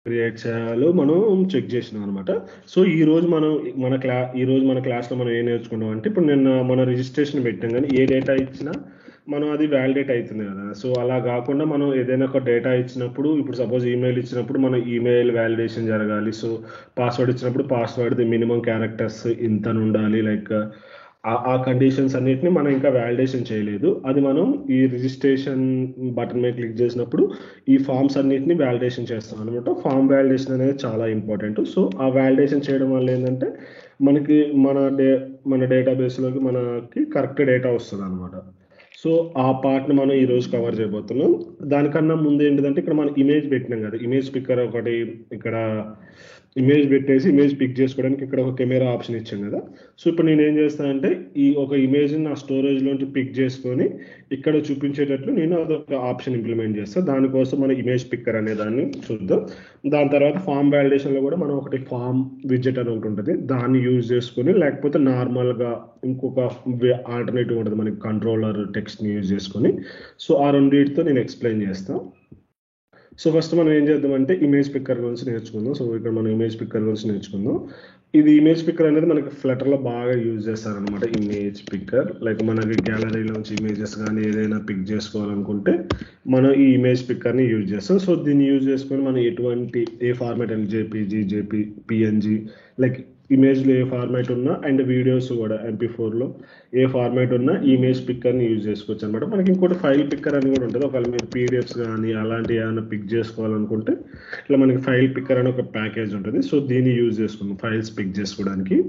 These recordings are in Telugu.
క్రియేట్ చేయాలో మనం చెక్ చేసినాం అనమాట. సో ఈ రోజు మన క్లాస్లో మనం ఏం నేర్చుకున్నాం అంటే, ఇప్పుడు నేను మన రిజిస్ట్రేషన్ పెట్టాం కానీ ఏ డేటా ఇచ్చినా మనం అది వ్యాలిడేట్ అవుతుంది కదా. సో అలా కాకుండా మనం ఏదైనా ఒక డేటా ఇచ్చినప్పుడు, ఇప్పుడు సపోజ్ ఈమెయిల్ ఇచ్చినప్పుడు మనం ఈమెయిల్ వ్యాలిడేషన్ జరగాలి. సో పాస్వర్డ్ ఇచ్చినప్పుడు పాస్వర్డ్ది మినిమం క్యారెక్టర్స్ ఇంత ఉండాలి. లైక్ ఆ కండిషన్స్ అన్నిటిని మనం ఇంకా వ్యాలిడేషన్ చేయలేదు. అది మనం ఈ రిజిస్ట్రేషన్ బటన్ మీద క్లిక్ చేసినప్పుడు ఈ ఫామ్స్ అన్నిటిని వ్యాలిడేషన్ చేస్తాం అనమాట. ఫామ్ వ్యాలిడేషన్ అనేది చాలా ఇంపార్టెంట్. సో ఆ వ్యాలిడేషన్ చేయడం వల్ల ఏంటంటే మనకి మన డేటాబేస్లోకి మనకి కరెక్ట్ డేటా వస్తుంది అనమాట. సో ఆ పార్ట్ని మనం ఈరోజు కవర్ చేయబోతున్నాం. దానికన్నా ముందు ఏంటిదంటే, ఇక్కడ మనం ఇమేజ్ పెట్టినాం కదా, ఇమేజ్ పిక్కర్ ఒకటి ఇక్కడ ఇమేజ్ పెట్టేసి ఇమేజ్ పిక్ చేసుకోవడానికి ఇక్కడ ఒక కెమెరా ఆప్షన్ ఇచ్చాం కదా. సో ఇప్పుడు నేను ఏం చేస్తానంటే, ఈ ఒక ఇమేజ్ని నా స్టోరేజ్లోంచి పిక్ చేసుకొని ఇక్కడ చూపించేటట్లు నేను అదొక ఆప్షన్ ఇంప్లిమెంట్ చేస్తాను. దానికోసం మన ఇమేజ్ పిక్కర్ అనే దాన్ని చూద్దాం. దాని తర్వాత ఫామ్ వ్యాలిడేషన్లో కూడా మనం ఒకటి ఫామ్ విడ్జెట్ అని ఒకటి ఉంటుంది, దాన్ని యూజ్ చేసుకొని, లేకపోతే నార్మల్గా ఇంకొక ఆల్టర్నేటివ్ ఉంటుంది మనకి కంట్రోలర్ టెక్స్ట్ని యూజ్ చేసుకొని. సో ఆ రెండింటితో నేను ఎక్స్ప్లెయిన్ చేస్తాను. సో ఫస్ట్ మనం ఏం చేద్దామంటే ఇమేజ్ పిక్కర్ గురించి నేర్చుకుందాం. సో ఇక్కడ మనం ఇమేజ్ పిక్కర్ గురించి నేర్చుకుందాం. ఇది ఇమేజ్ పిక్కర్ అనేది మనకి ఫ్లటర్లో బాగా యూజ్ చేస్తారనమాట. ఇమేజ్ పిక్కర్ లైక్ మనకి గ్యాలరీలోంచి ఇమేజెస్ కానీ ఏదైనా పిక్ చేసుకోవాలనుకుంటే మనం ఈ ఇమేజ్ పిక్కర్ని యూజ్ చేస్తాం. సో దీన్ని యూజ్ చేసుకొని మనం ఏ ఫార్మాట్ అని జేపీజీ, పిఎన్జీ, లైక్ ఇమేజ్లో ఏ ఫార్మాట్ ఉన్నా అండ్ వీడియోస్ కూడా MP4లో ఏ ఫార్మాట్ ఉన్నా ఇమేజ్ పిక్కర్ని యూజ్ చేసుకోవచ్చు అనమాట. మనకి ఇంకోటి ఫైల్ పిక్కర్ అని కూడా ఉంటుంది. ఒకవేళ మీరు PDFs కానీ అలాంటివి ఏమైనా పిక్ చేసుకోవాలనుకుంటే ఇట్లా మనకి ఫైల్ పిక్కర్ అని ఒక ప్యాకేజ్ ఉంటుంది. సో దీన్ని యూజ్ చేసుకుందాం ఫైల్స్ పిక్ చేసుకోవడానికి.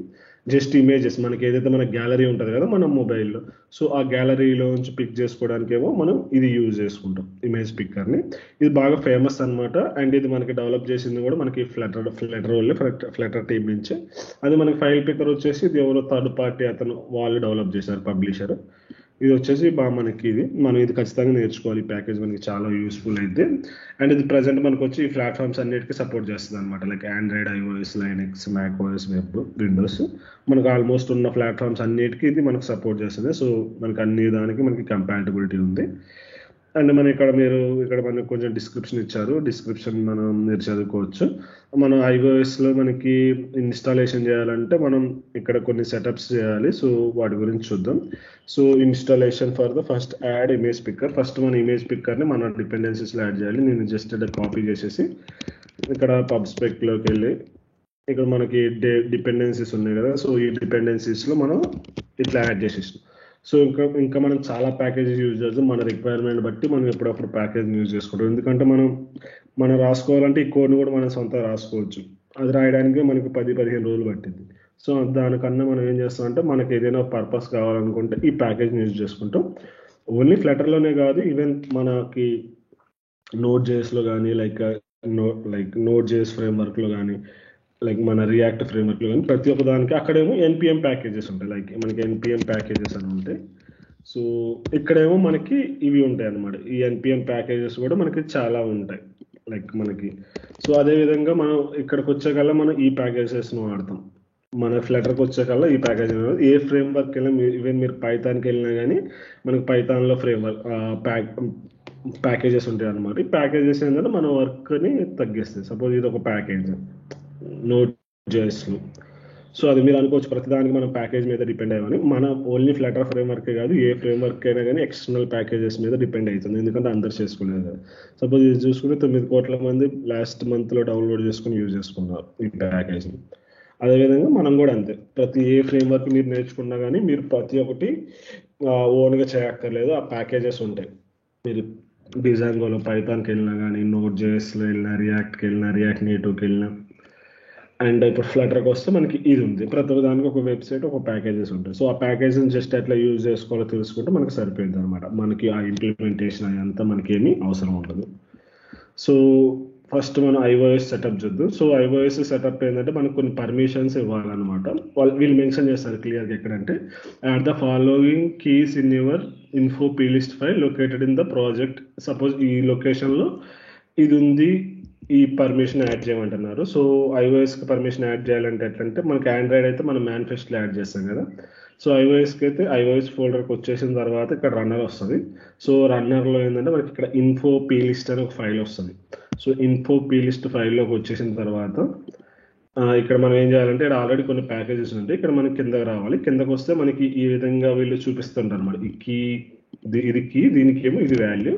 జస్ట్ ఇమేజెస్ మనకి ఏదైతే మన గ్యాలరీ ఉంటుంది కదా మన మొబైల్లో, సో ఆ గ్యాలరీలోంచి పిక్ చేసుకోవడానికి ఏమో మనం ఇది యూజ్ చేసుకుంటాం ఇమేజ్ పిక్కర్ని. ఇది బాగా ఫేమస్ అనమాట. అండ్ ఇది మనకి డెవలప్ చేసింది కూడా మనకి ఫ్లటర్ టీమ్ నుంచి. అది మనకి ఫైల్ పిక్కర్ వచ్చేసి ఇది ఎవరో థర్డ్ పార్టీ వాళ్ళు డెవలప్ చేశారు, పబ్లిషర్. ఇది వచ్చేసి మనం ఇది ఖచ్చితంగా నేర్చుకోవాలి. ఈ ప్యాకేజ్ మనకి చాలా యూస్ఫుల్ అయితే. అండ్ ఇది ప్రజెంట్ మనకు వచ్చి ఈ ప్లాట్ఫామ్స్ అన్నిటికీ సపోర్ట్ చేస్తుంది అనమాట. Like Android, iOS, Linux, MacOS, web, Windows, మనకు ఆల్మోస్ట్ ఉన్న ప్లాట్ఫామ్స్ అన్నిటికీ ఇది మనకు సపోర్ట్ చేస్తుంది. సో మనకి అన్ని దానికి మనకి కంపాటబిలిటీ ఉంది. అండ్ ఇక్కడ మనకు కొంచెం డిస్క్రిప్షన్ ఇచ్చారు. మీరు చదువుకోవచ్చు. మనం iOSలో మనకి ఇన్స్టాలేషన్ చేయాలంటే మనం ఇక్కడ కొన్ని సెటప్స్ చేయాలి. సో వాటి గురించి చూద్దాం. So installation for the first add image picker. First మన ఇమేజ్ పిక్కర్ని మన డిపెండెన్సీస్లో యాడ్ చేయాలి. నేను జస్ట్ కాపీ చేసేసి ఇక్కడ పబ్స్పెక్లోకి వెళ్ళి ఇక్కడ మనకి డిపెండెన్సీస్ ఉన్నాయి కదా. సో ఈ డిపెండెన్సీస్లో మనం ఇట్లా యాడ్ చేసేసాం. సో ఇంకా మనం చాలా ప్యాకేజెస్ యూజ్ చేస్తాం. మన రిక్వైర్మెంట్ బట్టి మనం ఎప్పుడప్పుడు ప్యాకేజ్ యూజ్ చేసుకుంటాం. ఎందుకంటే మనం రాసుకోవాలంటే ఈ కోడ్ని కూడా మనం సొంతంగా రాసుకోవచ్చు. అది రాయడానికి మనకి 10-15 రోజులు పట్టింది. సో దానికన్నా మనం ఏం చేస్తామంటే, మనకి ఏదైనా పర్పస్ కావాలనుకుంటే ఈ ప్యాకేజ్ని యూజ్ చేసుకుంటాం. ఓన్లీ ఫ్లటర్లోనే కాదు, ఈవెన్ మనకి Node.jsలో కానీ లైక్ Node.js ఫ్రేమ్వర్క్లో కానీ లైక్ మన రియాక్ట్ ఫ్రేమ్వర్క్లో కానీ ప్రతి ఒక్క దానికి అక్కడేమో NPM ప్యాకేజెస్ ఉంటాయి. లైక్ మనకి NPM ప్యాకేజెస్ అని ఉంటాయి. సో ఇక్కడేమో మనకి ఇవి ఉంటాయి అన్నమాట. ఈ NPM ప్యాకేజెస్ కూడా మనకి చాలా ఉంటాయి లైక్ మనకి. సో అదేవిధంగా మనం ఇక్కడికి వచ్చేకల్లా మనం ఈ ప్యాకేజెస్ను వాడతాం. మన ఫ్లటర్కి వచ్చేకల్లా ఈ ప్యాకేజ్ ఏ ఫ్రేమ్వర్క్ వెళ్ళినా, ఈవెన్ మీరు పైథాన్కి వెళ్ళినా కానీ మనకి పైథాన్లో ప్యాకేజెస్ ఉంటాయి అన్నమాట. ఈ ప్యాకేజెస్ ఏంటంటే మన వర్క్ని తగ్గిస్తాయి. సపోజ్ ఇది ఒక ప్యాకేజ్ Node.jsలో. సో అది మీరు అనుకోవచ్చు ప్రతిదానికి మనం ప్యాకేజ్ మీద డిపెండ్ అయ్యామని. మన ఓన్లీ ఫ్లటర్ ఫ్రేమ్వర్కే కాదు, ఏ ఫ్రేమ్వర్క్ అయినా కానీ ఎక్స్టర్నల్ ప్యాకేజెస్ మీద డిపెండ్ అవుతుంది. ఎందుకంటే అందరు చేసుకునేది కదా. సపోజ్ ఇది చూసుకుంటే 9 కోట్ల మంది లాస్ట్ మంత్లో డౌన్లోడ్ చేసుకుని యూజ్ చేసుకున్నారు ఈ ప్యాకేజ్ని. అదేవిధంగా మనం కూడా అంతే. ప్రతి ఏ ఫ్రేమ్వర్క్ మీరు నేర్చుకున్నా కానీ మీరు ప్రతి ఒక్కటి ఓన్గా చేయక్కర్లేదు. ఆ ప్యాకేజెస్ ఉంటాయి. మీరు డిజాంగోలో పైథాన్కి వెళ్ళినా కానీ, Node.jsలో వెళ్ళినా, రియాక్ట్కి వెళ్ళినా, రియాక్ట్ నేటివ్కి వెళ్ళినా, అండ్ ఇప్పుడు ఫ్లటర్కి వస్తే మనకి ఇది ఉంది. ప్రతి దానికి ఒక వెబ్సైట్, ఒక ప్యాకేజెస్ ఉంటాయి. సో ఆ ప్యాకేజెస్ జస్ట్ ఎట్లా యూజ్ చేసుకోవాలో తెలుసుకుంటే మనకి సరిపోయింది అనమాట. మనకి ఆ ఇంప్లిమెంటేషన్ అదంతా మనకి ఏమీ అవసరం ఉండదు. సో ఫస్ట్ మనం iOS సెటప్ చూద్దాం. సో iOS సెటప్ ఏంటంటే మనకు కొన్ని పర్మిషన్స్ ఇవ్వాలన్నమాట. వీళ్ళు మెన్షన్ చేస్తారు క్లియర్గా ఎక్కడంటే, add the following keys in your info playlist file located in the project. Suppose ఈ లొకేషన్లో ఇది ఉంది, ఈ పర్మిషన్ యాడ్ చేయమంటున్నారు. సో iOSకి పర్మిషన్ యాడ్ చేయాలంటే ఎట్లంటే, మనకి ఆండ్రాయిడ్ అయితే మనం మేనిఫెస్ట్లో యాడ్ చేస్తాం కదా. సో iOSకి అయితే iOS ఫోల్డర్కి వచ్చేసిన తర్వాత ఇక్కడ రన్నర్ వస్తుంది. సో రన్నర్లో ఏంటంటే మనకి ఇక్కడ ఇన్ఫో ప్లేలిస్ట్ అని ఒక ఫైల్ వస్తుంది. సో ఇన్ఫో ప్లేలిస్ట్ ఫైల్లోకి వచ్చేసిన తర్వాత ఇక్కడ మనం ఏం చేయాలంటే ఇక్కడ ఆల్రెడీ కొన్ని ప్యాకేజెస్ ఉంటాయి. ఇక్కడ మనకి కిందకి రావాలి. కిందకు వస్తే మనకి ఈ విధంగా వీళ్ళు చూపిస్తుంటారు అన్నమాట. ఈ కీ ఇది కీ, దీనికి ఏమో ఇది వాల్యూ.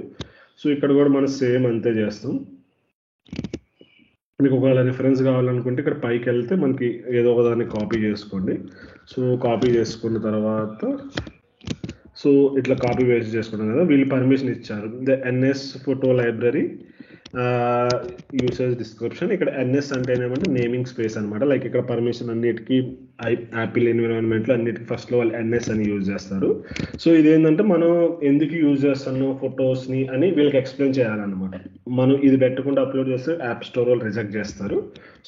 సో ఇక్కడ కూడా మనం సేమ్ అంతే చేస్తాం. మీకు ఒకవేళ రిఫరెన్స్ కావాలనుకుంటే ఇక్కడ పైకి వెళ్తే మనకి ఏదో ఒక దాన్ని కాపీ చేసుకోండి. సో కాపీ చేసుకున్న తర్వాత సో ఇట్లా కాపీ పేస్ట్ చేసుకున్నాం కదా, వీళ్ళు పర్మిషన్ ఇచ్చారు. The NS photo library usage description. ఇక్కడ ఎన్ఎస్ అంటే ఏమంటే నేమింగ్ స్పేస్ అనమాట. లైక్ ఇక్కడ పర్మిషన్ అన్నిటికీ యాపిల్ ఎన్విరాన్మెంట్లో అన్నిటికీ ఫస్ట్లో వాళ్ళు ఎన్ఎస్ అని యూజ్ చేస్తారు. సో ఇదేంటంటే మనం ఎందుకు యూజ్ చేస్తున్నాం ఫొటోస్ని అని వీళ్ళకి ఎక్స్ప్లెయిన్ చేయాలన్నమాట. మనం ఇది పెట్టకుండా అప్లోడ్ చేస్తే యాప్ స్టోర్ వాళ్ళు రిజెక్ట్ చేస్తారు.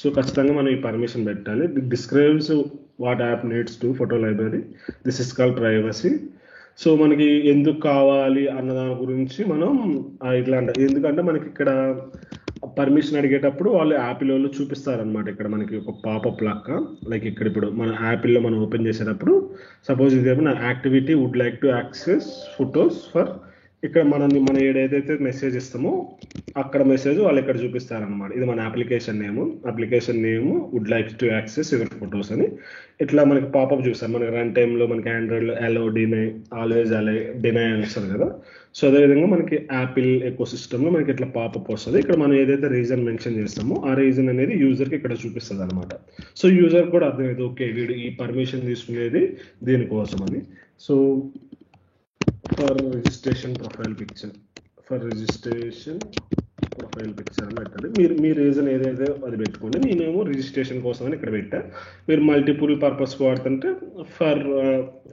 సో ఖచ్చితంగా మనం ఈ పర్మిషన్ పెట్టాలి. Describes what app needs to photo library, this is called privacy. So మనకి ఎందుకు కావాలి అన్న దాని గురించి మనం ఇట్లా ఎందుకంటే మనకి ఇక్కడ పర్మిషన్ అడిగేటప్పుడు వాళ్ళు యాపిల్ వాళ్ళు చూపిస్తారనమాట. ఇక్కడ మనకి ఒక పాపప్ లాగా, లైక్ ఇక్కడ ఇప్పుడు మన యాపిల్లో మనం ఓపెన్ చేసేటప్పుడు సపోజ్ ఇదేమో నా activity would like to access photos for, ఇక్కడ మనం ఏదైతే మెసేజ్ ఇస్తామో అక్కడ మెసేజ్ వాళ్ళు ఇక్కడ చూపిస్తారనమాట. ఇది మన application name would like to access your photos అని ఇట్లా మనకి పాపప్ చూస్తారు. మనకి రన్ టైంలో మనకి ఆండ్రాయిడ్లో allow deny always allow deny అని వస్తుంది కదా. సో అదేవిధంగా మనకి యాపిల్ ఎకో సిస్టంలో మనకి ఇట్లా పాపప్ వస్తుంది. ఇక్కడ మనం ఏదైతే రీజన్ మెన్షన్ చేస్తామో ఆ రీజన్ అనేది యూజర్కి ఇక్కడ చూపిస్తుంది అనమాట. సో యూజర్ కూడా అర్థమైంది, ఓకే వీడు ఈ పర్మిషన్ తీసుకునేది దీనికోసం అని. So for registration profile picture అని పెట్టండి. మీరు మీ రీజన్ ఏదైతే అది పెట్టుకోండి. నేనేమో రిజిస్ట్రేషన్ కోసం అని ఇక్కడ పెట్టా. మీరు మల్టిపుల్ పర్పస్ వాడుతుంటే for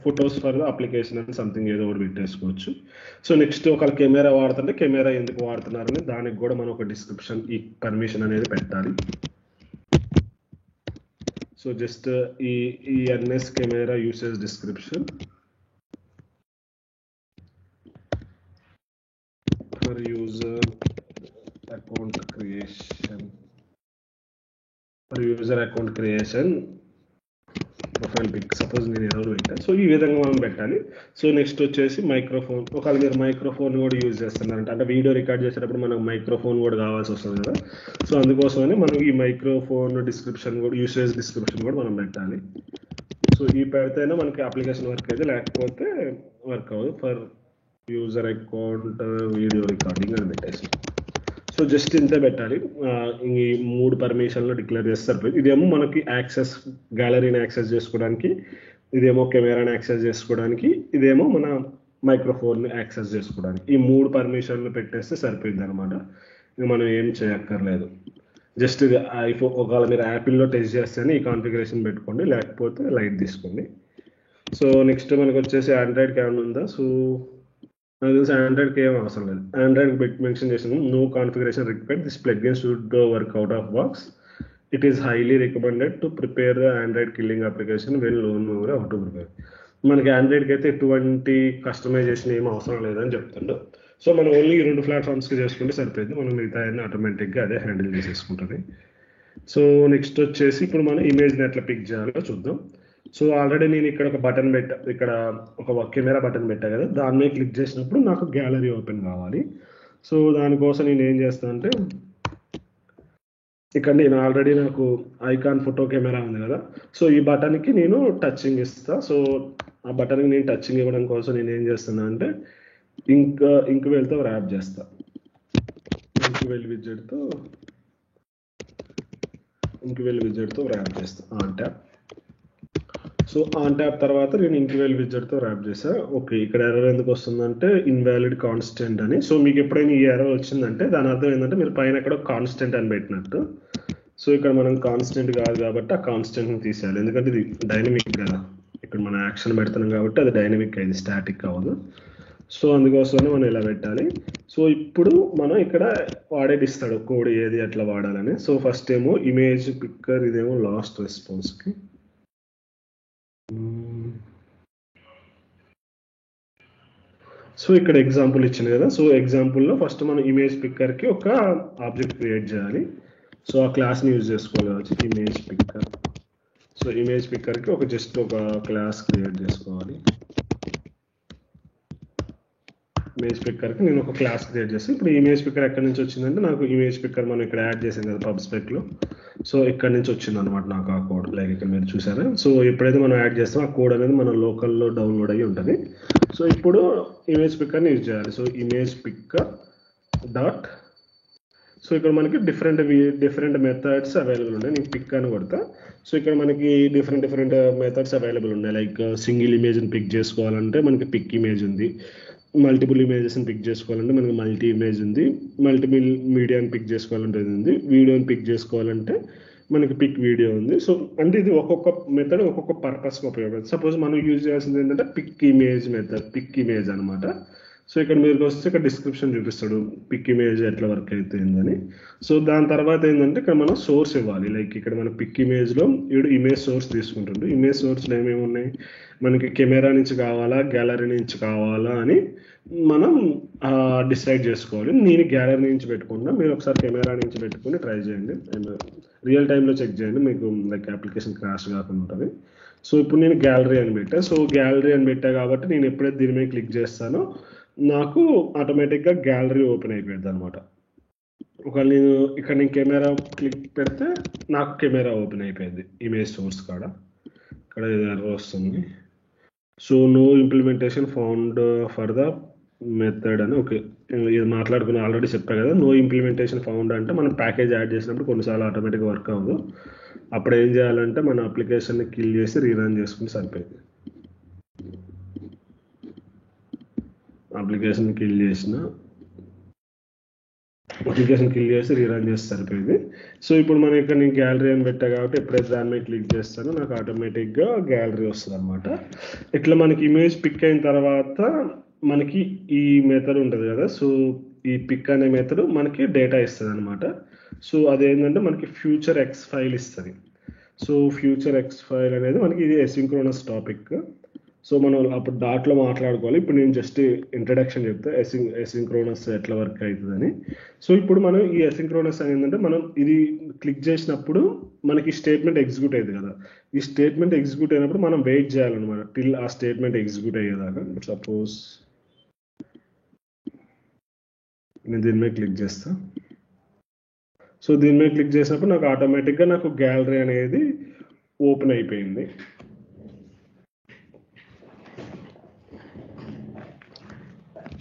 photos for the application అని సంథింగ్ ఏదో ఒకటి పెట్టేసుకోవచ్చు. సో నెక్స్ట్ ఒకవేళ కెమెరా వాడుతుంటే కెమెరా ఎందుకు వాడుతున్నారని దానికి కూడా మనం ఒక డిస్క్రిప్షన్ ఈ పర్మిషన్ అనేది పెట్టాలి. సో జస్ట్ ఈ NS camera usage description for user account creation profile pic suppose నేను ఏదో పెట్టాను. సో ఈ విధంగా మనం పెట్టాలి. సో నెక్స్ట్ వచ్చేసి మైక్రోఫోన్. ఒకవేళ మీరు మైక్రోఫోన్ కూడా యూజ్ చేస్తున్నారంటే అంటే వీడియో రికార్డ్ చేసేటప్పుడు మనకు మైక్రోఫోన్ కూడా కావాల్సి వస్తుంది కదా. సో అందుకోసమని మనం ఈ మైక్రోఫోన్ డిస్క్రిప్షన్ కూడా యూసేజ్ డిస్క్రిప్షన్ కూడా మనం పెట్టాలి. సో ఈ పెడితేనే మనకి అప్లికేషన్ వర్క్ అయితే, లేకపోతే వర్క్ అవ్వదు. For user account video recording అని పెట్టేసి సో జస్ట్ ఇంతే పెట్టాలి. ఈ 3 పర్మిషన్లు డిక్లేర్ చేస్తే సరిపోయింది. ఇదేమో మనకి యాక్సెస్ గ్యాలరీని యాక్సెస్ చేసుకోవడానికి, ఇదేమో కెమెరాని యాక్సెస్ చేసుకోవడానికి, ఇదేమో మన మైక్రోఫోన్ని యాక్సెస్ చేసుకోవడానికి. ఈ 3 పర్మిషన్లు పెట్టేస్తే సరిపోయింది అనమాట. ఇది మనం ఏం చేయక్కర్లేదు. జస్ట్ ఇది ఐఫోన్ ఒకవేళ మీరు యాపిల్లో టెస్ట్ చేస్తేనే ఈ కాన్ఫిగరేషన్ పెట్టుకోండి, లేకపోతే లైట్ తీసుకోండి. సో నెక్స్ట్ మనకు వచ్చేసి ఆండ్రాయిడ్కి ఏమైనా ఉందా? సో నాకు తెలిసి ఆండ్రాయిడ్కి ఏం అవసరం లేదు. ఆండ్రాయిడ్ మెన్షన్ చేసాను, no configuration required, this plugin should work out of box, it is highly recommended to prepare the Android killing application when lone mover how to prepare. మనకి ఆండ్రాయిడ్కి అయితే ఎటువంటి కస్టమైజేషన్ ఏం అవసరం లేదని చెప్తుండ్రు. సో మనం ఓన్లీ 2 ప్లాట్ఫామ్స్కి చేసుకుంటే సరిపోయింది. మనం మిగతా అన్ని ఆటోమేటిక్గా అదే హ్యాండిల్ చేసేసుకుంటుంది. సో నెక్స్ట్ వచ్చేసి ఇప్పుడు మనం ఇమేజ్ని ఎట్లా పిక్ చేయాలో చూద్దాం. సో ఆల్రెడీ నేను ఇక్కడ ఒక బటన్ పెట్టా, ఇక్కడ ఒక కెమెరా బటన్ పెట్టా కదా, దాని మీద క్లిక్ చేసినప్పుడు నాకు గ్యాలరీ ఓపెన్ కావాలి. సో దానికోసం నేను ఏం చేస్తాను అంటే ఇక్కడ నేను ఆల్రెడీ నాకు ఐకాన్ ఫోటో కెమెరా ఉంది కదా, సో ఈ బటన్కి నేను టచింగ్ ఇస్తా. సో ఆ బటన్కి నేను టచింగ్ ఇవ్వడం కోసం నేను ఏం చేస్తున్నా అంటే ఇంక్ వెల్తో ర్యాప్ చేస్తా. ఇంక్ వెల్ విజెట్తో ర్యాప్ చేస్తా on tap. So on tap తర్వాత నేను ఇంక్వెల్ విజెట్తో ర్యాప్ చేసా. ఓకే, ఇక్కడ ఎర్రర్ ఎందుకు వస్తుందంటే ఇన్వాలిడ్ కాన్స్టెంట్ అని. సో మీకు ఎప్పుడైనా ఈ ఎర్రర్ వచ్చిందంటే దాని అర్థం ఏంటంటే మీరు పైన ఎక్కడ కాన్స్టెంట్ అని పెట్టినట్టు. సో ఇక్కడ మనం కాన్స్టెంట్ కాదు కాబట్టి ఆ కాన్స్టెంట్ని తీసేయాలి, ఎందుకంటే ఇది డైనమిక్ కదా. ఇక్కడ మనం యాక్షన్ పెడుతున్నాం కాబట్టి అది డైనమిక్ అయింది, స్టాటిక్ అవ్వదు. సో అందుకోసమే మనం ఇలా పెట్టాలి. సో ఇప్పుడు మనం ఇక్కడ వాడేది ఇస్తాడు కోడ్ ఏది ఎట్లా వాడాలని. సో ఫస్ట్ ఏమో ఇమేజ్ పిక్కర్, ఇదేమో లాస్ట్ రెస్పాన్స్కి. సో ఇక్కడ ఎగ్జాంపుల్ ఇచ్చింది కదా. సో ఎగ్జాంపుల్లో ఫస్ట్ మనం ఇమేజ్ పిక్కర్కి ఒక ఆబ్జెక్ట్ క్రియేట్ చేయాలి. సో ఆ క్లాస్ని యూజ్ చేసుకోవాలి కాబట్టి ఇమేజ్ పిక్కర్. సో ఇమేజ్ పిక్కర్కి జస్ట్ ఒక క్లాస్ క్రియేట్ చేసుకోవాలి. ఇమేజ్ పిక్కర్కి నేను ఒక క్లాస్ క్రియేట్ చేస్తాను. ఇప్పుడు ఇమేజ్ పిక్కర్ ఎక్కడి నుంచి వచ్చిందంటే నాకు ఇమేజ్ పిక్కర్ మనం ఇక్కడ యాడ్ చేసాం కదా పబ్ స్పెక్లో. సో ఇక్కడ నుంచి వచ్చింది అనమాట నాకు ఆ కోడ్. లైక్ ఇక్కడ మీరు చూసారా. సో ఎప్పుడైతే మనం యాడ్ చేస్తాం ఆ కోడ్ అనేది మన లోకల్లో డౌన్లోడ్ అయ్యి ఉంటుంది. సో ఇప్పుడు ఇమేజ్ పిక్కర్ని యూజ్ చేయాలి. So image picker dot, so ఇక్కడ మనకి డిఫరెంట్ మెథడ్స్ అవైలబుల్ ఉన్నాయి. నేను పిక్ అని కొడతా. సో ఇక్కడ మనకి డిఫరెంట్ మెథడ్స్ అవైలబుల్ ఉన్నాయి. లైక్ సింగిల్ ఇమేజ్ని పిక్ చేసుకోవాలంటే మనకి పిక్ ఇమేజ్ ఉంది. మల్టిపుల్ ఇమేజెస్ని పిక్ చేసుకోవాలంటే మనకి మల్టీ ఇమేజ్ ఉంది. మల్టిపుల్ మీడియాని పిక్ చేసుకోవాలంటే ఇది ఉంది. వీడియోని పిక్ చేసుకోవాలంటే మనకి పిక్ వీడియో ఉంది. సో అంటే ఇది ఒక్కొక్క మెథడ్ ఒక్కొక్క పర్పస్కి ఉపయోగపడుతుంది. సపోజ్ మనం యూజ్ చేయాల్సింది ఏంటంటే pick image method, pick image అనమాట. సో ఇక్కడ మీరు వస్తే ఇక్కడ డిస్క్రిప్షన్ చూపిస్తాడు పిక్ ఇమేజ్ ఎట్లా వర్క్ అవుతుందని. సో దాని తర్వాత ఏంటంటే ఇక్కడ మనం సోర్స్ ఇవ్వాలి. లైక్ ఇక్కడ మన పిక్ ఇమేజ్లో వీడు ఇమేజ్ సోర్స్ తీసుకుంటుండు. ఇమేజ్ సోర్స్లో ఏమేమి ఉన్నాయి, మనకి కెమెరా నుంచి కావాలా గ్యాలరీ నుంచి కావాలా అని మనం డిసైడ్ చేసుకోవాలి. నేను గ్యాలరీ నుంచి పెట్టుకున్నా, మీరు ఒకసారి కెమెరా నుంచి పెట్టుకుని ట్రై చేయండి అండ్ రియల్ టైంలో చెక్ చేయండి, మీకు లైక్ అప్లికేషన్ క్రాష్ కాకుండా ఉంటుంది. సో ఇప్పుడు నేను గ్యాలరీ అని పెట్టా. సో గ్యాలరీ అని పెట్టా కాబట్టి నేను ఎప్పుడైతే దీని మీద క్లిక్ చేస్తానో నాకు ఆటోమేటిక్గా గ్యాలరీ ఓపెన్ అయిపోయింది అనమాట. ఒకవేళ నేను కెమెరా క్లిక్ పెడితే నాకు కెమెరా ఓపెన్ అయిపోయింది ఇమేజ్ సోర్స్ కాడ. ఇక్కడ ఎర్రర్ వస్తుంది. So no implementation found for the method అని. ఓకే, ఇది మాట్లాడుకుని ఆల్రెడీ చెప్పా కదా. నో ఇంప్లిమెంటేషన్ ఫౌండ్ అంటే మనం ప్యాకేజ్ యాడ్ చేసినప్పుడు కొన్నిసార్లు ఆటోమేటిక్గా వర్క్ అవ్వదు. అప్పుడు ఏం చేయాలంటే మన అప్లికేషన్ని కిల్ చేసి రీరన్ చేసుకుని సరిపోయింది. అప్లికేషన్ కిల్ చేసి రీరన్ చేసి సరిపోయింది. సో ఇప్పుడు మనం ఇక్కడ నేను గ్యాలరీ అని పెట్టా కాబట్టి ఎప్పుడైతే దాని మీద క్లిక్ చేస్తానో నాకు ఆటోమేటిక్గా గ్యాలరీ వస్తుంది అనమాట. ఇట్లా మనకి ఇమేజ్ పిక్ అయిన తర్వాత మనకి ఈ మెథడ్ ఉంటుంది కదా. సో ఈ పిక్ అనే మెథడ్ మనకి డేటా ఇస్తుంది అనమాట. సో అదేంటంటే మనకి ఫ్యూచర్ ఎక్స్ ఫైల్ ఇస్తుంది. సో ఫ్యూచర్ ఎక్స్ ఫైల్ అనేది మనకి ఇది ఎసింక్రోనస్ టాపిక్. సో మనం అప్పుడు డాట్లో మాట్లాడుకోవాలి. ఇప్పుడు నేను జస్ట్ ఇంట్రడక్షన్ చెప్తా ఎసింక్రోనస్ ఎట్లా వర్క్ అవుతుందని. సో ఇప్పుడు మనం ఈ ఎసింక్రోనస్ ఏంటంటే మనం ఇది క్లిక్ చేసినప్పుడు మనకి స్టేట్మెంట్ ఎగ్జిక్యూట్ అయ్యింది కదా. ఈ స్టేట్మెంట్ ఎగ్జిక్యూట్ అయినప్పుడు మనం వెయిట్ చేయాలన్నమాట టిల్ ఆ స్టేట్మెంట్ ఎగ్జిక్యూట్ అయ్యేదాకా. సపోజ్ నేను దీని మీద క్లిక్ చేస్తా. సో దీని మీద క్లిక్ చేసినప్పుడు నాకు ఆటోమేటిక్గా నాకు గ్యాలరీ అనేది ఓపెన్ అయిపోయింది.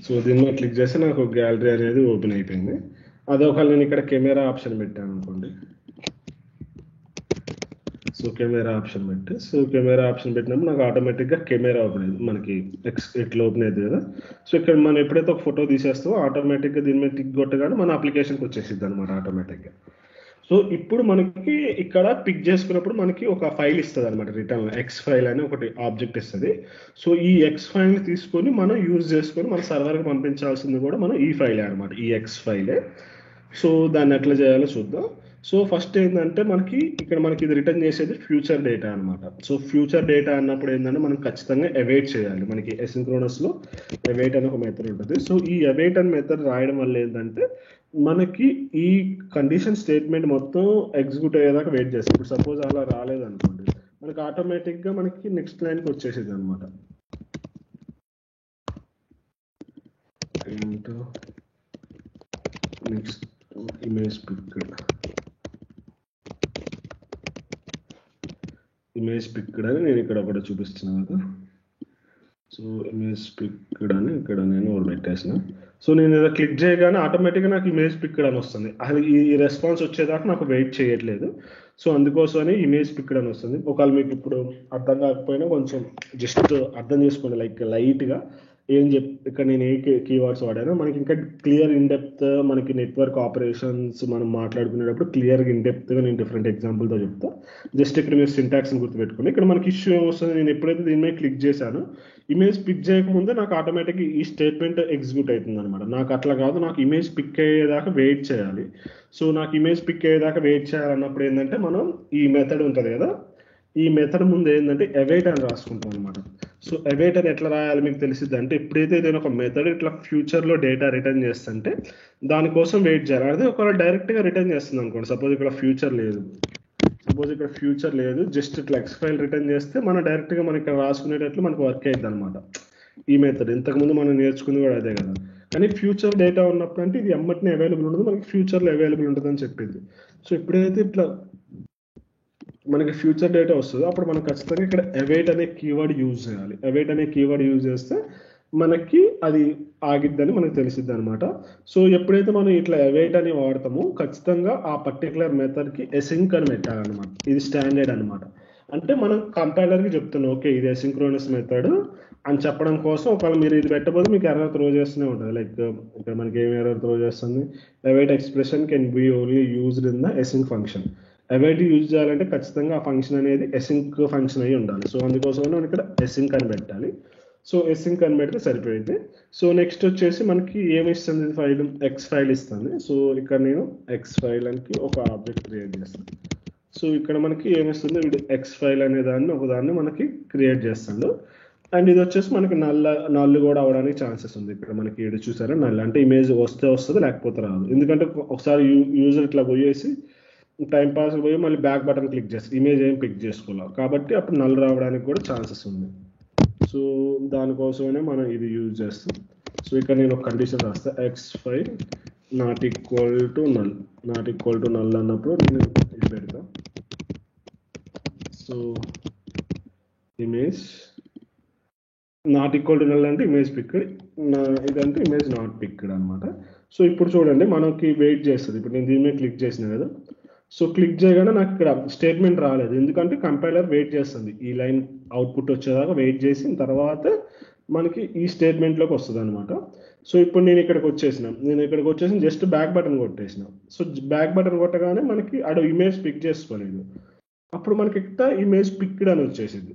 సో దీని మీద క్లిక్ చేస్తే నాకు గ్యాలరీ అనేది ఓపెన్ అయిపోయింది. అదే ఒకవేళ నేను ఇక్కడ కెమెరా ఆప్షన్ పెట్టాను అనుకోండి. సో కెమెరా ఆప్షన్ పెట్టినప్పుడు నాకు ఆటోమేటిక్గా కెమెరా ఓపెన్ అయింది. మనకి ఇట్లా ఓపెన్ అయింది కదా. సో ఇక్కడ మనం ఎప్పుడైతే ఒక ఫోటో తీసేస్తామో ఆటోమేటిక్గా దీని మీద టిక్ కొట్టగానే మన అప్లికేషన్కి వచ్చేసిద్ది అనమాట ఆటోమేటిక్గా. సో ఇప్పుడు మనకి ఇక్కడ పిక్ చేసుకున్నప్పుడు మనకి ఒక ఫైల్ ఇస్తుంది అనమాట. రిటర్న్ ఎక్స్ ఫైల్ అని ఒకటి ఆబ్జెక్ట్ ఇస్తుంది. సో ఈ ఎక్స్ ఫైల్ని తీసుకొని మనం యూజ్ చేసుకొని మన సర్వర్కి పంపించాల్సింది కూడా మనం ఈ ఫైలే అనమాట, ఈ ఎక్స్ ఫైలే. సో దాన్ని ఎట్లా చేయాలో చూద్దాం. సో ఫస్ట్ ఏంటంటే మనకి ఇది రిటర్న్ చేసేది ఫ్యూచర్ డేటా అనమాట. సో ఫ్యూచర్ డేటా అన్నప్పుడు ఏంటంటే మనం ఖచ్చితంగా అవైట్ చేయాలి. మనకి ఎసింక్రోనస్లో అవైట్ అని ఒక మెథడ్ ఉంటుంది. సో ఈ అవైట్ అనే మెథడ్ రాయడం వల్ల ఏంటంటే మనకి ఈ కండిషన్ స్టేట్మెంట్ మొత్తం ఎగ్జిక్యూట్ అయ్యేదాకా వెయిట్ చేస్తాం. ఇప్పుడు సపోజ్ అలా రాలేదనుకోండి మనకి ఆటోమేటిక్గా మనకి నెక్స్ట్ లైన్కి వచ్చేసేది అనమాట. నెక్స్ట్ ఇమేజ్ పిక్డ్ అని నేను ఇక్కడ ఒకటి చూపిస్తున్నాను కదా. సో ఇమేజ్ పిక్డ్ అని ఇక్కడ నేను పెట్టేసిన. సో నేను ఏదో క్లిక్ చేయగానే ఆటోమేటిక్గా నాకు ఇమేజ్ పిక్డ్ అని వస్తుంది. అసలు ఈ రెస్పాన్స్ వచ్చేదాకా నాకు వెయిట్ చేయట్లేదు. సో అందుకోసమని ఇమేజ్ పిక్డ్ అని వస్తుంది. ఒకవేళ మీకు ఇప్పుడు అర్థం కాకపోయినా కొంచెం జస్ట్ అర్థం చేసుకోండి. లైక్ లైట్గా ఇక్కడ నేను ఏ కీవర్డ్స్ వాడానో మనకి ఇంకా క్లియర్ ఇన్ డెప్త్ మనకి నెట్వర్క్ ఆపరేషన్స్ మనం మాట్లాడుకునేటప్పుడు క్లియర్గా ఇన్ డెప్త్గా నేను డిఫరెంట్ ఎగ్జాంపుల్తో చెప్తా. జస్ట్ ఇక్కడ మీరు సింటాక్స్ని గుర్తుపెట్టుకోండి. ఇక్కడ మనకి ఇష్యూ ఏమొస్తుంది, నేను ఎప్పుడైతే దీని మీద క్లిక్ చేశానో ఇమేజ్ పిక్ చేయకముందే నాకు ఆటోమేటిక్గా ఈ స్టేట్మెంట్ ఎగ్జిక్యూట్ అవుతుంది అనమాట. నాకు అట్లా కాదు, నాకు ఇమేజ్ పిక్ అయ్యేదాకా వెయిట్ చేయాలి. సో నాకు ఇమేజ్ పిక్ అయ్యేదాకా వెయిట్ చేయాలన్నప్పుడు ఏంటంటే మనం ఈ మెథడ్ ఉంటుంది కదా, ఈ మెథడ్ ముందు ఏంటంటే అవైట్ అని రాసుకుంటాం అనమాట. సో అవైట్ అని ఎట్లా రాయాలి మీకు తెలిసిద్ది అంటే ఎప్పుడైతే ఏదైనా ఒక మెథడ్ ఇట్లా ఫ్యూచర్లో డేటా రిటర్న్ చేస్తుంటే దానికోసం వెయిట్ చేయాలి. అదే ఒకవేళ డైరెక్ట్గా రిటర్న్ చేస్తుంది అనుకోండి. సపోజ్ ఇక్కడ ఫ్యూచర్ లేదు, జస్ట్ ఇట్లా ఎక్స్ ఫైల్ రిటర్న్ చేస్తే మనం డైరెక్ట్గా మనం ఇక్కడ రాసుకునేటట్లు మనకు వర్క్ అవుతుంది అనమాట ఈ మెథడ్. ఇంతకుముందు మనం నేర్చుకుంది కూడా అదే కదా. కానీ ఫ్యూచర్ డేటా ఉన్నప్పుడు అంటే ఇది ఎమ్మటినే అవైలబుల్ ఉండదు, మనకి ఫ్యూచర్లో అవైలబుల్ ఉంటుంది అని చెప్పింది. సో ఎప్పుడైతే ఇట్లా మనకి ఫ్యూచర్ డేటా వస్తుందో అప్పుడు మనం ఖచ్చితంగా ఇక్కడ అవైట్ అనే కీవర్డ్ యూజ్ చేయాలి. అవైట్ అనే కీవర్డ్ యూజ్ చేస్తే మనకి అది ఆగిద్దని మనకు తెలిసిద్ది అనమాట. సో ఎప్పుడైతే మనం ఇట్లా అవైట్ అని వాడతామో ఖచ్చితంగా ఆ పర్టికులర్ మెథడ్కి ఎసింక్ అని పెట్టాలన్నమాట. ఇది స్టాండర్డ్ అనమాట. అంటే మనం కంపైలర్కి చెప్తున్నాం ఓకే ఇది ఎసింక్రోనస్ మెథడ్ అని చెప్పడం కోసం. ఒకవేళ మీరు ఇది పెట్టబోదు మీకు ఎర్రర్ త్రో చేస్తూనే ఉంటుంది. లైక్ ఇక్కడ మనకి ఏం ఎర్రర్ త్రో చేస్తుంది, await expression can be only used in the ఎసింక్ function. Await use చేయాలంటే ఖచ్చితంగా ఆ ఫంక్షన్ అనేది ఎసింక్ ఫంక్షన్ అయ్యి ఉండాలి. సో అందుకోసం మనం ఇక్కడ ఎసింక్ అని పెట్టాలి. సో ఎసింక్ అని పెడితే సరిపోయింది. సో నెక్స్ట్ వచ్చేసి మనకి ఏమి ఇస్తుంది ఫైల్, ఎక్స్ ఫైల్ ఇస్తుంది. సో ఇక్కడ నేను ఎక్స్ ఫైల్ అని ఒక ఆబ్జెక్ట్ క్రియేట్ చేస్తాను. సో ఇక్కడ మనకి ఏమిస్తుంది, వీడు ఎక్స్ ఫైల్ అనే దాన్ని ఒకదాన్ని మనకి క్రియేట్ చేస్తాడు. అండ్ ఇది వచ్చేసి మనకి నల్లు కూడా అవడానికి ఛాన్సెస్ ఉంది. ఇక్కడ మనకి ఇది చూసారా నల్ అంటే ఇమేజ్ వస్తే వస్తుంది లేకపోతే రాదు. ఎందుకంటే ఒకసారి యూజర్ ఇట్లా పోయేసి టైం పాస్ పోయి మళ్ళీ బ్యాక్ బటన్ క్లిక్ చేస్తే ఇమేజ్ ఏం పిక్ చేసుకోవాలి కాబట్టి అప్పుడు నల్ రావడానికి కూడా ఛాన్సెస్ ఉంది. సో దానికోసమే మనం ఇది యూజ్ చేస్తాం. సో ఇక్కడ నేను ఒక కండిషన్ రాస్తా, X file not equal to null. Not equal to null అన్నప్పుడు నేను ఇది పెడతా. So image not equal to null అంటే ఇమేజ్ పిక్డ్, ఇదంటే ఇమేజ్ నాట్ పిక్డ్ అనమాట. సో ఇప్పుడు చూడండి మనకి వెయిట్ చేస్తుంది. ఇప్పుడు నేను దీని మీద క్లిక్ చేసిన కదా, సో క్లిక్ చేయగానే నాకు ఇక్కడ స్టేట్మెంట్ రాలేదు. ఎందుకంటే కంపైలర్ వెయిట్ చేస్తుంది ఈ లైన్ అవుట్పుట్ వచ్చేదాకా వెయిట్ చేసిన తర్వాత మనకి ఈ స్టేట్మెంట్లోకి వస్తుంది అనమాట. సో ఇప్పుడు నేను ఇక్కడికి వచ్చేసి జస్ట్ బ్యాక్ బటన్ కొట్టేసిన. సో బ్యాక్ బటన్ కొట్టగానే మనకి అక్కడ ఇమేజ్ పిక్ చేసుకోలేదు. అప్పుడు మనకి ఇక్కడ ఇమేజ్ పిక్డ్ అని వచ్చేసింది,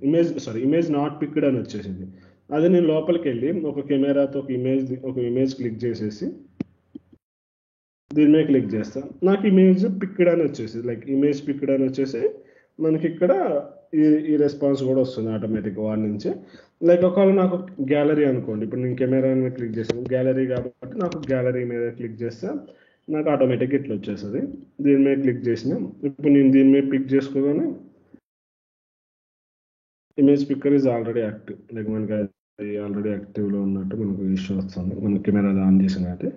ఇమేజ్ నాట్ పిక్డ్ అని వచ్చేసింది. అదే నేను లోపలికి వెళ్ళి ఒక కెమెరాతో ఒక ఇమేజ్ క్లిక్ చేసేసి దీని మీద క్లిక్ చేస్తాను, నాకు ఇమేజ్ పిక్డ్ అని వచ్చేసి లైక్ ఇమేజ్ పిక్డ్ అని వచ్చేసి మనకి ఇక్కడ ఈ రెస్పాన్స్ కూడా వస్తుంది ఆటోమేటిక్ వాడి నుంచి. లైక్ ఒకవేళ నాకు గ్యాలరీ అనుకోండి, ఇప్పుడు నేను కెమెరా మీద క్లిక్ చేసాను గ్యాలరీ కాబట్టి నాకు గ్యాలరీ మీద క్లిక్ చేస్తే నాకు ఆటోమేటిక్ ఇట్లా వచ్చేస్తుంది. దీని మీద క్లిక్ చేసిన ఇప్పుడు నేను దీని మీద పిక్ చేసుకోగానే image picker is already active, like మనకి ఆల్రెడీ యాక్టివ్లో ఉన్నట్టు మనకు ఇష్యూ వస్తుంది మన కెమెరా ఆన్ చేసినట్టు.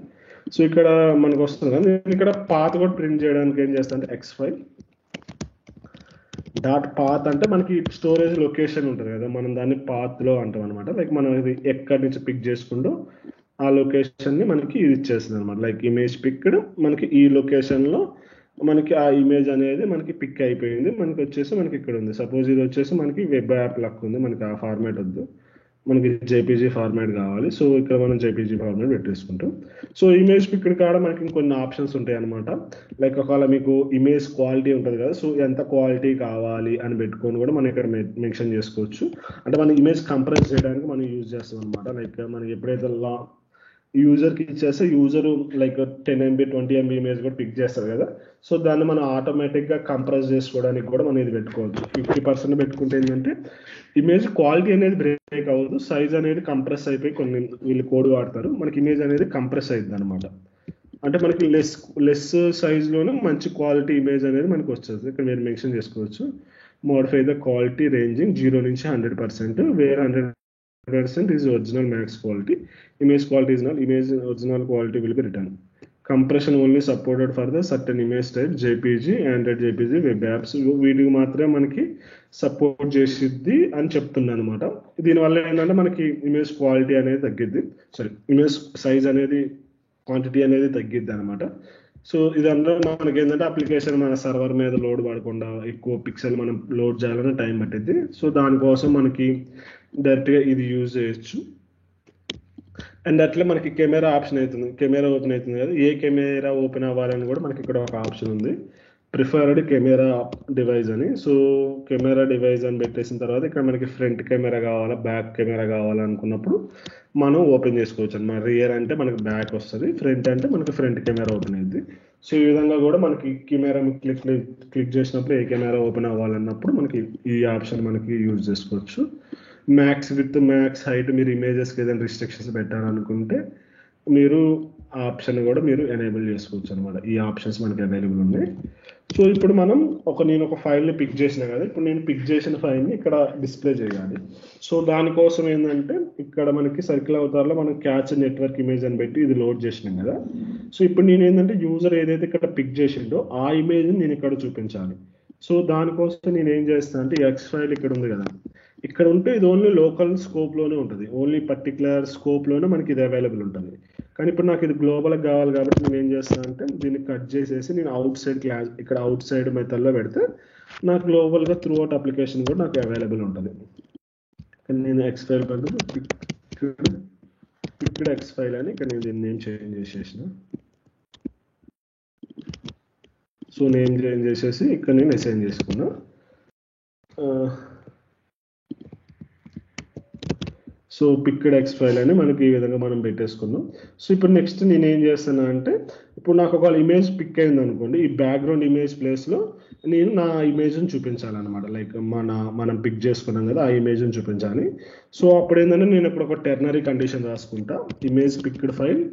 సో ఇక్కడ మనకు వస్తుంది కానీ నేను ఇక్కడ పాత్ కూడా ప్రింట్ చేయడానికి ఏం చేస్తాను అంటే ఎక్స్ ఫైల్ డాట్ పాత్ అంటే మనకి స్టోరేజ్ లొకేషన్ ఉంటుంది కదా, మనం దాన్ని పాత్లో అంటాం అనమాట. లైక్ మనం ఇది ఎక్కడి నుంచి పిక్ చేసుకుంటూ ఆ లొకేషన్ని మనకి ఇది ఇచ్చేస్తుంది అనమాట. లైక్ ఇమేజ్ పిక్డ్ మనకి ఈ లొకేషన్లో మనకి ఆ ఇమేజ్ అనేది మనకి పిక్ అయిపోయింది. మనకి వచ్చేసి మనకి ఇక్కడ ఉంది. సపోజ్ ఇది వచ్చేసి మనకి వెబ్ యాప్ లక్ ఉంది, మనకి ఆ ఫార్మాట్ వద్దు, మనకి జేపీజీ ఫార్మాట్ కావాలి. సో ఇక్కడ మనం జేపీజీ ఫార్మాట్ పెట్టేసుకుంటాం. సో ఇమేజ్ పిక్డ్ కాడ మనకి ఇంకొన్ని ఆప్షన్స్ ఉంటాయి అనమాట. లైక్ ఒకవేళ మీకు ఇమేజ్ క్వాలిటీ ఉంటుంది కదా, సో ఎంత క్వాలిటీ కావాలి అని పెట్టుకొని కూడా మనం ఇక్కడ మెన్షన్ చేసుకోవచ్చు. అంటే మన ఇమేజ్ కంప్రెస్ చేయడానికి మనం యూజ్ చేస్తాం అనమాట. లైక్ మనకి ఎప్పుడైతే యూజర్కి ఇచ్చేస్తే user like 10 MB 20 MB image కూడా పిక్ చేస్తారు కదా, సో దాన్ని మనం ఆటోమేటిక్గా కంప్రెస్ చేసుకోవడానికి కూడా మనం ఇది పెట్టుకోవచ్చు. 50% పెట్టుకుంటే ఏంటంటే ఇమేజ్ క్వాలిటీ అనేది బ్రేక్ అవ్వదు, సైజ్ అనేది కంప్రెస్ అయిపోయి కొన్ని వీళ్ళు కోడ్ వాడతారు, మనకి ఇమేజ్ అనేది కంప్రెస్ అవుతుంది అనమాట. అంటే మనకి లెస్ సైజ్లోనే మంచి క్వాలిటీ ఇమేజ్ అనేది మనకి వస్తుంది. ఇక్కడ మీరు మెన్షన్ చేసుకోవచ్చు మోడిఫై ద క్వాలిటీ రేంజింగ్ 0 నుంచి 100%, wear 100% is original max quality, image quality is null, image original quality will be returned, compression only supported for the certain image type JPG, Android JPG, web apps వీటికి మాత్రమే మనకి సపోర్ట్ చేసిద్ది అని చెప్తున్నాను అనమాట. దీనివల్ల ఏంటంటే మనకి ఇమేజ్ క్వాలిటీ అనేది తగ్గిద్ది, ఇమేజ్ సైజ్ అనేది క్వాంటిటీ అనేది తగ్గిద్ది అనమాట. సో ఇదంతా మనకి ఏంటంటే అప్లికేషన్ మన సర్వర్ మీద లోడ్ పడకుండా ఎక్కువ పిక్సెల్ మనం లోడ్ చేయాలని టైం పట్టిద్ది. సో దానికోసం మనకి డైరెక్ట్గా ఇది యూజ్ చేయొచ్చు. అండ్ అట్లా మనకి కెమెరా ఆప్షన్ అవుతుంది, కెమెరా ఓపెన్ అవుతుంది కదా, ఏ కెమెరా ఓపెన్ అవ్వాలని కూడా మనకి ఇక్కడ ఒక ఆప్షన్ ఉంది, ప్రిఫర్డ్ కెమెరా డివైస్ అని. సో కెమెరా డివైస్ అని పెట్టేసిన తర్వాత ఇక్కడ మనకి ఫ్రంట్ కెమెరా కావాలా బ్యాక్ కెమెరా కావాలనుకున్నప్పుడు మనం ఓపెన్ చేసుకోవచ్చు అనమాట. రియర్ అంటే మనకి బ్యాక్ వస్తుంది, ఫ్రంట్ అంటే మనకి ఫ్రంట్ కెమెరా ఓపెన్ అయింది. సో ఈ విధంగా కూడా మనకి కెమెరా క్లిక్ చేసినప్పుడు ఏ కెమెరా ఓపెన్ అవ్వాలన్నప్పుడు మనకి ఈ ఆప్షన్ మనకి యూజ్ చేసుకోవచ్చు. మ్యాక్స్ విత్ మ్యాక్స్ హైట్ మీరు ఇమేజెస్కి ఏదైనా రిస్ట్రిక్షన్స్ పెట్టాలనుకుంటే మీరు ఆప్షన్ కూడా మీరు ఎనేబుల్ చేసుకోవచ్చు అనమాట. ఈ ఆప్షన్స్ మనకి అవైలబుల్ ఉన్నాయి. సో ఇప్పుడు నేను ఒక ఫైల్ని పిక్ చేసిన కదా, ఇప్పుడు నేను పిక్ చేసిన ఫైల్ని ఇక్కడ డిస్ప్లే చేయాలి. సో దానికోసం ఏంటంటే ఇక్కడ మనకి సర్కిల్ అవతార్లో మనం క్యాచ్ నెట్వర్క్ ఇమేజ్ అని పెట్టి ఇది లోడ్ చేసినాం కదా. సో ఇప్పుడు నేను ఏంటంటే యూజర్ ఏదైతే ఇక్కడ పిక్ చేసిండో ఆ ఇమేజ్ని నేను ఇక్కడ చూపించాలి. సో దానికోసం నేను ఏం చేస్తాను అంటే ఎక్స్ ఫైల్ ఇక్కడ ఉంది కదా, ఇక్కడ ఉంటే ఇది ఓన్లీ లోకల్ స్కోప్లోనే ఉంటుంది, ఓన్లీ పర్టికులర్ స్కోప్లోనే మనకి ఇది అవైలబుల్ ఉంటుంది. కానీ ఇప్పుడు నాకు ఇది గ్లోబల్గా కావాలి కాబట్టి నేను ఏం చేస్తాను అంటే దీన్ని కట్ చేసేసి నేను అవుట్ సైడ్ క్లాస్ ఇక్కడ అవుట్ సైడ్ మెథడ్లో పెడితే నాకు గ్లోబల్గా త్రూ అవుట్ అప్లికేషన్ కూడా నాకు అవైలబుల్ ఉంటుంది. కానీ నేను ఎక్స్ ఫైల్ బదులు ఇక్కడ ఎక్స్ ఫైల్ అని ఇక్కడ నేను దీన్ని నేమ్ చేంజ్ చేసేసిన. సో నేమ్ చేంజ్ చేసేసి ఇక్కడ నేను అసైన్ చేసుకున్నా. సో పిక్డ్ ఎక్స్ ఫైల్ అని మనకి ఈ విధంగా మనం పెట్టేసుకున్నాం. సో ఇప్పుడు నెక్స్ట్ నేను ఏం చేస్తాను అంటే ఇప్పుడు నాకు ఒక ఇమేజ్ పిక్ అయింది అనుకోండి, ఈ బ్యాక్గ్రౌండ్ ఇమేజ్ ప్లేస్లో నేను నా ఇమేజ్ని చూపించాలన్నమాట. లైక్ మనం పిక్ చేసుకున్నాం కదా ఆ ఇమేజ్ని చూపించాలి. సో అప్పుడు ఏంటంటే నేను ఇప్పుడు ఒక టెర్నరీ కండిషన్ రాసుకుంటా, image picked file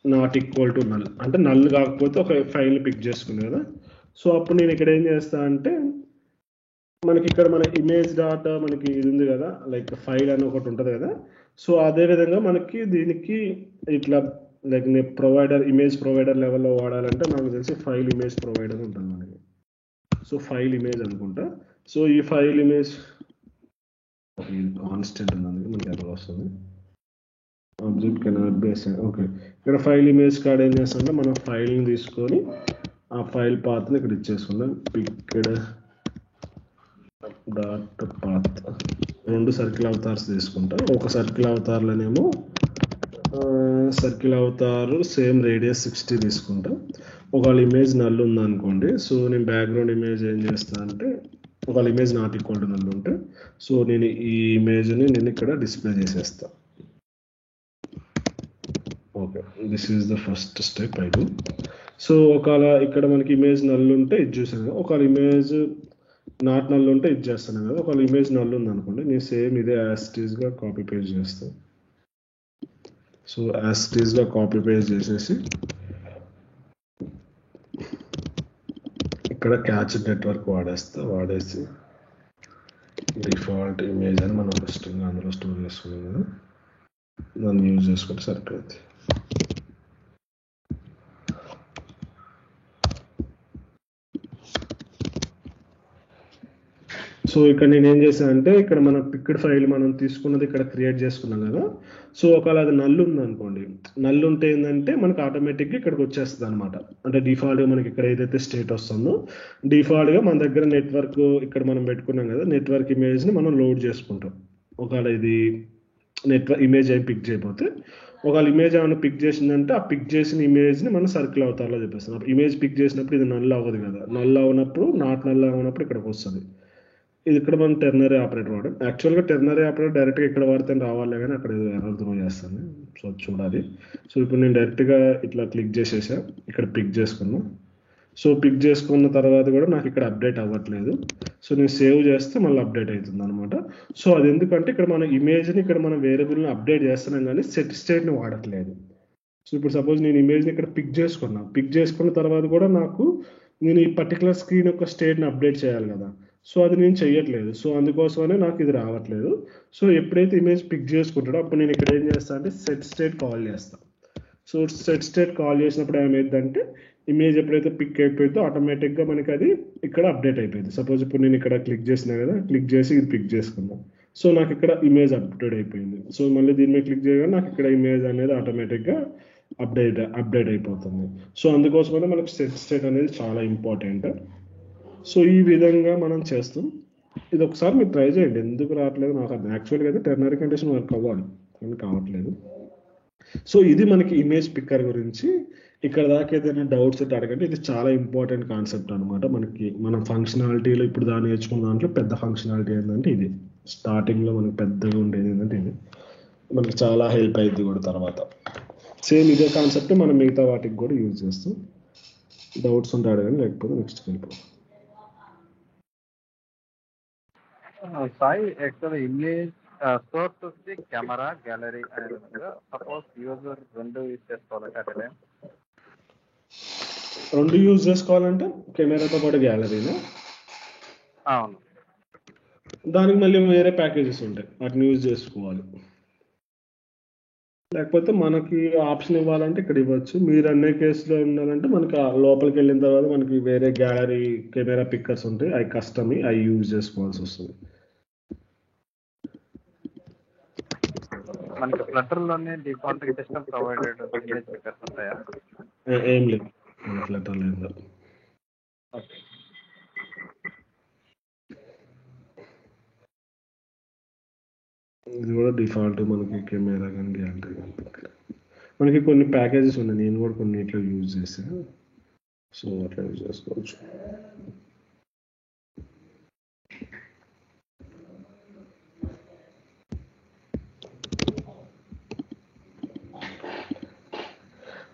not equal to null, అంటే నల్ కాకపోతే ఒక ఫైల్ని పిక్ చేసుకున్నాను కదా. సో అప్పుడు నేను ఇక్కడ ఏం చేస్తా అంటే మనకి ఇక్కడ మన ఇమేజ్ డాటా మనకి ఇది ఉంది కదా, లైక్ ఫైల్ అని ఒకటి ఉంటుంది కదా. సో అదే విధంగా మనకి దీనికి ఇట్లా లైక్ ప్రొవైడర్ ఇమేజ్ ప్రొవైడర్ లెవెల్లో వాడాలంటే నాకు తెలిసి ఫైల్ ఇమేజ్ ప్రొవైడర్ ఉంటుంది మనకి. సో ఫైల్ ఇమేజ్ అనుకుంటా. సో ఈ ఫైల్ ఇమేజ్ కాన్స్టెంట్ ఉంది మనకి ఎర్రర్ వస్తుంది. Object cannot be assign. Okay, ఇక్కడ ఫైల్ ఇమేజ్ కార్డ్ ఏం చేస్తుంటే మనం ఫైల్ని తీసుకొని ఆ ఫైల్ పాత్ని ఇక్కడ ఇచ్చేసుకుందాం. Picked dot path 2 circle avatars తీసుకుంటా. ఒక సర్కిల్ అవతార్లోనేమో సర్కిల్ అవతారు సేమ్ రేడియస్ 60 తీసుకుంటా. ఒకవేళ ఇమేజ్ నల్ ఉందనుకోండి, సో నేను బ్యాక్గ్రౌండ్ ఇమేజ్ ఏం చేస్తాను అంటే ఒకవేళ image not equal to null ఉంటే సో నేను ఈ ఇమేజ్ని నేను ఇక్కడ డిస్ప్లే చేసేస్తాను. Okay, this is the first step I do. So ఒకవేళ ఇక్కడ మనకి ఇమేజ్ నల్ ఉంటే ఇది చూసాను, ఒకవేళ ఇమేజ్ నాట్ నల్ ఉంటే ఇది చేస్తాను కదా. ఒకవేళ ఇమేజ్ నల్ ఉంది అనుకోండి, నేను సేమ్ ఇదే యాస్టీస్గా కాపీ పేస్ట్ చేస్తాను. సో యాస్టీస్గా కాపీ పేస్ట్ చేసేసి ఇక్కడ క్యాచ్ నెట్వర్క్ వాడేసి డిఫాల్ట్ ఇమేజ్ అని మనం ఫస్ట్ అందులో స్టోర్ చేసుకున్నాం కదా, దాన్ని యూజ్ చేసుకుంటే సరిపోయింది. సో ఇక్కడ నేను ఏం చేశాను అంటే ఇక్కడ మన పిక్డ్ ఫైల్ మనం తీసుకున్నది ఇక్కడ క్రియేట్ చేసుకున్నాం కదా. సో ఒకవేళ అది నల్ ఉంది అనుకోండి, నల్ ఉంటే ఏంటంటే మనకి ఆటోమేటిక్గా ఇక్కడికి వచ్చేస్తుంది అనమాట. అంటే డిఫాల్ట్గా మనకి ఇక్కడ ఏదైతే స్టేట్ వస్తుందో డిఫాల్ట్గా మన దగ్గర నెట్వర్క్ ఇక్కడ మనం పెట్టుకున్నాం కదా, నెట్వర్క్ ఇమేజ్ని మనం లోడ్ చేసుకుంటాం. ఒకవేళ ఇది నెట్వర్క్ ఇమేజ్ ఏం పిక్ చేయకపోతే, ఒకవేళ ఇమేజ్ ఏమైనా పిక్ చేసిందంటే ఆ పిక్ చేసిన ఇమేజ్ని మనం సర్కిల్ అవతార్లో చెప్పేస్తాం. ఇమేజ్ పిక్ చేసినప్పుడు ఇది నల్ అవ్వదు కదా, నల్ అవునప్పుడు నాట్ నల్ అవునప్పుడు ఇక్కడికి వస్తుంది. ఇది ఇక్కడ మనం టెర్నరీ ఆపరేటర్ వాడాం. యాక్చువల్గా టెర్నరీ ఆపరేటర్ డైరెక్ట్గా ఇక్కడ వాడితే రావాలి కానీ అక్కడ ఎర్రర్ త్రో చేస్తాను. సో చూడాలి. సో ఇప్పుడు నేను డైరెక్ట్గా ఇట్లా క్లిక్ చేసేసా, ఇక్కడ పిక్ చేసుకున్నాను. సో పిక్ చేసుకున్న తర్వాత కూడా నాకు ఇక్కడ అప్డేట్ అవ్వట్లేదు. సో నేను సేవ్ చేస్తే మళ్ళీ అప్డేట్ అవుతుంది అనమాట. సో అది ఎందుకంటే ఇక్కడ మన ఇమేజ్ని ఇక్కడ మనం వేరియబుల్ని అప్డేట్ చేస్తున్నాం కానీ సెట్ స్టేట్ని వాడట్లేదు. సో ఇప్పుడు సపోజ్ నేను ఇమేజ్ని ఇక్కడ పిక్ చేసుకున్న తర్వాత కూడా నేను ఈ పర్టికులర్ స్క్రీన్ యొక్క స్టేట్ని అప్డేట్ చేయాలి కదా. సో అది నేను చెయ్యట్లేదు. సో అందుకోసమనే నాకు ఇది రావట్లేదు. సో ఎప్పుడైతే ఇమేజ్ పిక్ చేసుకుంటాడో అప్పుడు నేను ఇక్కడ ఏం చేస్తాను అంటే సెట్ స్టేట్ కాల్ చేస్తాను. సో సెట్ స్టేట్ కాల్ చేసినప్పుడు ఏమైందంటే ఇమేజ్ ఎప్పుడైతే పిక్ అయిపోయిందో ఆటోమేటిక్గా మనకి అది ఇక్కడ అప్డేట్ అయిపోయింది. సపోజ్ ఇప్పుడు నేను ఇక్కడ క్లిక్ చేసినా కదా, క్లిక్ చేసి ఇది పిక్ చేసుకున్నాను. సో నాకు ఇక్కడ ఇమేజ్ అప్డేట్ అయిపోయింది. సో మళ్ళీ దీని మీద క్లిక్ చేయగానే నాకు ఇక్కడ ఇమేజ్ అనేది ఆటోమేటిక్గా అప్డేట్ అయిపోతుంది. సో అందుకోసమనే మనకు సెట్ స్టేట్ అనేది చాలా ఇంపార్టెంట్. సో ఈ విధంగా మనం చేస్తాం. ఇది ఒకసారి మీరు ట్రై చేయండి, ఎందుకు రావట్లేదు నాకు అర్థం. యాక్చువల్గా అయితే టెర్నరీ కండిషన్ వర్క్ అవ్వాలి కానీ కావట్లేదు. సో ఇది మనకి ఇమేజ్ పిక్కర్ గురించి. ఇక్కడ దాకా ఏదైనా డౌట్స్ ఉంటే అడగండి. ఇది చాలా ఇంపార్టెంట్ కాన్సెప్ట్ అనమాట. మనం ఫంక్షనాలిటీలో ఇప్పుడు దాన్ని నేర్చుకున్న దాంట్లో పెద్ద ఫంక్షనాలిటీ ఏంటంటే ఇది. స్టార్టింగ్లో మనకి పెద్దగా ఉండేది ఏంటంటే ఇది మనకి చాలా హెల్ప్ అయింది కూడా తర్వాత. సేమ్ ఇదే కాన్సెప్ట్ మనం మిగతా వాటికి కూడా యూజ్ చేస్తాం. డౌట్స్ ఉంటే అడగండి, లేకపోతే నెక్స్ట్ వెళ్ళిపోతాం. సాయి యాక్చువల్ ఇమేజ్ సోర్స్ వచ్చి కెమెరా గ్యాలరీ అనేది ఉంది. సపోజ్ యూజర్ రెండు యూజ్ చేసుకోవాలంటే అట్ టైం రెండు యూజ్ చేసుకోవాలంటే కెమెరాతో పాటు గ్యాలరీనా? అవును. దానికి మళ్ళీ వేరే ప్యాకేజెస్ ఉంటాయి, వాటిని యూజ్ చేసుకోవాలి. లేకపోతే మనకి ఆప్షన్ ఇవ్వాలంటే ఇక్కడ ఇవ్వచ్చు. మీరు అన్ని కేసులో ఉండాలంటే మనకి లోపలికి వెళ్ళిన తర్వాత మనకి వేరే గ్యాలరీ కెమెరా పిక్కర్స్ ఉంటాయి, అవి కస్టమ్ అవి యూజ్ చేసుకోవాల్సి వస్తుంది. మనకి ఫ్లటర్ లోనే default system provided image pickers ఉంటాయా? ఏం లేదు ఫ్లటర్ లేదు. ఇది కూడా డిఫాల్ట్ మనకి కెమెరా కానీ గ్యాలరీ కానీ మనకి కొన్ని ప్యాకేజెస్ ఉన్నాయి, నేను కూడా కొన్ని ఇట్లా యూజ్ చేసాను. సో అట్లా యూజ్ చేసుకోవచ్చు.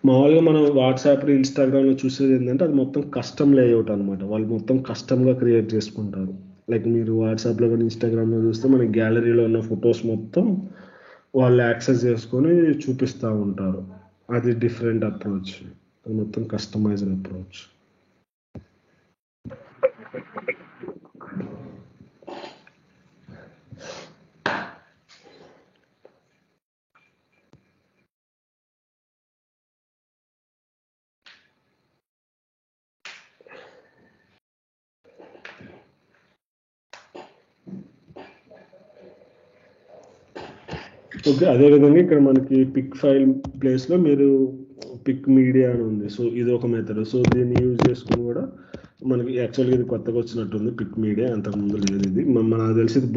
మామూలుగా మనం వాట్సాప్ ఇన్స్టాగ్రామ్లో చూసేది ఏంటంటే అది మొత్తం కస్టమ్ లేఅవుట్ అనమాట. వాళ్ళు మొత్తం కస్టమ్గా క్రియేట్ చేసుకుంటారు. లైక్ మీరు వాట్సాప్లో కానీ ఇన్స్టాగ్రామ్లో చూస్తే మనకి గ్యాలరీలో ఉన్న ఫొటోస్ మొత్తం వాళ్ళు యాక్సెస్ చేసుకొని చూపిస్తూ ఉంటారు. అది డిఫరెంట్ అప్రోచ్, అది మొత్తం కస్టమైజ్డ్ అప్రోచ్. ఓకే, అదేవిధంగా ఇక్కడ మనకి పిక్ ఫైల్ ప్లేస్లో మీరు పిక్ మీడియా అని ఉంది. సో ఇది ఒక మెథడ్. సో దీన్ని యూజ్ చేసుకుని కూడా మనకి యాక్చువల్గా ఇది కొత్తగా వచ్చినట్టుంది పిక్ మీడియా, అంతకుముందు లేదు ఇది. నాకు తెలిసి ఇది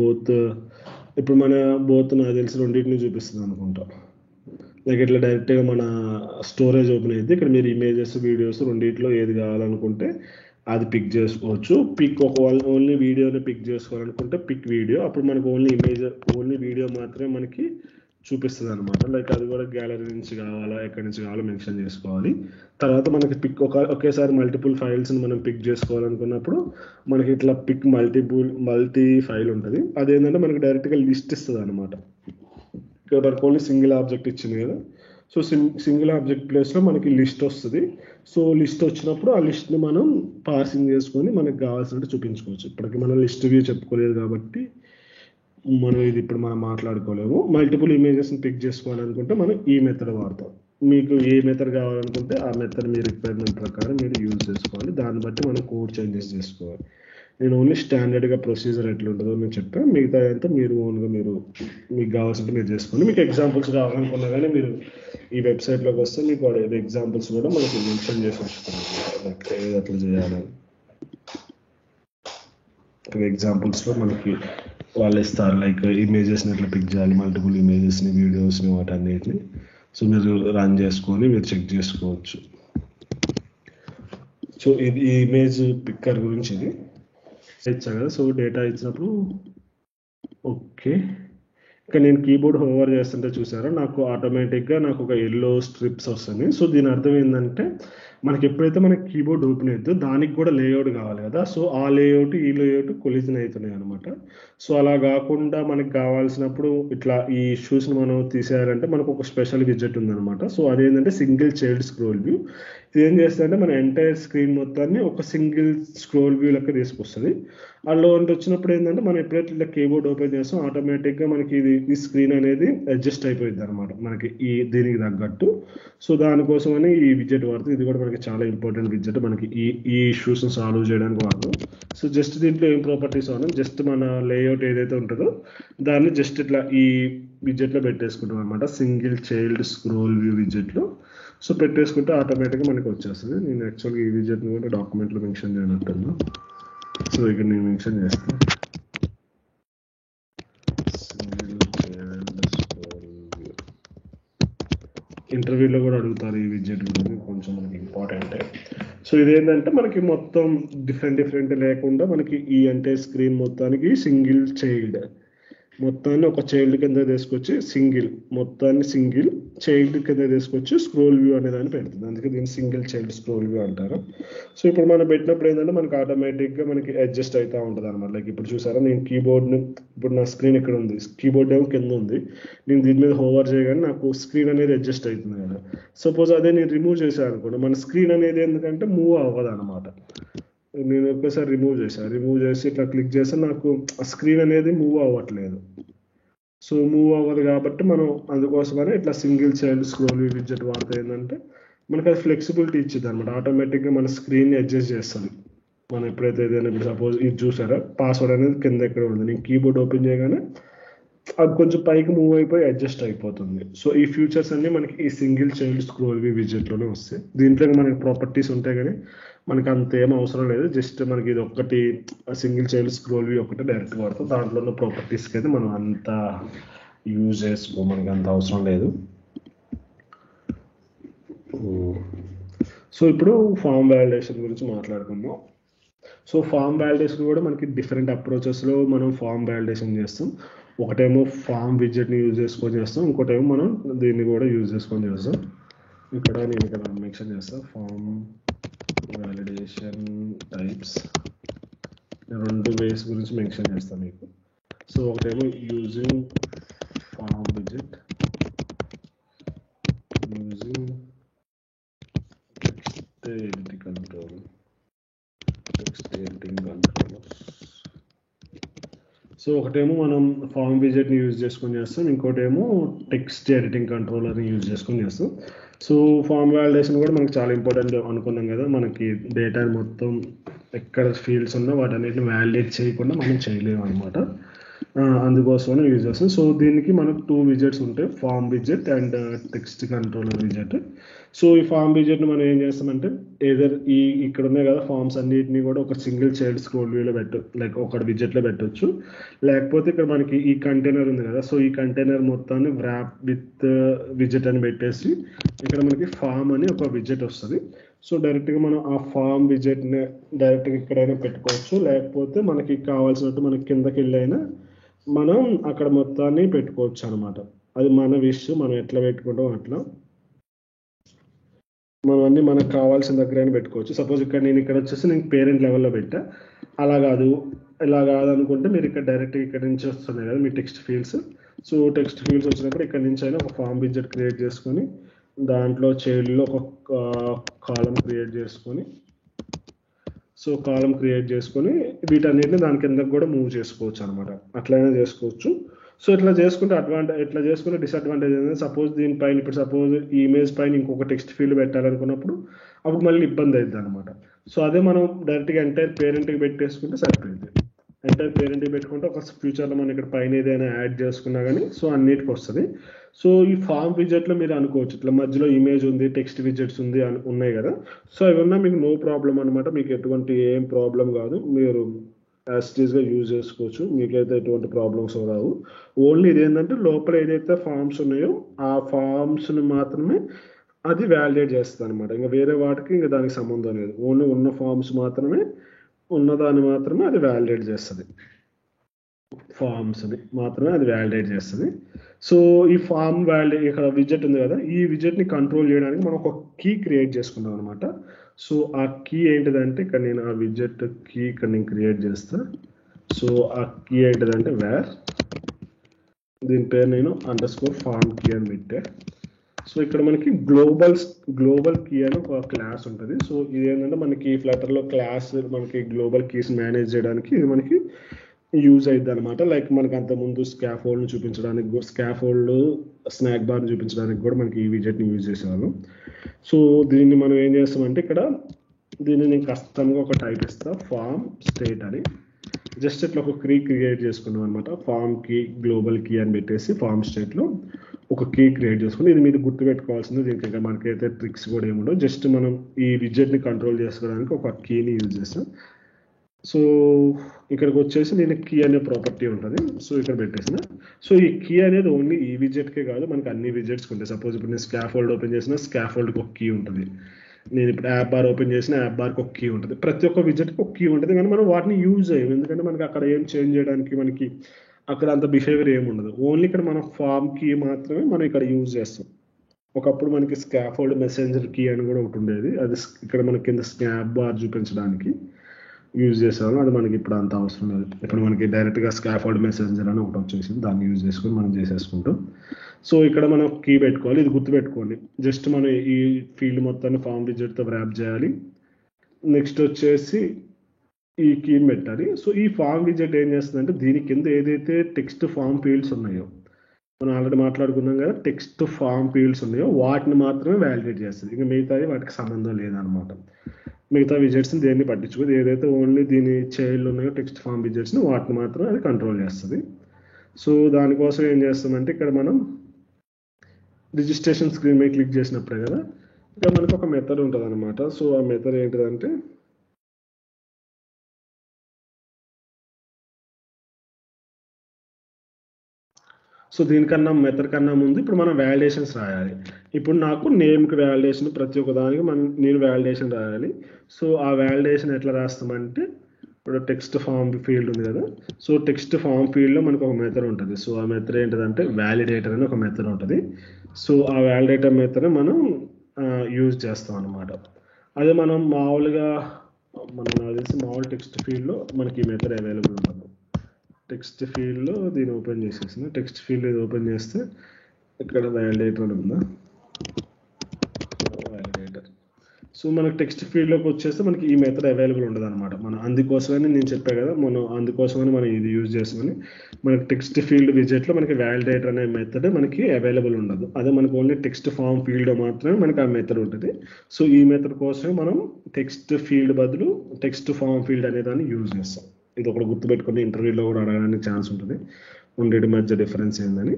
ఇప్పుడు నాకు తెలిసి రెండింటిని చూపిస్తుంది అనుకుంటా. లైక్ ఇట్లా డైరెక్ట్గా మన స్టోరేజ్ ఓపెన్ అయితే ఇక్కడ మీరు ఇమేజెస్ వీడియోస్ రెండింటిలో ఏది కావాలనుకుంటే అది పిక్ చేసుకోవచ్చు. పిక్ ఓన్లీ వీడియోని పిక్ చేసుకోవాలనుకుంటే పిక్ వీడియో, అప్పుడు మనకు ఓన్లీ వీడియో మాత్రమే మనకి చూపిస్తుంది అనమాట. లైక్ అది కూడా గ్యాలరీ నుంచి కావాలా ఎక్కడి నుంచి కావాలో మెన్షన్ చేసుకోవాలి. తర్వాత మనకి పిక్ ఒకేసారి మల్టిపుల్ ఫైల్స్ని మనం పిక్ చేసుకోవాలనుకున్నప్పుడు మనకి ఇట్లా పిక్ మల్టీ ఫైల్ ఉంటుంది. అదేంటంటే మనకి డైరెక్ట్గా లిస్ట్ ఇస్తుంది అనమాట. ఇక్కడ మనకు ఓన్లీ సింగిల్ ఆబ్జెక్ట్ ఇచ్చింది కదా, సో సింగిల్ ఆబ్జెక్ట్ ప్లేస్లో మనకి లిస్ట్ వస్తుంది. సో లిస్ట్ వచ్చినప్పుడు ఆ లిస్ట్ని మనం పార్సింగ్ చేసుకొని మనకు కావాల్సినట్టు చూపించుకోవచ్చు. ఇప్పటికి మనం లిస్ట్ వ్యూ చెప్పుకోలేదు కాబట్టి ఇప్పుడు మనం మాట్లాడుకోలేము. మల్టిపుల్ ఇమేజెస్ని పిక్ చేసుకోవాలనుకుంటే మనం ఈ మెథడ్ వాడతాం. మీకు ఏ మెథడ్ కావాలనుకుంటే ఆ మెథడ్ మీ రిక్వైర్మెంట్ ప్రకారం మీరు యూజ్ చేసుకోవాలి. దాన్ని బట్టి మనం కోడ్ చేంజెస్ చేసుకోవాలి. నేను ఓన్లీ స్టాండర్డ్గా ప్రొసీజర్ ఎట్లా ఉంటుందో నేను చెప్పాను. మిగతా అంతా మీరు ఓన్గా మీకు కావాల్సింటే మీరు చేసుకోండి. మీకు ఎగ్జాంపుల్స్ కావాలనుకున్నా కానీ మీరు ఈ వెబ్సైట్లోకి వస్తే మీకు ఎగ్జాంపుల్స్ కూడా మనకి మెన్షన్ చేసి వస్తుంది ఏది అట్లా చేయాలని. ఎగ్జాంపుల్స్లో మనకి వాళ్ళు ఇస్తారు, లైక్ ఇమేజెస్ని ఎట్లా పిక్ చేయాలి, మల్టిపుల్ ఇమేజెస్ని వీడియోస్ని వాటన్నిటిని. సో మీరు రన్ చేసుకొని మీరు చెక్ చేసుకోవచ్చు. సో ఇది ఈ ఇమేజ్ పిక్కర్ గురించి ఇది ఇచ్చా కదా. సో డేటా ఇచ్చినప్పుడు ఓకే, ఇక్కడ నేను కీబోర్డ్ హోవర్ చేస్తుంటే చూసారా నాకు ఆటోమేటిక్గా నాకు ఒక ఎల్లో స్ట్రిప్స్ వస్తుంది. సో దీని అర్థం ఏంటంటే మనకి ఎప్పుడైతే మనకి కీబోర్డ్ ఓపెన్ అవుతుందో దానికి కూడా లేఅవుట్ కావాలి కదా. సో ఆ లేఅవుట్ ఈ లేఅవుట్ కొలిజన్ అవుతున్నాయి అనమాట. సో అలా కాకుండా మనకి కావాల్సినప్పుడు ఇట్లా ఈ ఇష్యూస్ని మనం తీసేయాలంటే మనకు ఒక స్పెషల్ విజెట్ ఉందన్నమాట. సో అదేంటంటే సింగిల్ చైల్డ్ స్క్రోల్ వ్యూ. ఇది ఏం చేస్తుందంటే మన ఎంటైర్ స్క్రీన్ మొత్తాన్ని ఒక సింగిల్ స్క్రోల్ వ్యూ లెక్క తీసుకొస్తుంది. అందులో వచ్చినప్పుడు ఏంటంటే మనం ఎప్పుడైతే ఇట్లా కీబోర్డ్ ఓపెన్ చేస్తాం ఆటోమేటిక్గా మనకి ఈ స్క్రీన్ అనేది అడ్జస్ట్ అయిపోయింది అనమాట మనకి దీనికి తగ్గట్టు. సో దానికోసమని ఈ విజెట్ వాడుతుంది. ఇది కూడా మనకి చాలా ఇంపార్టెంట్ విజెట్, మనకి ఈ ఇష్యూస్ని సాల్వ్ చేయడానికి వాడతాం. సో జస్ట్ దీంట్లో ఏం ప్రాపర్టీస్ వాడడం, జస్ట్ మన లేఅవుట్ ఏదైతే ఉంటుందో దాన్ని జస్ట్ ఇట్లా ఈ విజెట్లో పెట్టేసుకుంటాం అనమాట, సింగిల్ చైల్డ్ స్క్రోల్ వ్యూ విజెట్లో. సో పెట్టేసుకుంటే ఆటోమేటిక్గా మనకి వచ్చేస్తుంది. నేను యాక్చువల్గా ఈ విజెట్ని కూడా డాక్యుమెంట్లో మెన్షన్ చేయనట్టున్నా. సో ఇక్కడ నేను మెన్షన్ చేస్తాను, ఇంటర్వ్యూలో కూడా అడుగుతారు ఈ విజెట్ గురించి, కొంచెం మనకి ఇంపార్టెంట్. సో ఇదేంటంటే మనకి మొత్తం డిఫరెంట్ లేకుండా మనకి ఈ అంటే స్క్రీన్ మొత్తానికి సింగిల్ చైల్డ్ మొత్తాన్ని ఒక చైల్డ్ కింద తీసుకొచ్చి మొత్తాన్ని సింగిల్ చైల్డ్ కింద తీసుకొచ్చి స్క్రోల్ వ్యూ అనే దాన్ని పెడుతుంది. అందుకే దీన్ని సింగిల్ చైల్డ్ స్క్రోల్ వ్యూ అంటారు. సో ఇప్పుడు మనం పెట్టినప్పుడు ఏంటంటే మనకి ఆటోమేటిక్గా మనకి అడ్జస్ట్ అవుతూ ఉంటుంది అనమాట. లైక్ ఇప్పుడు చూసారా, నేను కీబోర్డ్ని ఇప్పుడు నా స్క్రీన్ ఇక్కడ ఉంది, కీబోర్డ్ ఏమో కింద ఉంది, నేను దీని మీద హోవర్ చేయగానే నాకు స్క్రీన్ అనేది అడ్జస్ట్ అవుతుంది కదా. సపోజ్ అదే నేను రిమూవ్ చేశాను అనుకోండి, మన స్క్రీన్ అనేది ఎందుకంటే మూవ్ అవ్వదు అనమాట. నేను ఒక్కసారి రిమూవ్ చేసి ఇట్లా క్లిక్ చేస్తే నాకు ఆ స్క్రీన్ అనేది మూవ్ అవ్వట్లేదు. సో మూవ్ అవ్వదు కాబట్టి మనం అందుకోసమనే ఇట్లా single child scroll view widget వాడితే ఏంటంటే మనకి అది ఫ్లెక్సిబిలిటీ ఇచ్చింది అనమాట. ఆటోమేటిక్గా మన స్క్రీన్ని అడ్జస్ట్ చేస్తుంది. మనం ఎప్పుడైతే ఏదైనా ఇప్పుడు సపోజ్ ఇది చూసారా, పాస్వర్డ్ అనేది కింద ఎక్కడ ఉంది, నేను కీబోర్డ్ ఓపెన్ చేయగానే అది కొంచెం పైకి మూవ్ అయిపోయి అడ్జస్ట్ అయిపోతుంది. సో ఈ ఫ్యూచర్స్ అన్ని మనకి ఈ సింగిల్ చైల్డ్ స్క్రోల్ వ్యూ విడ్జెట్లోనే వస్తాయి. దీంట్లో మనకి ప్రాపర్టీస్ ఉంటాయి కానీ మనకి అంత ఏం అవసరం లేదు. జస్ట్ మనకి ఇది ఒక్కటి సింగిల్ చైల్డ్ స్క్రోల్ వ్యూ ఒకటి డైరెక్ట్ వాడతాం. దాంట్లో ఉన్న ప్రాపర్టీస్కి అయితే మనం అంత యూజ్ చేసుకో, మనకి అంత అవసరం లేదు. సో ఇప్పుడు ఫామ్ వ్యాలిడేషన్ గురించి మాట్లాడుకుందాం. సో ఫామ్ వ్యాలిడేషన్ కూడా మనకి డిఫరెంట్ అప్రోచెస్లో మనం ఫామ్ వ్యాలిడేషన్ చేస్తాం. ఒకటేమో ఫామ్ విడ్జెట్ని యూజ్ చేసుకొని చేస్తాం, ఇంకోటేమో మనం దీన్ని కూడా యూజ్ చేసుకొని చేస్తాం. నేను ఇక్కడ మెన్షన్ చేస్తాను ఫామ్ వ్యాలిడేషన్ టైప్స్, రెండు వేస్ గురించి మెన్షన్ చేస్తాను మీకు. సో ఒకటేమో using form widget, using text editing controllers. So ఒకటేమో మనం ఫామ్ విడ్జెట్ని యూజ్ చేసుకొని చేస్తాం, ఇంకోటేమో టెక్స్ట్ ఎడిటింగ్ కంట్రోలర్ని యూజ్ చేసుకొని చేస్తాం. సో ఫామ్ వ్యాలిడేషన్ కూడా మనకి చాలా ఇంపార్టెంట్ అనుకున్నాం కదా. మనకి డేటా మొత్తం ఎక్కడ ఫీల్డ్స్ ఉన్నా వాటన్నిటిని వ్యాలిడేట్ చేయకుండా మనం చేయలేము అనమాట. అందుకోసమనే యూజ్ చేస్తాం. సో దీనికి మనకు 2 విడ్జెట్స్ ఉంటాయి, form widget and text controller widget. So ఈ ఫామ్ విడ్జెట్ని మనం ఏం చేస్తామంటే ఏదర్ ఇక్కడ ఉన్నాయి కదా ఫామ్స్ అన్నిటిని కూడా ఒక సింగిల్ చైల్డ్ స్క్రోల్ వ్యూలో లైక్ ఒక విడ్జెట్లో పెట్టవచ్చు. లేకపోతే ఇక్కడ మనకి ఈ కంటైనర్ ఉంది కదా, సో ఈ కంటైనర్ మొత్తాన్ని వ్రాప్ విత్ విడ్జెట్ అని పెట్టేసి ఇక్కడ మనకి ఫామ్ అని ఒక విడ్జెట్ వస్తుంది. సో డైరెక్ట్గా మనం ఆ ఫామ్ విడ్జెట్ని డైరెక్ట్గా ఇక్కడైనా పెట్టుకోవచ్చు, లేకపోతే మనకి కావాల్సినట్టు మనకి కిందకి వెళ్ళైనా మనం అక్కడ మొత్తాన్ని పెట్టుకోవచ్చు అనమాట. అది మన విష్, మనం ఎట్లా పెట్టుకుంటాం అట్లా మనం అన్ని మనకు కావాల్సిన దగ్గర పెట్టుకోవచ్చు. సపోజ్ నేను ఇక్కడ వచ్చేసి నేను పేరెంట్ లెవెల్లో పెట్టా, ఇలా కాదు అనుకుంటే మీరు ఇక్కడ డైరెక్ట్గా ఇక్కడ నుంచి వస్తున్నాయి కదా మీ text fields. So text fields వచ్చినప్పుడు ఇక్కడ నుంచి అయినా ఒక ఫామ్ విడ్జెట్ క్రియేట్ చేసుకొని దాంట్లో చైల్డ్లో ఒక కాలం క్రియేట్ చేసుకొని, సో కాలం క్రియేట్ చేసుకొని వీటన్నిటిని దాని కిందకి కూడా మూవ్ చేసుకోవచ్చు అనమాట. అట్లయినా చేసుకోవచ్చు. సో ఇట్లా చేసుకుంటే డిసడ్వాంటేజ్ ఏంటంటే సపోజ్ దీనిపైన ఇప్పుడు సపోజ్ ఈ ఇమేజ్ పైన ఇంకొక టెక్స్ట్ ఫీల్డ్ పెట్టాలనుకున్నప్పుడు అప్పుడు మళ్ళీ ఇబ్బంది అవుతుంది అనమాట. సో అదే మనం డైరెక్ట్గా ఎంటైర్ పేరెంట్కి పెట్టేసుకుంటే సరిపోయింది. ఎంటైర్ పేరెంట్కి పెట్టుకుంటే ఒక ఫ్యూచర్లో మనం ఇక్కడ పైన ఏదైనా యాడ్ చేసుకున్నా కానీ సో అన్నిటికి వస్తుంది. సో ఈ ఫామ్ విడ్జెట్లో మీరు అనుకోవచ్చు ఇట్లా మధ్యలో ఇమేజ్ ఉంది, టెక్స్ట్ విడ్జెట్స్ ఉన్నాయి కదా, సో అవి ఉన్నా మీకు నో ప్రాబ్లం అనమాట. మీకు ఎటువంటి ఏం ప్రాబ్లం కాదు, మీరు యాస్టీస్గా యూజ్ చేసుకోవచ్చు, మీకైతే ఎటువంటి ప్రాబ్లమ్స్ రావు. ఓన్లీ ఇదేంటంటే లోపల ఏదైతే ఫామ్స్ ఉన్నాయో ఆ ఫామ్స్ని మాత్రమే అది వ్యాలిడేట్ చేస్తుంది అనమాట. ఇంకా వేరే వాటికి ఇంకా దానికి సంబంధం లేదు. ఓన్లీ ఉన్న ఫామ్స్ ఉన్నదాన్ని మాత్రమే అది వ్యాలిడేట్ చేస్తుంది, ఫామ్స్ని మాత్రమే అది వ్యాలిడేట్ చేస్తుంది. సో ఈ ఫామ్ ఇక్కడ విడ్జెట్ ఉంది కదా, ఈ విడ్జెట్ని కంట్రోల్ చేయడానికి మనం ఒక కీ క్రియేట్ చేసుకున్నాం అనమాట. సో ఆ కీ ఏంటిదంటే ఇక్కడ నేను ఆ విడ్జెట్ కీ ఇక్కడ నేను క్రియేట్ చేస్తా. సో ఆ కీ ఏంటిదంటే వేర్, దీని పేరు నేను _ఫామ్ కీ అని పెట్టా. సో ఇక్కడ మనకి గ్లోబల్ కీ అని ఒక క్లాస్ ఉంటుంది. సో ఇది ఏంటంటే మనకి ఫ్లటర్లో క్లాస్ మనకి గ్లోబల్ కీస్ మేనేజ్ చేయడానికి ఇది మనకి యూజ్ అవుతుంది అనమాట. లైక్ మనకి అంతకుముందు స్కాఫోల్డ్ని చూపించడానికి, స్నాక్ బార్ని చూపించడానికి కూడా మనకి ఈ విడ్జెట్ని యూజ్ చేసేవాళ్ళం. సో దీన్ని మనం ఏం చేస్తామంటే ఇక్కడ దీన్ని నేను కస్టమ్గా ఒక టైప్ ఇస్తా, ఫామ్ స్టేట్ అని. జస్ట్ ఇట్లా ఒక కీ క్రియేట్ చేసుకున్నాం అనమాట. ఫామ్ కీ గ్లోబల్ కీ అని పెట్టేసి ఫామ్ స్టేట్లో ఒక కీ క్రియేట్ చేసుకుని, ఇది మీరు గుర్తుపెట్టుకోవాల్సింది. దీనికి ఇంకా మనకైతే ట్రిక్స్ కూడా ఏముండవు, జస్ట్ మనం ఈ విడ్జెట్ని కంట్రోల్ చేసుకోవడానికి ఒక కీని యూజ్ చేస్తాం. సో ఇక్కడికి వచ్చేసి నేను కీ అనే ప్రాపర్టీ ఉంటుంది. సో ఇక్కడ పెట్టేసిన, సో ఈ కీ అనేది ఓన్లీ ఈ విడ్జెట్కే కాదు, మనకి అన్ని విడ్జెట్స్కి ఉంటాయి. సపోజ్ ఇప్పుడు నేను స్కాఫోల్డ్ ఓపెన్ చేసిన స్కాఫోల్డ్కి ఒక కీ ఉంటుంది, నేను ఇప్పుడు యాప్ బార్ ఓపెన్ చేసిన యాప్ బార్కి ఒక కీ ఉంటుంది, ప్రతి ఒక్క విడ్జెట్కి ఒక కీ ఉంటుంది. కానీ మనం వాటిని యూజ్ చేయం, ఎందుకంటే మనకి అక్కడ ఏం చేంజ్ చేయడానికి మనకి అక్కడ అంత బిహేవియర్ ఏమి ఉండదు. ఓన్లీ ఇక్కడ మన ఫామ్ కీ మాత్రమే మనం ఇక్కడ యూజ్ చేస్తాం. ఒకప్పుడు మనకి స్కాఫోల్డ్ మెసెంజర్ కీ అని కూడా ఒకటి ఉండేది, అది ఇక్కడ మనకి కింద స్నాప్ బార్ చూపించడానికి యూజ్ చేసేవాళ్ళం. అది మనకి ఇప్పుడు అంత అవసరం లేదు. ఇప్పుడు మనకి డైరెక్ట్గా స్కాఫోల్డ్ మెసెంజర్ అని ఒకటి వచ్చేసింది, దాన్ని యూజ్ చేసుకొని మనం చేసేసుకుంటాం. సో ఇక్కడ మనం కీ పెట్టుకోవాలి, ఇది గుర్తుపెట్టుకోండి. జస్ట్ మనం ఈ ఫీల్డ్ మొత్తాన్ని ఫామ్ విజెట్తో ర్యాప్ చేయాలి. నెక్స్ట్ వచ్చేసి ఈ కీని పెట్టాలి. సో ఈ ఫామ్ విజెట్ ఏం చేస్తుందంటే దీని కింద ఏదైతే టెక్స్ట్ ఫామ్ ఫీల్డ్స్ ఉన్నాయో, మనం ఆల్రెడీ మాట్లాడుకున్నాం కదా, టెక్స్ట్ ఫామ్ ఫీల్డ్స్ ఉన్నాయో వాటిని మాత్రమే వ్యాలిడేట్ చేస్తుంది. ఇంకా మిగతాది వాటికి సంబంధం లేదనమాట. మిగతా విజెట్స్ని దేన్ని పట్టించుకోదు. ఏదైతే ఓన్లీ దీని చైల్డ్ ఉన్నాయో టెక్స్ట్ ఫామ్ విజెట్స్ని వాటిని మాత్రమే అది కంట్రోల్ చేస్తుంది. సో దానికోసం ఏం చేస్తామంటే ఇక్కడ మనం రిజిస్ట్రేషన్ స్క్రీన్ మీద క్లిక్ చేసినప్పుడే కదా ఇక్కడ మనకు ఒక మెథడ్ ఉంటుంది అనమాట. సో ఆ మెథడ్ ఏంటిదంటే సో దీనికన్నా మెథడ్ కన్నా ముందు ఇప్పుడు మనం వ్యాలిడేషన్స్ రాయాలి. ఇప్పుడు నాకు నేమ్కి వ్యాలిడేషన్, ప్రతి ఒక్క దానికి నేను వ్యాలిడేషన్ రాయాలి. సో ఆ వ్యాలిడేషన్ ఎట్లా రాస్తామంటే ఇప్పుడు టెక్స్ట్ ఫామ్ ఫీల్డ్ ఉంది కదా, సో టెక్స్ట్ ఫామ్ ఫీల్డ్లో మనకు ఒక మెథడ్ ఉంటుంది. సో ఆ మెథడ్ ఏంటిదంటే వ్యాలిడేటర్ అని ఒక మెథడ్ ఉంటుంది. సో ఆ వ్యాలిడేటర్ మెథడ్ మనం యూజ్ చేస్తాం అనమాట. అదే మనం మామూలుగా నాకు తెలిసి మామూలు టెక్స్ట్ ఫీల్డ్లో మనకి ఈ మెథడ్ అవైలబుల్ ఉండదు. టెక్స్ట్ ఫీల్డ్లో దీన్ని ఓపెన్ చేసేసిన, టెక్స్ట్ ఫీల్డ్ ఇది ఓపెన్ చేస్తే ఇక్కడ వ్యాలిడేటర్ అని ఉందా, వ్యాలిడేటర్. సో మనకు టెక్స్ట్ ఫీల్డ్లోకి వచ్చేస్తే మనకి ఈ మెథడ్ అవైలబుల్ ఉండదు అనమాట. మనం అందుకోసమని నేను చెప్పాను కదా, అందుకోసమని మనం ఇది యూజ్ చేస్తామని. మనకి టెక్స్ట్ ఫీల్డ్ విజెట్లో మనకి వ్యాలిడేటర్ అనే మెథడ్ మనకి అవైలబుల్ ఉండదు. అదే మనకు ఓన్లీ టెక్స్ట్ ఫామ్ ఫీల్డ్లో మాత్రమే మనకి ఆ మెథడ్ ఉంటుంది. సో ఈ మెథడ్ కోసమే మనం టెక్స్ట్ ఫీల్డ్ బదులు టెక్స్ట్ ఫామ్ ఫీల్డ్ అనే దాన్ని యూజ్ చేస్తాం. ఇది ఒకటి గుర్తుపెట్టుకుని ఇంటర్వ్యూలో కూడా అడగడానికి ఛాన్స్ ఉంటుంది, రెండింటి మధ్య డిఫరెన్స్ ఏందని.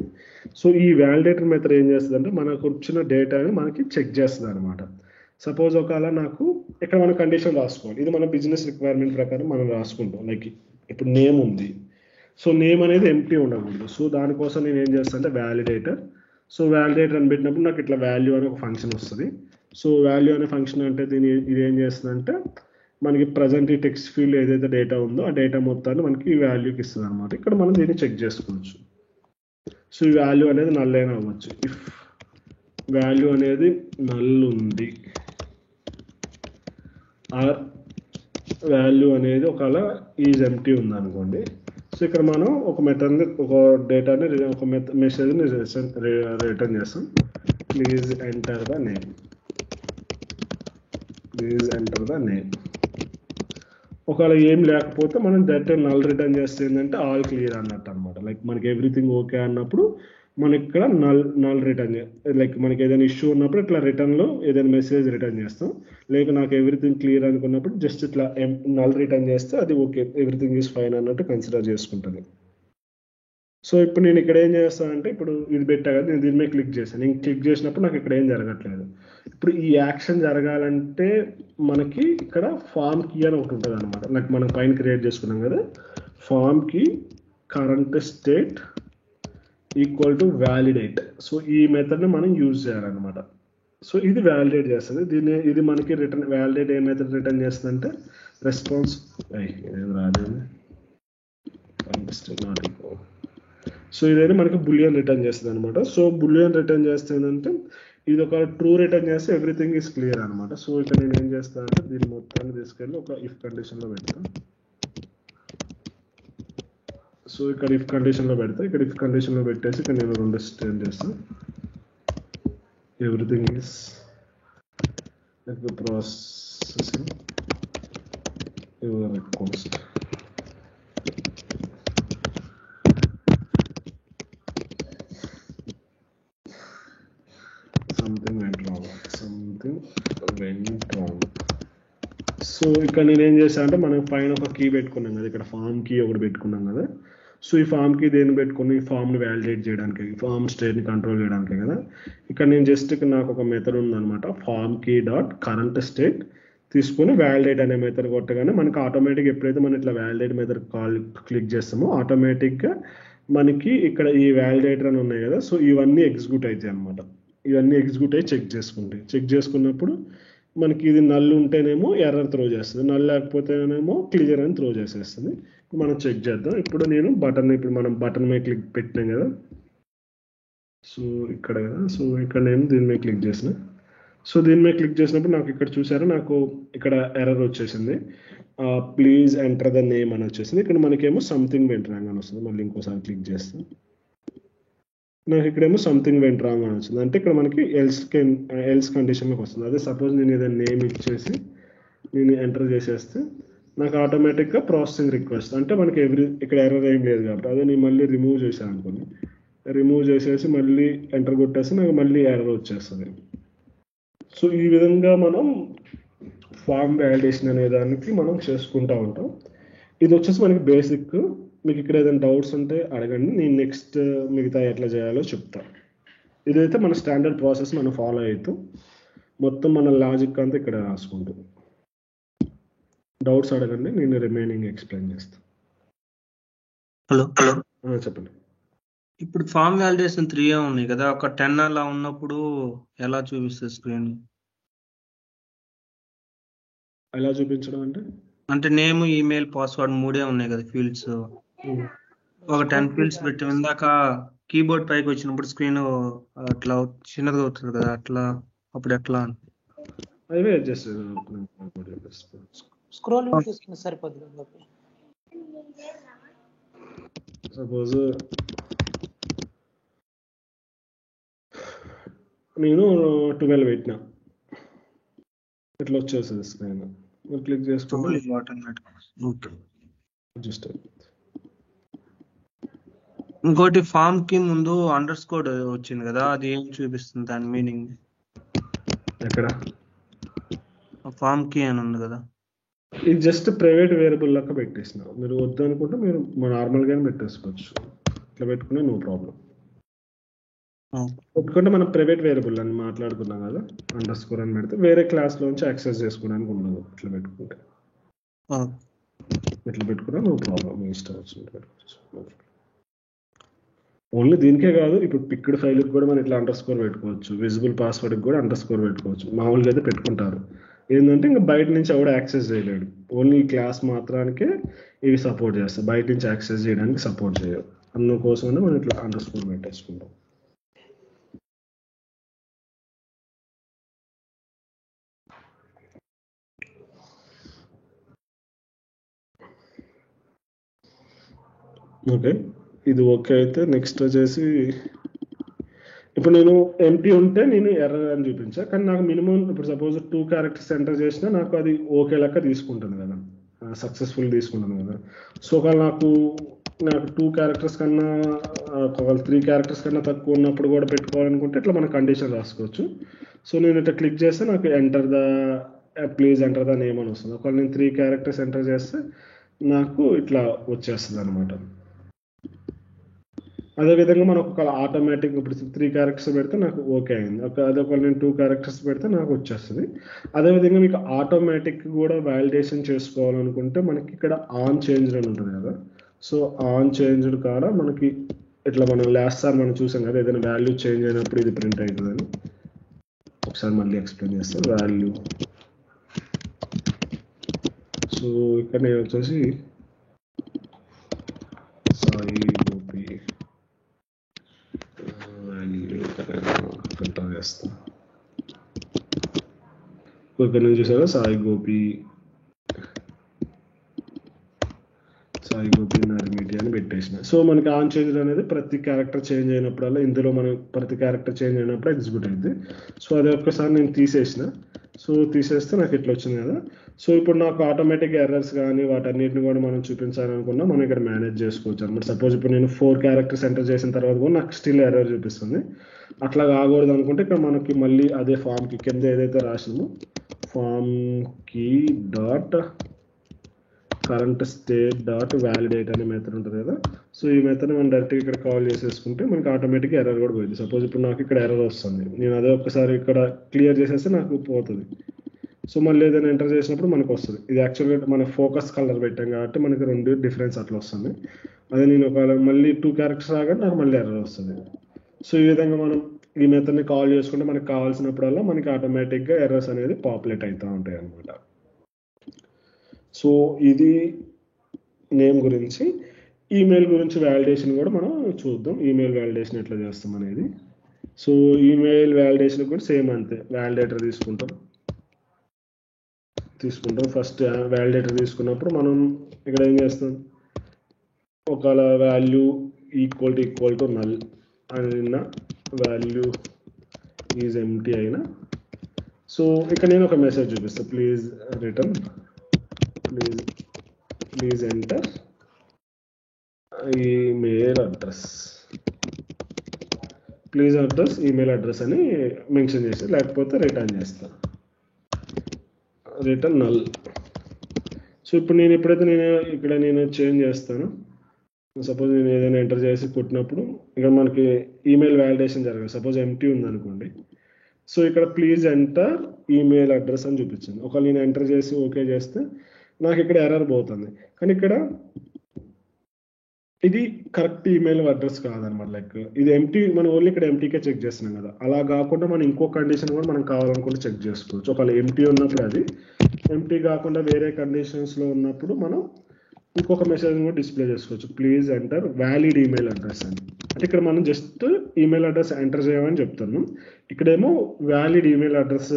సో ఈ వ్యాలిడేటర్ మెథడ్ ఏం చేస్తుంది అంటే మనకు వచ్చిన డేటాని మనకి చెక్ చేస్తుంది అనమాట. సపోజ్ ఒకవేళ నాకు ఇక్కడ మన కండిషన్ రాసుకోవాలి, ఇది మన బిజినెస్ రిక్వైర్మెంట్ ప్రకారం మనం రాసుకుంటాం. లైక్ ఇప్పుడు నేమ్ ఉంది, సో నేమ్ అనేది ఎంప్టీ ఉండకూడదు. సో దానికోసం నేను ఏం చేస్తాను అంటే వ్యాలిడేటర్. సో వ్యాలిడేటర్ అని పెట్టినప్పుడు నాకు ఇట్లా వాల్యూ అనే ఒక ఫంక్షన్ వస్తుంది. సో వాల్యూ అనే ఫంక్షన్ అంటే ఇది ఏం చేస్తుందంటే మనకి ప్రజెంట్ ఈ టెక్స్ట్ ఫీల్డ్ ఏదైతే డేటా ఉందో ఆ డేటా మొత్తాన్ని మనకి ఈ వాల్యూకి ఇస్తుంది అనమాట. ఇక్కడ మనం దీన్ని చెక్ చేసుకోవచ్చు. సో ఈ వాల్యూ అనేది నల్ అయినా అవ్వచ్చు. ఇఫ్ వాల్యూ అనేది నల్ ఉంది, ఆర్ వాల్యూ అనేది ఒకవేళ ఈజ్ ఎంప్టీ ఉంది అనుకోండి. సో ఇక్కడ మనం ఒక మెథడ్ని, ఒక డేటాని, ఒక మెసేజ్ని రిటర్న్ చేస్తాం. Please enter the name, please enter the name. ఒకవేళ ఏం లేకపోతే మనం డైరెక్ట్ నల్ రిటర్న్ చేస్తే ఏంటంటే ఆల్ క్లియర్ అన్నట్టు అనమాట. లైక్ మనకి ఎవ్రీథింగ్ ఓకే అన్నప్పుడు మనకి ఇక్కడ నల్ రిటర్న్, లైక్ మనకి ఏదైనా ఇష్యూ ఉన్నప్పుడు ఇట్లా రిటర్న్లో ఏదైనా మెసేజ్ రిటర్న్ చేస్తాం. లేక నాకు ఎవ్రీథింగ్ క్లియర్ అనుకున్నప్పుడు జస్ట్ ఇట్లా నల్ రిటర్న్ చేస్తే అది ఓకే, ఎవ్రీథింగ్ ఈజ్ ఫైన్ అన్నట్టు కన్సిడర్ చేసుకుంటుంది. సో ఇప్పుడు నేను ఇక్కడ ఏం చేస్తానంటే ఇప్పుడు ఇది పెట్టా కదా, నేను దీని మీద క్లిక్ చేశాను. నేను క్లిక్ చేసినప్పుడు నాకు ఇక్కడ ఏం జరగట్లేదు. ఇప్పుడు ఈ యాక్షన్ జరగాలంటే మనకి ఇక్కడ ఫామ్ కీ అని ఒకటి ఉంటుంది అనమాట. లైక్ మనం పైన క్రియేట్ చేసుకున్నాం కదా, form key current state equal to validate. So ఈ మెథడ్ని మనం యూజ్ చేయాలన్నమాట. సో ఇది వ్యాలిడేట్ చేస్తుంది. ఇది మనకి రిటర్న్ వ్యాలిడేట్ ఏ మెథడ్ రిటర్న్ చేస్తుంది అంటే రెస్పాన్స్ రాలేదు, నాట్ ఈక్వల్. సో ఇదైనా మనకి బులియన్ రిటర్న్ చేస్తుంది అనమాట. సో బులియన్ రిటర్న్ చేస్తే ఏంటంటే ఇది ఒక ట్రూ రిటర్న్ చేస్తే ఎవ్రీథింగ్ ఈజ్ క్లియర్ అనమాట. సో ఇక్కడ నేను ఏం చేస్తాను అంటే దీన్ని మొత్తాన్ని తీసుకెళ్ళి ఒక ఇఫ్ కండిషన్లో పెడతాను. సో ఇక్కడ ఇఫ్ కండిషన్లో పెడతా, ఇక్కడ ఇఫ్ కండిషన్లో పెట్టేసి ఇక్కడ నేను రెండు స్టేట్ చేస్తాను. Everything is processing your request. So ఇక్కడ నేను ఏం చేశాను అంటే మనం పైన ఒక కీ పెట్టుకున్నాం కదా, ఇక్కడ ఫామ్ కీ ఒకటి పెట్టుకున్నాం కదా. సో ఈ ఫామ్ కీ దేన్ని పెట్టుకుని ఈ ఫామ్ని వ్యాలిడేట్ చేయడానికి, ఫామ్ స్టేట్ని కంట్రోల్ చేయడానికి కదా. ఇక్కడ నేను జస్ట్ నాకు ఒక మెథడ్ ఉందన్నమాట, form key dot current state తీసుకొని వ్యాలిడేట్ అనే మెథడ్ కొట్టగానే మనకి ఆటోమేటిక్గా ఎప్పుడైతే మనం ఇట్లా వ్యాలిడేట్ మెథడ్ క్లిక్ చేస్తామో ఆటోమేటిక్గా మనకి ఇక్కడ ఈ వ్యాలిడేటర్ అని ఉన్నాయి కదా, సో ఇవన్నీ ఎగ్జిక్యూట్ అవుతాయి అనమాట. ఇవన్నీ ఎగ్జిక్యూట్ అయ్యి చెక్ చేసుకుంటాయి. చెక్ చేసుకున్నప్పుడు మనకి ఇది నల్ ఉంటేనేమో ఎర్రర్ త్రో చేస్తుంది, నల్ లేకపోతేనేమో క్లియర్ అని త్రో చేసేస్తుంది. మనం చెక్ చేద్దాం. ఇప్పుడు నేను ఇప్పుడు మనం బటన్ మీద క్లిక్ పెట్టినాం కదా, సో ఇక్కడ కదా, సో ఇక్కడ నేను దీని మీద క్లిక్ చేసిన. సో దీని మీద క్లిక్ చేసినప్పుడు నాకు ఇక్కడ చూసారా, నాకు ఇక్కడ ఎర్రర్ వచ్చేసింది, ప్లీజ్ ఎంటర్ ద నేమ్ అని వచ్చేసింది. ఇక్కడ మనకేమో సంథింగ్ వెంట్ రాంగ్ అని వస్తుంది. మళ్ళీ ఇంకోసారి క్లిక్ చేస్తాం, నాకు ఇక్కడేమో సంథింగ్ వెంట్ రాంగ్ అని వచ్చింది. అంటే ఇక్కడ మనకి ఎల్స్ కండిషన్లోకి వస్తుంది. అదే సపోజ్ నేను ఏదైనా నేమ్ ఇచ్చేసి నేను ఎంటర్ చేసేస్తే నాకు ఆటోమేటిక్గా ప్రాసెసింగ్ రిక్వెస్ట్, అంటే మనకి ఇక్కడ ఎర్రర్ ఏం లేదు కాబట్టి. అదే నేను మళ్ళీ రిమూవ్ చేశాను అనుకోండి, రిమూవ్ చేసేసి మళ్ళీ ఎంటర్ కొట్టేస్తే నాకు మళ్ళీ ఎర్రర్ వచ్చేస్తుంది. సో ఈ విధంగా మనం ఫామ్ వ్యాలిడేషన్ అనే దానికి మనం చేసుకుంటూ ఉంటాం. ఇది వచ్చేసి మనకి బేసిక్. మీకు ఇక్కడ ఏదైనా డౌట్స్ ఉంటే అడగండి, నేను నెక్స్ట్ మిగతా ఎట్లా చేయాలో చెప్తాను. ఇదైతే మన స్టాండర్డ్ ప్రాసెస్ మనం ఫాలో అవుతూ మొత్తం మన లాజిక్ అంతా ఇక్కడ రాసుకుంటాం. డౌట్స్ అడగండి, నేను రిమైనింగ్ ఎక్స్ప్లెయిన్ చేస్తాను. హలో చెప్పండి. ఇప్పుడు ఫామ్ వాలిడేషన్ 3 ఉన్నాయి కదా, ఒక 10 అలా ఉన్నప్పుడు ఎలా చూపిస్తుంది స్క్రీన్? ఎలా చూపించడం అంటే నేమ్, ఈమెయిల్, పాస్వర్డ్ 3 ఉన్నాయి కదా ఫీల్డ్స్. ఒక 10 ఫీల్డ్స్ పెట్టి ఇందాక కీబోర్డ్ పైకి వచ్చినప్పుడు స్క్రీన్ అట్లా చిన్నగా అవుతుంది కదా, అట్లా అప్పుడు ఎట్లా? అవే అడ్జస్ట్ స్క్రోలింగ్ చేసుకుని సరిపోతుంది. సపోజ్ నేను 12 పెట్టినా, ఇట్లా వచ్చేస్తుంది స్క్రీన్. క్లిక్ చేసుకోండి, జస్ట్ ఇంకోటి ఫామ్ కి ముందు అండర్ స్కోర్ వచ్చింది కదా, అది ఏం చూపిస్తుంది? దాని మీనింగ్ ఎక్కడ? ఫామ్ కి అని ఉంది కదా, ఇది జస్ట్ ప్రైవేట్ వేరియబుల్ లెక్క పెట్టేసిన. మీరు వద్దు అనుకుంటే మీరు నార్మల్గానే పెట్టేసుకోవచ్చు, ఇట్లా పెట్టుకునే నో ప్రాబ్లం. పెట్టుకుంటే మనం ప్రైవేట్ వేరియబుల్ అని మాట్లాడుకున్నాం కదా, అండర్ స్కోర్ అని పెడితే వేరే క్లాస్లోంచి యాక్సెస్ చేసుకోవడానికి ఉండదు. ఇట్లా పెట్టుకుంటే ఇట్లా పెట్టుకున్నా నో ప్రాబ్లం, మీ ఇష్టం వచ్చింది పెట్టుకోవచ్చు. ఓన్లీ దీనికే కాదు, ఇప్పుడు పిక్డ్ ఫైల్కి కూడా మనం ఇట్లా అండర్ స్కోర్ పెట్టుకోవచ్చు, విజిబుల్ పాస్వర్డ్కి కూడా అండర్ స్కోర్ పెట్టుకోవచ్చు. మామూలుగా అయితే పెట్టుకుంటారు. ఏంటంటే ఇంకా బయట నుంచి ఎవడ యాక్సెస్ చేయలేడు, ఓన్లీ ఈ క్లాస్ మాత్రానికే ఇవి సపోర్ట్ చేస్తాయి, బయట నుంచి యాక్సెస్ చేయడానికి సపోర్ట్ చేయవు. అందుకోసమే మనం ఇట్లా అండర్ స్కోర్ పెట్టేసుకుంటాం. ఓకే, ఇది ఓకే. అయితే నెక్స్ట్ వచ్చేసి ఇప్పుడు నేను ఎంటీ ఉంటే నేను ఎర్రర్ అని చూపించా, కానీ నాకు మినిమం ఇప్పుడు సపోజ్ 2 క్యారెక్టర్స్ ఎంటర్ చేసినా నాకు అది ఓకే లెక్క తీసుకుంటుంది కదా, సక్సెస్ఫుల్ తీసుకుంటుంది కదా. సో ఒకవేళ నాకు 2 క్యారెక్టర్స్ కన్నా ఒకవేళ 3 క్యారెక్టర్స్ కన్నా తక్కువ ఉన్నప్పుడు కూడా పెట్టుకోవాలనుకుంటే ఇట్లా మన కండిషన్ రాసుకోవచ్చు. సో నేను ఇట్లా క్లిక్ చేస్తే నాకు ప్లీజ్ ఎంటర్ ద నేమ్ అని వస్తుంది. ఒకవేళ నేను 3 క్యారెక్టర్స్ ఎంటర్ చేస్తే నాకు ఇట్లా వచ్చేస్తుంది అనమాట. అదేవిధంగా మనకు ఒక ఆటోమేటిక్ ఇప్పుడు 3 క్యారెక్టర్స్ పెడితే నాకు ఓకే అయింది. అదే ఒకవేళ నేను 2 క్యారెక్టర్స్ పెడితే నాకు వచ్చేస్తుంది. అదేవిధంగా మీకు ఆటోమేటిక్ కూడా వ్యాలిడేషన్ చేసుకోవాలనుకుంటే మనకి ఇక్కడ ఆన్ చేంజ్డ్ అని ఉంటుంది కదా. సో ఆన్ చేంజ్డ్ కాడ మనకి ఇట్లా మనం లాస్ట్ సార్ మనం చూసాం కదా, ఏదైనా వాల్యూ చేంజ్ అయినప్పుడు ఇది ప్రింట్ అవుతుందని. ఒకసారి మళ్ళీ ఎక్స్ప్లెయిన్ చేస్తాను. వాల్యూ, సో ఇక్కడ నేను వచ్చేసి సాయి గోపి ఫిల్టర్ చేస్తాను. ఇక్కడ నుంచి చూసారా సాయి గోపి నర్మిటి అని పెట్టేసిన. సో మనకి ఆన్ చేంజ్ అనేది ప్రతి క్యారెక్టర్ చేంజ్ అయినప్పుడల్లా ఇందులో మనం ప్రతి క్యారెక్టర్ చేంజ్ అయినప్పుడు ఎగ్జిక్యూట్ అయింది. సో అది ఒక్కసారి నేను తీసేసిన. సో తీసేస్తే నాకు ఇట్లా వచ్చింది కదా. సో ఇప్పుడు నాకు ఆటోమేటిక్ ఎర్రర్స్ కానీ వాటన్నిటిని కూడా మనం చూపించాలనుకున్నా మనం ఇక్కడ మేనేజ్ చేసుకోవచ్చు అనమాట. సపోజ్ ఇప్పుడు నేను 4 క్యారెక్టర్స్ ఎంటర్ చేసిన తర్వాత కూడా నాకు స్టిల్ ఎర్రర్ చూపిస్తుంది. అట్లా కాకూడదు అనుకుంటే ఇక్కడ మనకి మళ్ళీ అదే ఫామ్కి కింద ఏదైతే రాసినామో ఫామ్కి dot current state dot validate అనే మెథడ్ ఉంటుంది కదా. సో ఈ మెథడ్ మనం డైరెక్ట్గా ఇక్కడ కాల్ చేసేసుకుంటే మనకి ఆటోమేటిక్గా ఎర్రర్ కూడా పోయింది. సపోజ్ ఇప్పుడు నాకు ఇక్కడ ఎర్రర్ వస్తుంది, నేను అదే ఒక్కసారి ఇక్కడ క్లియర్ చేసేస్తే నాకు పోతుంది. సో మళ్ళీ ఏదైనా ఎంటర్ చేసినప్పుడు మనకు వస్తుంది. ఇది యాక్చువల్గా మన ఫోకస్ కలర్ పెట్టాం కాబట్టి మనకి 2 డిఫరెన్స్ అట్లా వస్తుంది. అదే నేను ఒకవేళ మళ్ళీ 2 క్యారెక్టర్స్ రాగానే నాకు మళ్ళీ ఎర్రర్ వస్తుంది. సో ఈ విధంగా మనం ఈ మెథడ్ని కాల్ చేసుకుంటే మనకి కావాల్సినప్పుడల్లా మనకి ఆటోమేటిక్గా ఎర్రర్స్ అనేది పాపులేట్ అవుతూ ఉంటాయి అనమాట. సో ఇది నేమ్ గురించి. ఈమెయిల్ గురించి వ్యాలిడేషన్ కూడా మనం చూద్దాం, ఈమెయిల్ వ్యాలిడేషన్ ఎట్లా చేస్తాం అనేది. సో ఈమెయిల్ వ్యాలిడేషన్ కూడా సేమ్ అంతే, వ్యాలిడేటర్ తీసుకుంటాం. ఫస్ట్ వ్యాలిడేటర్ తీసుకున్నప్పుడు మనం ఇక్కడ ఏం చేస్తాం, ఒకవేళ వాల్యూ ఈక్వల్ టు నల్ అయినా, వాల్యూ ఈజ్ ఎంటీ అయినా, సో ఇక్కడ నేను ఒక మెసేజ్ చూపిస్తాను, please return please enter email address, email address అని మెన్షన్ చేసి, లేకపోతే రిటర్న్ చేస్తాను, రిటర్న్ నల్. సో ఇప్పుడు నేను ఎప్పుడైతే ఇక్కడ చేంజ్ చేస్తాను, సపోజ్ నేను ఏదైనా ఎంటర్ చేసి కొట్టినప్పుడు ఇక్కడ మనకి ఈమెయిల్ వ్యాలిడేషన్ జరగదు. సపోజ్ ఎంటీ ఉందనుకోండి, సో ఇక్కడ ప్లీజ్ ఎంటర్ ఈమెయిల్ అడ్రస్ అని చూపించింది. ఒకవేళ నేను ఎంటర్ చేసి ఓకే చేస్తే నాకు ఇక్కడ ఎర్రర్ పోతుంది, కానీ ఇక్కడ ఇది కరెక్ట్ ఈమెయిల్ అడ్రస్ కాదనమాట. లైక్ ఇది ఎంటీ, మనం ఓన్లీ ఇక్కడ ఎంటీకే చెక్ చేస్తున్నాం కదా, అలా కాకుండా మనం ఇంకో కండిషన్ కూడా మనం కావాలనుకుంటే చెక్ చేసుకోవచ్చు. ఒకవేళ ఎంటీ ఉన్నప్పుడు, అది ఎంటీ కాకుండా వేరే కండిషన్స్లో ఉన్నప్పుడు మనం ఇంకొక మెసేజ్ కూడా డిస్ప్లే చేసుకోవచ్చు, please enter valid email address అని. అంటే ఇక్కడ మనం జస్ట్ ఈమెయిల్ అడ్రస్ ఎంటర్ చేయమని చెప్తాను, ఇక్కడేమో వ్యాలిడ్ ఈమెయిల్ అడ్రస్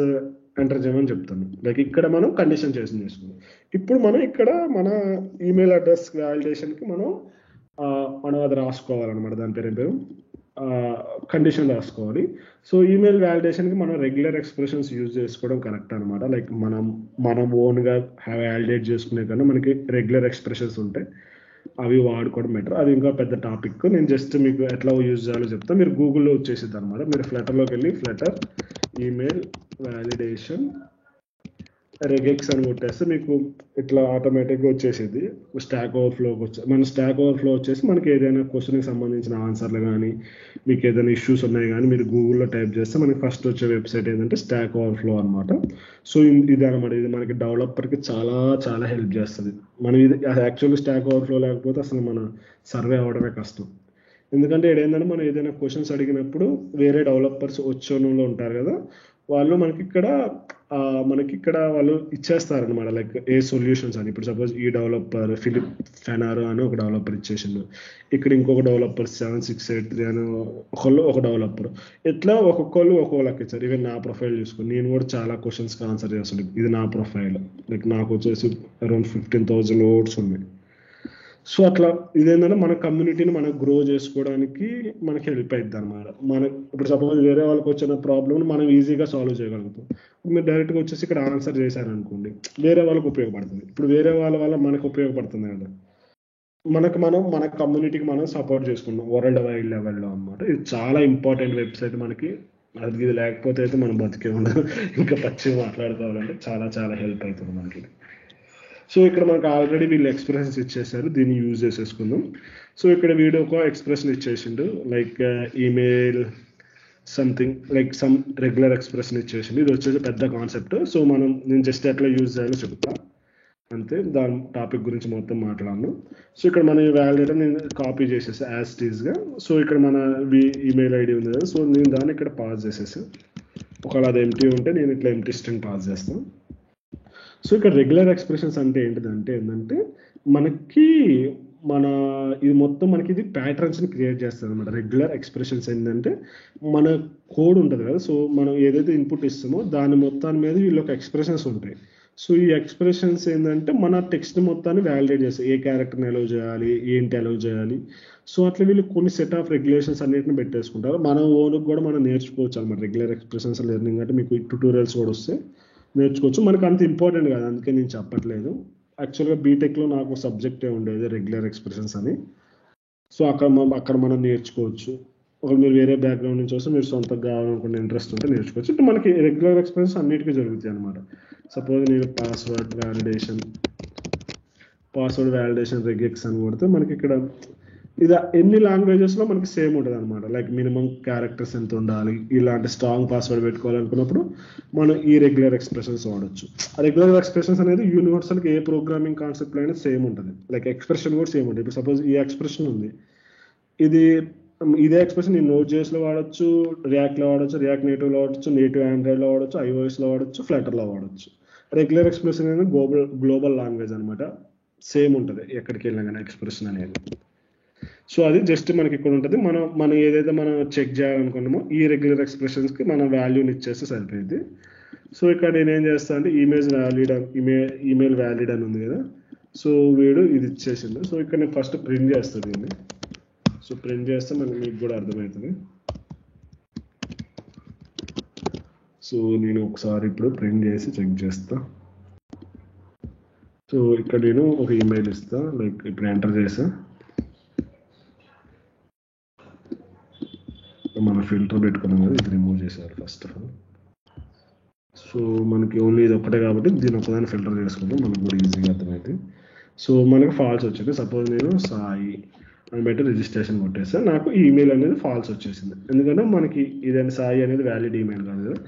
ఎంటర్ చేయమని చెప్తాను. లైక్ ఇక్కడ మనం కండిషన్ చేసుకున్నాం. ఇప్పుడు మనం ఇక్కడ మన ఈమెయిల్ అడ్రస్ వ్యాలిడేషన్కి మనం అది రాసుకోవాలన్నమాట, దాని పేరు కండిషన్ రాసుకోవాలి. సో ఈమెయిల్ వ్యాలిడేషన్కి మనం రెగ్యులర్ ఎక్స్ప్రెషన్స్ యూజ్ చేసుకోవడం కరెక్ట్ అనమాట. లైక్ మనం ఓన్గా వ్యాలిడేట్ చేసుకునే కన్నా మనకి రెగ్యులర్ ఎక్స్ప్రెషన్స్ ఉంటాయి, అవి వాడుకోవడం బెటర్. అది ఇంకా పెద్ద టాపిక్, నేను జస్ట్ మీకు ఎట్లా యూజ్ చేయాలో చెప్తాను. మీరు గూగుల్లో వచ్చేసిద్ది అనమాట, మీరు ఫ్లటర్లోకి వెళ్ళి ఫ్లటర్ ఈమెయిల్ వ్యాలిడేషన్ రెగెక్స్ అని కొట్టేస్తే మీకు ఇట్లా ఆటోమేటిక్గా వచ్చేసింది. స్టాక్ ఓవర్ఫ్లోకి మన స్టాక్ ఓవర్ఫ్లో వచ్చేసి మనకి ఏదైనా క్వశ్చన్కి సంబంధించిన ఆన్సర్లు కానీ, మీకు ఏదైనా ఇష్యూస్ ఉన్నాయి కానీ మీరు గూగుల్లో టైప్ చేస్తే మనకి ఫస్ట్ వచ్చే వెబ్సైట్ ఏంటంటే స్టాక్ ఓవర్ఫ్లో అనమాట. సో ఇది అనమాట, ఇది మనకి డెవలపర్కి చాలా చాలా హెల్ప్ చేస్తుంది. మనం ఇది యాక్చువల్లీ స్టాక్ ఓవర్ఫ్లో లేకపోతే అసలు మన సర్వే అవ్వడమే కష్టం. ఎందుకంటే ఏంటంటే మనం ఏదైనా క్వశ్చన్స్ అడిగినప్పుడు వేరే డెవలపర్స్ వచ్చేలో ఉంటారు కదా, వాళ్ళు మనకి ఇక్కడ వాళ్ళు ఇచ్చేస్తారనమాట, లైక్ ఏ సొల్యూషన్స్ అని. ఇప్పుడు సపోజ్ ఈ డెవలపర్ ఫిలిప్ ఫెనారో అని ఒక డెవలపర్ ఇచ్చేసిండు, ఇక్కడ ఇంకొక డెవలపర్ 7683 అని ఒక డెవలపర్, ఇట్లా ఒక్కొక్కళ్ళు ఒక్కొక్కళ్ళకి ఇచ్చారు. ఈవెన్ నా ప్రొఫైల్ చూసుకుని నేను కూడా చాలా క్వశ్చన్స్కి ఆన్సర్ చేస్తాను. ఇది నా ప్రొఫైల్, లైక్ నాకు వచ్చేసి అరౌండ్ 15,000 వర్డ్స్ ఉన్నాయి. సో అట్లా ఇదేంటంటే మన కమ్యూనిటీని మనం గ్రో చేసుకోవడానికి మనకి హెల్ప్ అవుతుంది అనమాట. ఇప్పుడు సపోజ్ వేరే వాళ్ళకి వచ్చిన ప్రాబ్లమ్ మనం ఈజీగా సాల్వ్ చేయగలుగుతాం. మీరు డైరెక్ట్గా వచ్చేసి ఇక్కడ ఆన్సర్ చేశారనుకోండి, వేరే వాళ్ళకి ఉపయోగపడుతుంది. ఇప్పుడు వేరే వాళ్ళ వల్ల మనకు ఉపయోగపడుతుంది కదా, మన కమ్యూనిటీకి మనం సపోర్ట్ చేసుకున్నాం వరల్డ్ వైడ్ లెవెల్లో అనమాట. ఇది చాలా ఇంపార్టెంట్ వెబ్సైట్ మనకి, అది ఇది లేకపోతే అయితే మనం బతికే ఉండదు. ఇంకా పచ్చి మాట్లాడుకోవాలంటే చాలా చాలా హెల్ప్ అవుతుంది మనకి. సో ఇక్కడ మనకు ఆల్రెడీ వీళ్ళు ఎక్స్ప్రెషన్స్ ఇచ్చేసారు, దీన్ని యూజ్ చేసేసుకుందాం. సో ఇక్కడ వీడియో ఒక ఎక్స్ప్రెషన్ ఇచ్చేసిండు, like email something, like some regular expression ఇచ్చేసిండు. ఇది వచ్చేసి పెద్ద కాన్సెప్ట్. సో నేను జస్ట్ ఎట్లా యూజ్ చేయాలో చెప్తా అంతే, దాని టాపిక్ గురించి మొత్తం మాట్లాడను. సో ఇక్కడ మన వ్యాలిడేటర్ నేను కాపీ చేసేసి యాజ్ టీజ్గా. సో ఇక్కడ మన ఈమెయిల్ ఐడి ఉంది కదా, సో నేను దాన్ని ఇక్కడ పాస్ చేసేసి, ఒకవేళ అది ఎంటీ ఉంటే నేను ఇట్లా ఎంటీ స్ట్రింగ్ పాస్ చేస్తాను. సో ఇక్కడ రెగ్యులర్ ఎక్స్ప్రెషన్స్ అంటే ఏంటంటే మనకి ఇది మొత్తం మనకి ఇది ప్యాటర్న్స్ని క్రియేట్ చేస్తుంది అనమాట. రెగ్యులర్ ఎక్స్ప్రెషన్స్ ఏంటంటే మన కోడ్ ఉంటుంది కదా, సో మనం ఏదైతే ఇన్పుట్ ఇస్తామో దాని మొత్తాన్ని మీద వీళ్ళొక ఎక్స్ప్రెషన్స్ ఉంటాయి. సో ఈ ఎక్స్ప్రెషన్స్ ఏంటంటే మన టెక్స్ట్ మొత్తాన్ని వ్యాలిడేట్ చేస్తాయి, ఏ క్యారెక్టర్ని అలౌ చేయాలి, ఏంటి అలౌ చేయాలి. సో అట్లా వీళ్ళు కొన్ని సెట్ ఆఫ్ రెగ్యులేషన్స్ అన్నిటిని పెట్టేసుకుంటారు. మన ఓన్కి కూడా మనం నేర్చుకోవచ్చు అనమాట. రెగ్యులర్ ఎక్స్ప్రెషన్స్ లెర్నింగ్ అంటే మీకు ట్యూటోరియల్స్ కూడా వస్తే నేర్చుకోవచ్చు. మనకు అంత ఇంపార్టెంట్ కాదు, అందుకే నేను చెప్పట్లేదు. యాక్చువల్గా బీటెక్లో నాకు సబ్జెక్టే ఉండేది రెగ్యులర్ ఎక్స్ప్రెషన్స్ అని. సో అక్కడ మనం నేర్చుకోవచ్చు. ఒక మీరు వేరే బ్యాక్గ్రౌండ్ నుంచి వస్తే మీరు సొంతంగా కావాలనుకునే ఇంట్రెస్ట్ ఉంటే నేర్చుకోవచ్చు. ఇప్పుడు మనకి రెగ్యులర్ ఎక్స్ప్రెషన్స్ అన్నిటికీ జరుగుతాయి అనమాట. సపోజ్ నేను పాస్వర్డ్ వ్యాలిడేషన్ రెగెక్స్ అని కొడితే మనకి ఇక్కడ ఇది ఎన్ని లాంగ్వేజెస్లో మనకి సేమ్ ఉంటుంది అనమాట. లైక్ మినిమం క్యారెక్టర్స్ ఎంత ఉండాలి, ఇలాంటి స్ట్రాంగ్ పాస్వర్డ్ పెట్టుకోవాలనుకున్నప్పుడు మనం ఈ రెగ్యులర్ ఎక్స్ప్రెషన్స్ వాడచ్చు. రెగ్యులర్ ఎక్స్ప్రెషన్స్ అనేది యూనివర్సల్కి ఏ ప్రోగ్రామింగ్ కాన్సెప్ట్ అయినా సేమ్ ఉంటుంది, లైక్ ఎక్స్ప్రెషన్ కూడా సేమ్ ఉంటుంది. ఇప్పుడు సపోజ్ ఈ ఎక్స్ప్రెషన్ ఉంది, ఇది ఇదే ఎక్స్ప్రెషన్ నేను నోట్ జేఎస్లో వాడచ్చు, రియాక్ట్లో వాడచ్చు, రియాక్ట్ నేటివ్లో వాడచ్చు, నేటివ్ ఆండ్రాయిడ్లో వాడచ్చు, ఐఓఎస్లో వాడచ్చు, ఫ్లటర్లో వాడచ్చు. రెగ్యులర్ ఎక్స్ప్రెషన్ అనేది గ్లోబల్ లాంగ్వేజ్ అనమాట. సేమ్ ఉంటుంది ఎక్కడికి వెళ్ళినా కానీ ఎక్స్ప్రెషన్ అనేది. సో అది జస్ట్ మనకి ఇక్కడ ఉంటుంది. మనం ఏదైతే మనం చెక్ చేయాలనుకున్నామో ఈ రెగ్యులర్ ఎక్స్ప్రెషన్స్కి మనం వాల్యూని ఇచ్చేస్తే సరిపోయింది. సో ఇక్కడ నేనేం చేస్తాను అంటే ఈమెయిల్ వ్యాలిడ్ అని ఉంది కదా, సో వీడు ఇది ఇచ్చేసింది. సో ఇక్కడ నేను ఫస్ట్ ప్రింట్ చేస్తాను దీన్ని. సో ప్రింట్ చేస్తే మీకు కూడా అర్థమవుతుంది. సో నేను ఒకసారి ఇప్పుడు ప్రింట్ చేసి చెక్ చేస్తా. సో ఇక్కడ నేను ఒక ఈమెయిల్ ఇస్తా, లైక్ ఇప్పుడు ఎంటర్ చేసా. మన ఫిల్టర్ పెట్టుకున్నాం కదా, ఇది రిమూవ్ చేశారు ఫస్ట్ ఆఫ్ ఆల్. సో మనకి ఓన్లీ ఇది ఒక్కటే కాబట్టి దీని ఒక్కదాన్ని ఫిల్టర్ చేసుకుంటాం, మనకు కూడా ఈజీగా అర్థమైంది. సో మనకు ఫాల్స్ వచ్చింది. సపోజ్ నేను సాయి అని బట్టి రిజిస్ట్రేషన్ కొట్టేస్తే నాకు ఈమెయిల్ అనేది ఫాల్స్ వచ్చేసింది. ఎందుకంటే మనకి ఇదండి సాయి అనేది వ్యాలిడ్ ఈమెయిల్ కాదు కదా,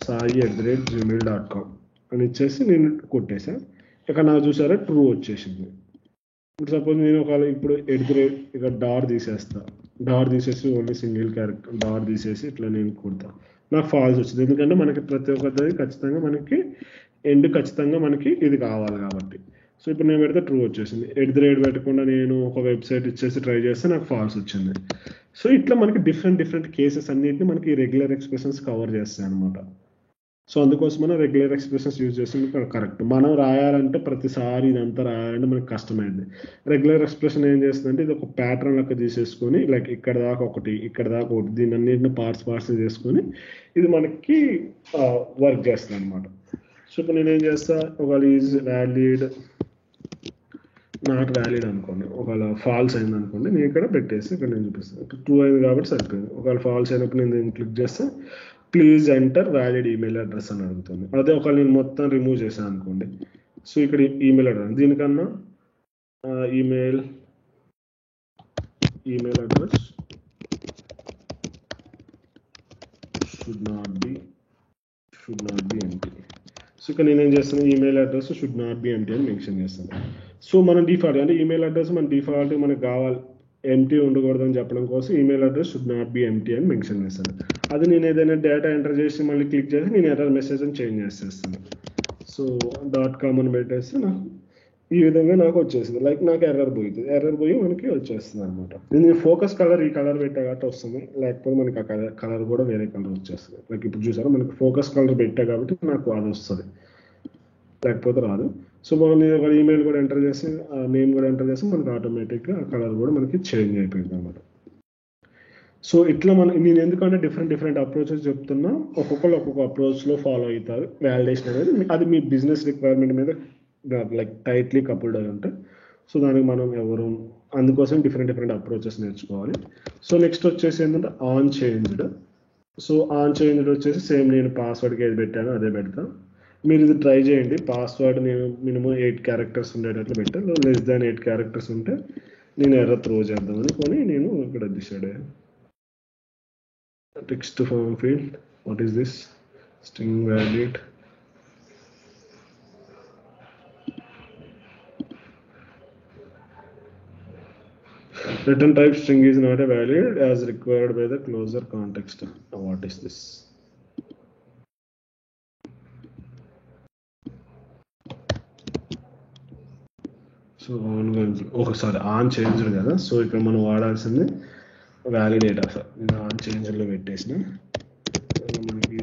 sai@gmail.com అని ఇచ్చేసి నేను కొట్టేసాను. ఇక్కడ నాకు చూసారా ట్రూ వచ్చేసింది. ఇప్పుడు సపోజ్ నేను ఇప్పుడు ఇక్కడ డార్ తీసేస్తా, డార్ తీసేసి ఓన్లీ సింగిల్ క్యారెక్టర్ డార్ తీసేసి ఇట్లా నేను కొడతా, నాకు ఫాల్స్ వచ్చింది. ఎందుకంటే మనకి ప్రతి ఒక్కటి ఖచ్చితంగా మనకి ఎండ్ ఖచ్చితంగా మనకి ఇది కావాలి కాబట్టి. సో ఇప్పుడు నేను పెడితే ట్రూ వచ్చేసింది. పెట్టకుండా నేను ఒక వెబ్సైట్ ఇచ్చేసి ట్రై చేస్తే నాకు ఫాల్స్ వచ్చింది. సో ఇట్లా మనకి డిఫరెంట్ కేసెస్ అన్నిటిని మనకి రెగ్యులర్ ఎక్స్ప్రెషన్స్ కవర్ చేస్తాయి అనమాట. సో అందుకోసం మనం రెగ్యులర్ ఎక్స్ప్రెషన్స్ యూజ్ చేస్తుంది కరెక్ట్. మనం రాయాలంటే ప్రతిసారి ఇదంతా రాయాలంటే మనకి కష్టమైంది. రెగ్యులర్ ఎక్స్ప్రెషన్ ఏం చేస్తుందంటే ఇది ఒక ప్యాటర్న్ లెక్క తీసేసుకొని లైక్ ఇక్కడ దాకా ఒకటి దీని అన్నింటిని పార్ట్స్ చేసుకొని ఇది మనకి వర్క్ చేస్తుంది అనమాట. సో ఇప్పుడు నేనేం చేస్తా, ఒకవేళ ఈజ్ వ్యాలిడ్ నాట్ వ్యాలిడ్ అనుకోండి, ఒకవేళ ఫాల్స్ అయింది అనుకోండి, నేను ఇక్కడ పెట్టేసి ఇక్కడ నేను చూపిస్తాను. ఇప్పుడు ట్రూ అయింది కాబట్టి సరిపోయింది. ఒకవేళ ఫాల్స్ అయినప్పుడు నేను దీన్ని క్లిక్ చేస్తే please enter valid email address అని అడుగుతుంది. అదే ఒకవేళ నేను మొత్తం రిమూవ్ చేశాను అనుకోండి, సో ఇక్కడ ఈమెయిల్ అడ్రస్ దీనికన్నా email address should not be empty. So ఇక్కడ నేనేం చేస్తాను, email address should not be empty అని మెన్షన్ చేస్తాను. సో మనం డిఫాల్ట్ అంటే ఈమెయిల్ అడ్రస్ మన డిఫాల్ట్ మనకు కావాలి ఎంటీ ఉండకూడదని చెప్పడం కోసం email address should not be empty అని మెన్షన్ చేస్తాను. అది నేను ఏదైనా డేటా ఎంటర్ చేసి మళ్ళీ క్లిక్ చేసి నేను ఎర్రర్ మెసేజ్ అని చేంజ్ చేసేస్తాను. సో .com అని పెట్టేస్తే నాకు ఈ విధంగా నాకు వచ్చేసింది. లైక్ నాకు ఎర్రర్ పోయి మనకి వచ్చేస్తుంది అనమాట. నేను ఫోకస్ కలర్ ఈ కలర్ పెట్టా కాబట్టి వస్తుంది, లేకపోతే మనకి ఆ కలర్ కూడా వేరే కలర్ వచ్చేస్తుంది. లైక్ ఇప్పుడు చూసారా మనకి ఫోకస్ కలర్ పెట్టా కాబట్టి నాకు అది వస్తుంది, లేకపోతే రాదు. సో మనం ఒక ఈమెయిల్ కూడా ఎంటర్ చేసి నేమ్ కూడా ఎంటర్ చేసి మనకి ఆటోమేటిక్గా ఆ కలర్ కూడా మనకి చేంజ్ అయిపోయింది అనమాట. సో ఇట్లా నేను ఎందుకంటే డిఫరెంట్ అప్రోచెస్ చెప్తున్నా, ఒక్కొక్కరు ఒక్కొక్క అప్రోచ్లో ఫాలో అవుతారు. వ్యాలిడేషన్ అనేది అది మీ బిజినెస్ రిక్వైర్మెంట్ మీద లైక్ టైట్లీ కపుల్డ్ అయి ఉంటాయి. సో దానికి మనం అందుకోసం డిఫరెంట్ అప్రోచెస్ నేర్చుకోవాలి. సో నెక్స్ట్ వచ్చేసి ఏంటంటే on changed. So on changed వచ్చేసి సేమ్ నేను పాస్వర్డ్కి ఏది పెట్టానో అదే పెడతాను. మీరు ఇది ట్రై చేయండి. పాస్వర్డ్ నేను మినిమం 8 క్యారెక్టర్స్ ఉండేటట్లు పెట్టాను. లెస్ దాన్ 8 క్యారెక్టర్స్ ఉంటే నేను ఎర్రర్ త్రో చేద్దామని కొని నేను ఇక్కడ డిసైడ్ అయ్యాను. Text form field, what is this? String valid. Return type string is not a valid as required by the closure context. Now what is this? So on changed కదా. సో ఇక్కడ మనం వాడాల్సింది వ్యాలిడేట్. సార్ నేను ఆన్ చేంజ్లో పెట్టేసిన మనకి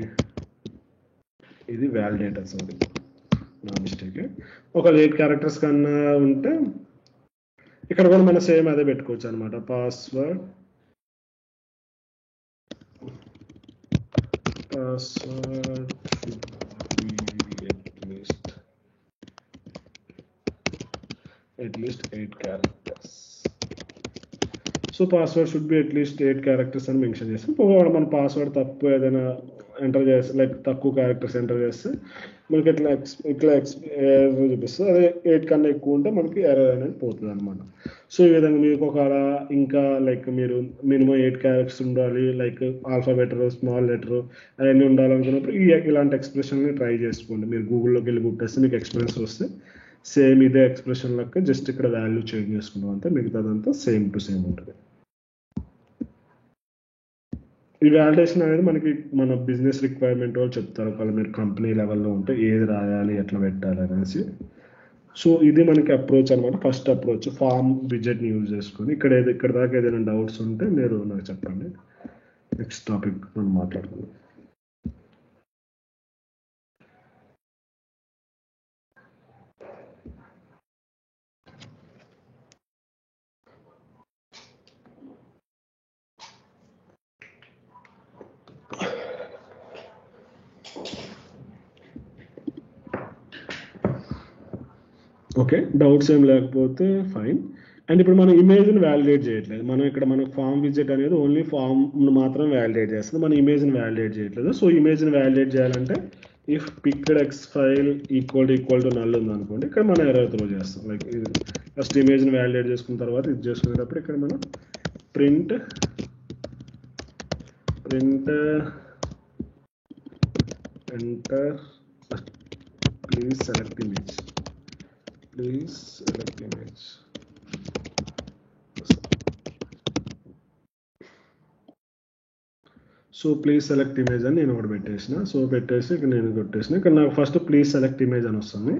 ఇది వ్యాలిడేట్ సార్ నా మిస్టేక్. ఒక 8 క్యారెక్టర్స్ కన్నా ఉంటే ఇక్కడ కూడా మనం సేమ్ అదే పెట్టుకోవచ్చు అనమాట. Password at least 8 characters. So password should be at least 8 characters అని మెన్షన్ చేస్తాం. మన పాస్వర్డ్ తప్పు ఏదైనా ఎంటర్ చేస్తే లైక్ తక్కువ క్యారెక్టర్స్ ఎంటర్ చేస్తే మనకి ఇట్లా ఎర్రర్ చూపిస్తుంది. అదే 8 కన్నా ఎక్కువ ఉంటే మనకి ఎర్రర్ అనేది పోతుంది అనమాట. సో ఈ విధంగా మీకు ఒక ఇంకా లైక్ మీరు మినిమం 8 క్యారెక్టర్స్ ఉండాలి, లైక్ ఆల్ఫాబెటర్ స్మాల్ లెటర్ అవన్నీ ఉండాలనుకున్నప్పుడు ఇలాంటి ఎక్స్ప్రెషన్ని ట్రై చేసుకోండి. మీరు గూగుల్లోకి వెళ్ళి కొట్టేస్తే మీకు ఎక్స్పీరియన్స్ వస్తే సేమ్ ఇదే ఎక్స్ప్రెషన్ లెక్క జస్ట్ ఇక్కడ వాల్యూ చేంజ్ చేసుకున్నాం అంతే, మిగతాదంతా సేమ్ టు సేమ్ ఉంటుంది. ఈ వాలిడేషన్ అనేది మనకి మన బిజినెస్ రిక్వైర్మెంట్ వాళ్ళు చెప్తారు, ఒకవేళ మీరు కంపెనీ లెవెల్లో ఉంటే ఏది రాయాలి ఎట్లా పెట్టాలి అనేసి. సో ఇది మనకి అప్రోచ్ అనమాట. ఫస్ట్ అప్రోచ్ ఫామ్ విజెట్ని యూజ్ చేసుకొని ఇక్కడ దాకా ఏదైనా డౌట్స్ ఉంటే మీరు నాకు చెప్పండి. నెక్స్ట్ టాపిక్ మనం మాట్లాడుకుందాం. ఓకే, డౌట్స్ ఏం లేకపోతే ఫైన్. అండ్ ఇప్పుడు మనం ఇమేజ్ని వ్యాలిడేట్ చేయట్లేదు. మనం ఇక్కడ మన ఫామ్ విజెట్ అనేది ఓన్లీ ఫామ్ మాత్రం వ్యాలిడేట్ చేస్తుంది, మన ఇమేజ్ని వ్యాలిడేట్ చేయట్లేదు. సో ఇమేజ్ని వ్యాలిడేట్ చేయాలంటే if picked X file equal to null ఉంది అనుకోండి, ఇక్కడ మనం ఎర్రర్ త్రో చేస్తాం. లైక్ ఫస్ట్ ఇమేజ్ని వ్యాలిడేట్ చేసుకున్న తర్వాత ఇది చేసుకునేటప్పుడు ఇక్కడ మనం print enter please select image. So please select image అని నేను ఒకటి పెట్టేసిన. సో పెట్టేసి ఇక్కడ నేను కొట్టేసిన. ఇక్కడ నాకు ఫస్ట్ ప్లీజ్ సెలెక్ట్ ఇమేజ్ అని వస్తుంది,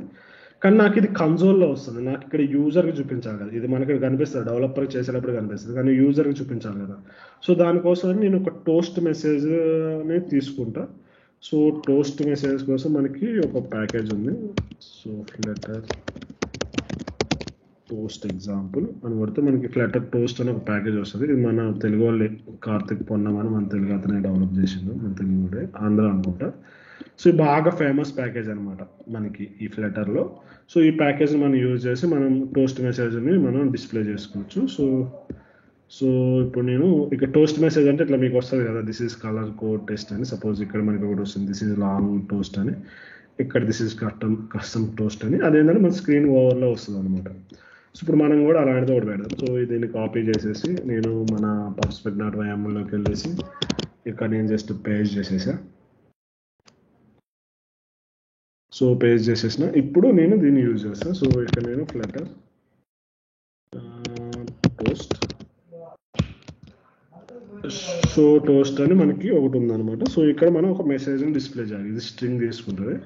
కానీ నాకు ఇది కన్సోల్లో వస్తుంది. నాకు ఇక్కడ యూజర్కి చూపించాలి కదా, ఇది మనకి కనిపిస్తుంది డెవలపర్ చేసేటప్పుడు కనిపిస్తుంది, కానీ యూజర్కి చూపించాలి కదా. సో దానికోసం నేను ఒక టోస్ట్ మెసేజ్ని తీసుకుంటా. సో టోస్ట్ మెసేజ్ కోసం మనకి ఒక ప్యాకేజ్ ఉంది. సో ఫ్లటర్ టోస్ట్ ఎగ్జాంపుల్ అని కొడితే మనకి ఫ్లటర్ టోస్ట్ అని ఒక ప్యాకేజ్ వస్తుంది. ఇది మన తెలుగు వాళ్ళు కార్తిక్ పొన్నమని మన తెలుగు అతనే డెవలప్ చేసిండు, మన తెలుగు ఆంధ్ర అనుకుంటా. సో ఇది బాగా ఫేమస్ ప్యాకేజ్ అనమాట మనకి ఈ ఫ్లటర్లో. సో ఈ ప్యాకేజ్ని మనం యూజ్ చేసి మనం టోస్ట్ మెసేజ్ని మనం డిస్ప్లే చేసుకోవచ్చు. సో ఇప్పుడు నేను ఇక్కడ టోస్ట్ మెసేజ్ అంటే ఇట్లా మీకు వస్తుంది కదా, this is colour code test అని. సపోజ్ ఇక్కడ మనకి ఒకటి వస్తుంది, దిస్ ఈజ్ లాంగ్ టోస్ట్ అని. ఇక్కడ దిస్ ఈజ్ కస్టమ్ టోస్ట్ అని. అదేంటంటే మన స్క్రీన్ ఓవర్లో వస్తుంది అనమాట. సో ఇప్పుడు మనం కూడా అలాంటిది ఒకటి పెడదాం. సో దీన్ని కాపీ చేసేసి నేను మన pubspec.ymloకి వెళ్ళేసి ఇక్కడ నేను జస్ట్ పేస్ట్ చేసేసా. సో పేస్ట్ చేసేసిన. ఇప్పుడు నేను దీన్ని యూజ్ చేస్తాను. సో ఇక్కడ నేను ఫ్లటర్ టోస్ట్ టోస్ట్ అని మనకి ఒకటి ఉందన్నమాట. సో ఇక్కడ మనం ఒక మెసేజ్ని డిస్ప్లే చేయాలి. ఇది స్ట్రింగ్ తీసుకుంటుంది.